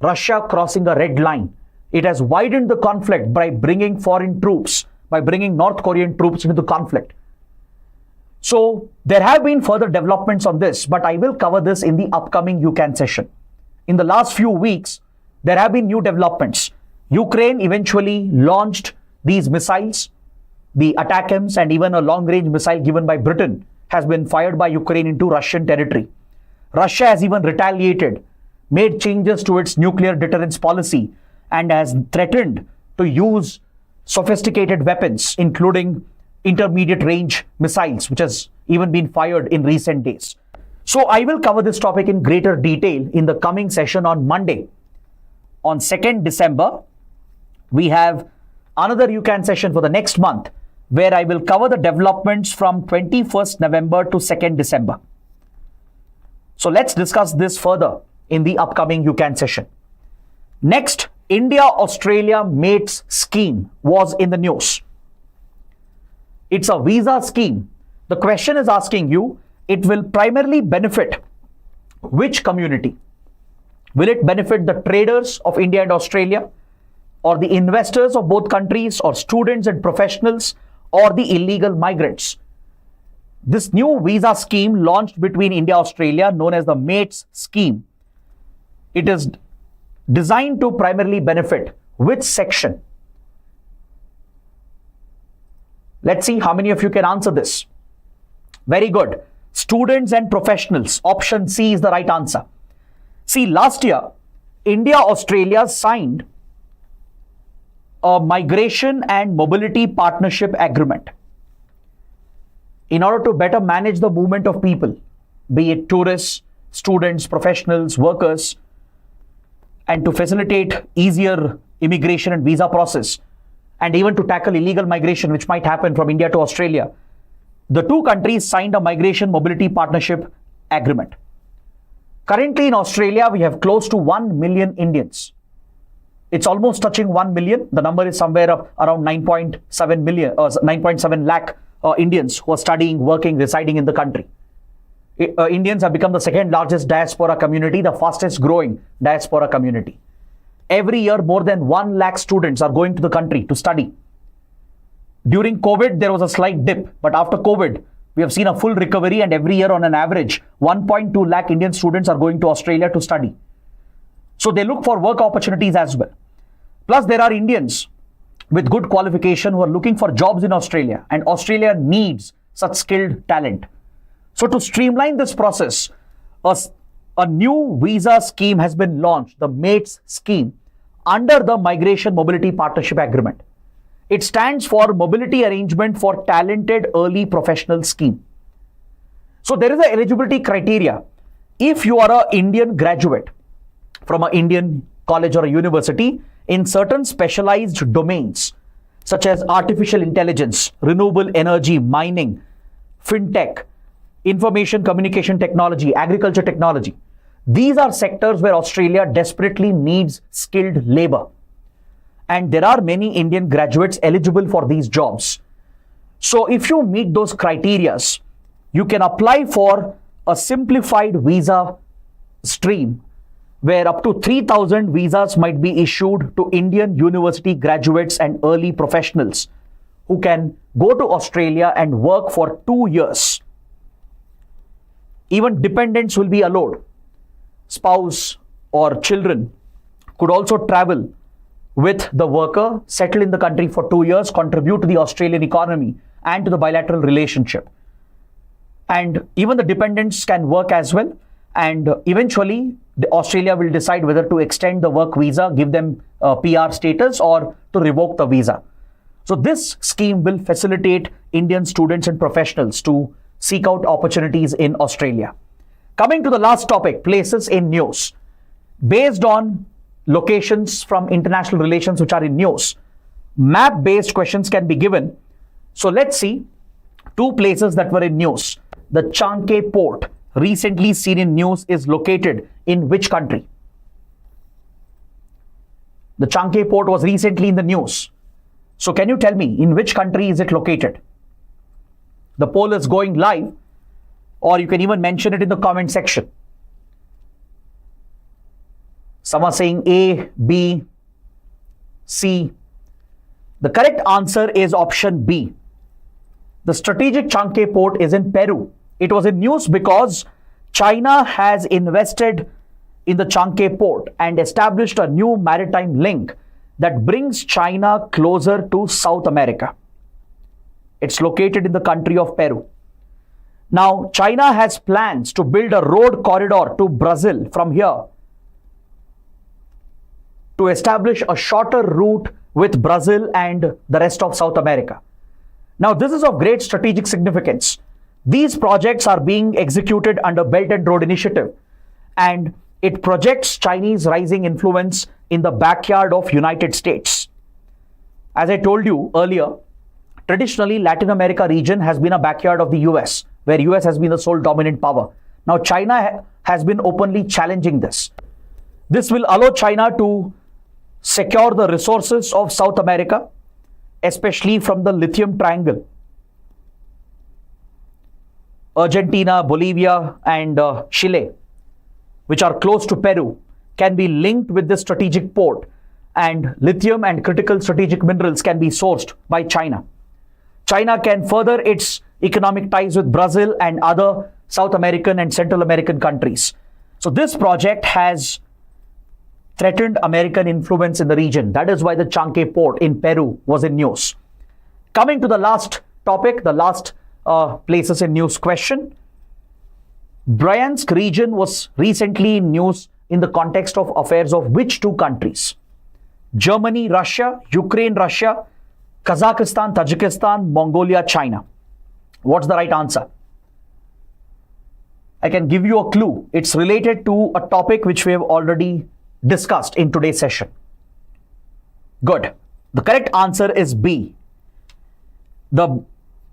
Russia crossing a red line. It has widened the conflict by bringing foreign troops, by bringing North Korean troops into the conflict. So there have been further developments on this, but I will cover this in the upcoming UCAN session. In the last few weeks, there have been new developments. Ukraine eventually launched these missiles, the ATACMS, and even a long-range missile given by Britain has been fired by Ukraine into Russian territory. Russia has even retaliated, made changes to its nuclear deterrence policy, and has threatened to use sophisticated weapons, including intermediate range missiles, which has even been fired in recent days. So I will cover this topic in greater detail in the coming session on Monday. On 2nd December, we have another UCAN session for the next month, where I will cover the developments from 21st November to 2nd December. So let's discuss this further in the upcoming UCAN session. Next, India-Australia Mates scheme was in the news. It's a visa scheme. The question is asking you, it will primarily benefit which community? Will it benefit the traders of India and Australia, or the investors of both countries, or students and professionals, or the illegal migrants? This new visa scheme launched between India and Australia, known as the Mates scheme, it is designed to primarily benefit which section? Let's see how many of you can answer this. Very good. Students and professionals. Option C is the right answer. See, last year, India-Australia signed a migration and mobility partnership agreement in order to better manage the movement of people, be it tourists, students, professionals, workers, and to facilitate easier immigration and visa process, and even to tackle illegal migration which might happen from India to Australia. The two countries signed a migration mobility partnership agreement. Currently in Australia, we have close to 1 million Indians. It's almost touching 1 million. The number is somewhere around 9.7 million, 9.7 lakh Indians who are studying, working, residing in the country. Indians have become the second largest diaspora community, the fastest growing diaspora community. Every year, more than 1 lakh students are going to the country to study. During COVID, there was a slight dip, but after COVID, we have seen a full recovery, and every year on an average, 1.2 lakh Indian students are going to Australia to study. So they look for work opportunities as well. Plus, there are Indians with good qualification who are looking for jobs in Australia, and Australia needs such skilled talent. So to streamline this process, a new visa scheme has been launched, the MATES scheme, under the Migration Mobility Partnership Agreement. It stands for Mobility Arrangement for Talented Early Professional Scheme. So there is an eligibility criteria. If you are an Indian graduate from an Indian college or a university in certain specialized domains, such as artificial intelligence, renewable energy, mining, fintech, information communication technology, agriculture technology, these are sectors where Australia desperately needs skilled labor. And there are many Indian graduates eligible for these jobs. So if you meet those criteria, you can apply for a simplified visa stream where up to 3,000 visas might be issued to Indian university graduates and early professionals who can go to Australia and work for 2 years. Even dependents will be allowed. Spouse or children could also travel with the worker, settle in the country for 2 years, contribute to the Australian economy and to the bilateral relationship. And even the dependents can work as well. And eventually, Australia will decide whether to extend the work visa, give them PR status, or to revoke the visa. So this scheme will facilitate Indian students and professionals to seek out opportunities in Australia. Coming to the last topic, places in news. Based on locations from international relations which are in news, map-based questions can be given. So let's see 2 places that were in news. The Chanke port, recently seen in news, is located in which country? The Chanke port was recently in the news. So can you tell me in which country is it located? The poll is going live, or you can even mention it in the comment section. Some are saying A, B, C. The correct answer is option B. The strategic Chanke port is in Peru. It was in news because China has invested in the Chanke port and established a new maritime link that brings China closer to South America. It's located in the country of Peru. Now, China has plans to build a road corridor to Brazil from here to establish a shorter route with Brazil and the rest of South America. Now, this is of great strategic significance. These projects are being executed under Belt and Road Initiative, and it projects Chinese rising influence in the backyard of United States. As I told you earlier, traditionally, Latin America region has been a backyard of the US, where US has been the sole dominant power. Now, China has been openly challenging this. This will allow China to secure the resources of South America, especially from the lithium triangle. Argentina, Bolivia, and Chile, which are close to Peru, can be linked with this strategic port, and lithium and critical strategic minerals can be sourced by China. China can further its economic ties with Brazil and other South American and Central American countries. So this project has threatened American influence in the region. That is why the Chanke port in Peru was in news. Coming to the last topic, the last places in news question. Bryansk region was recently in news in the context of affairs of which 2 countries? Germany, Russia, Ukraine, Russia, Kazakhstan, Tajikistan, Mongolia, China. What's the right answer? I can give you a clue. It's related to a topic which we have already discussed in today's session. Good. The correct answer is B. The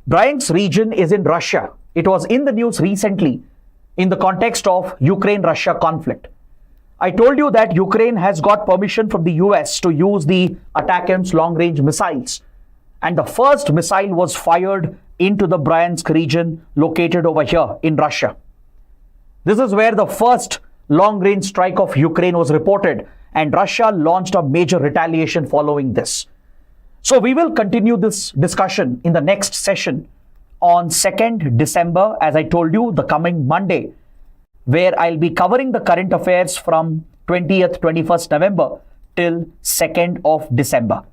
Bryansk region is in Russia. It was in the news recently in the context of Ukraine-Russia conflict. I told you that Ukraine has got permission from the US to use the ATACMS long-range missiles. And the first missile was fired into the Bryansk region located over here in Russia. This is where the first long-range strike of Ukraine was reported, and Russia launched a major retaliation following this. So we will continue this discussion in the next session on 2nd December, as I told you, the coming Monday, where I'll be covering the current affairs from 20th, 21st November till 2nd of December.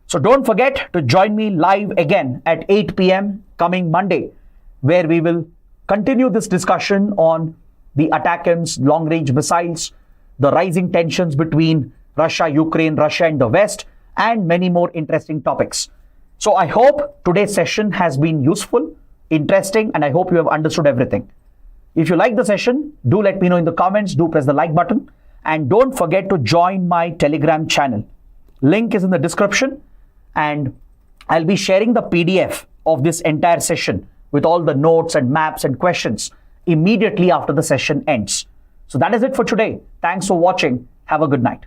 So don't forget to join me live again at 8 p.m. coming Monday, where we will continue this discussion on the ATACMS, long-range missiles, the rising tensions between Russia, Ukraine, Russia and the West, and many more interesting topics. So I hope today's session has been useful, interesting, and I hope you have understood everything. If you like the session, do let me know in the comments, do press the like button, and don't forget to join my Telegram channel. Link is in the description, and I'll be sharing the PDF of this entire session with all the notes and maps and questions immediately after the session ends. So that is it for today. Thanks for watching. Have a good night.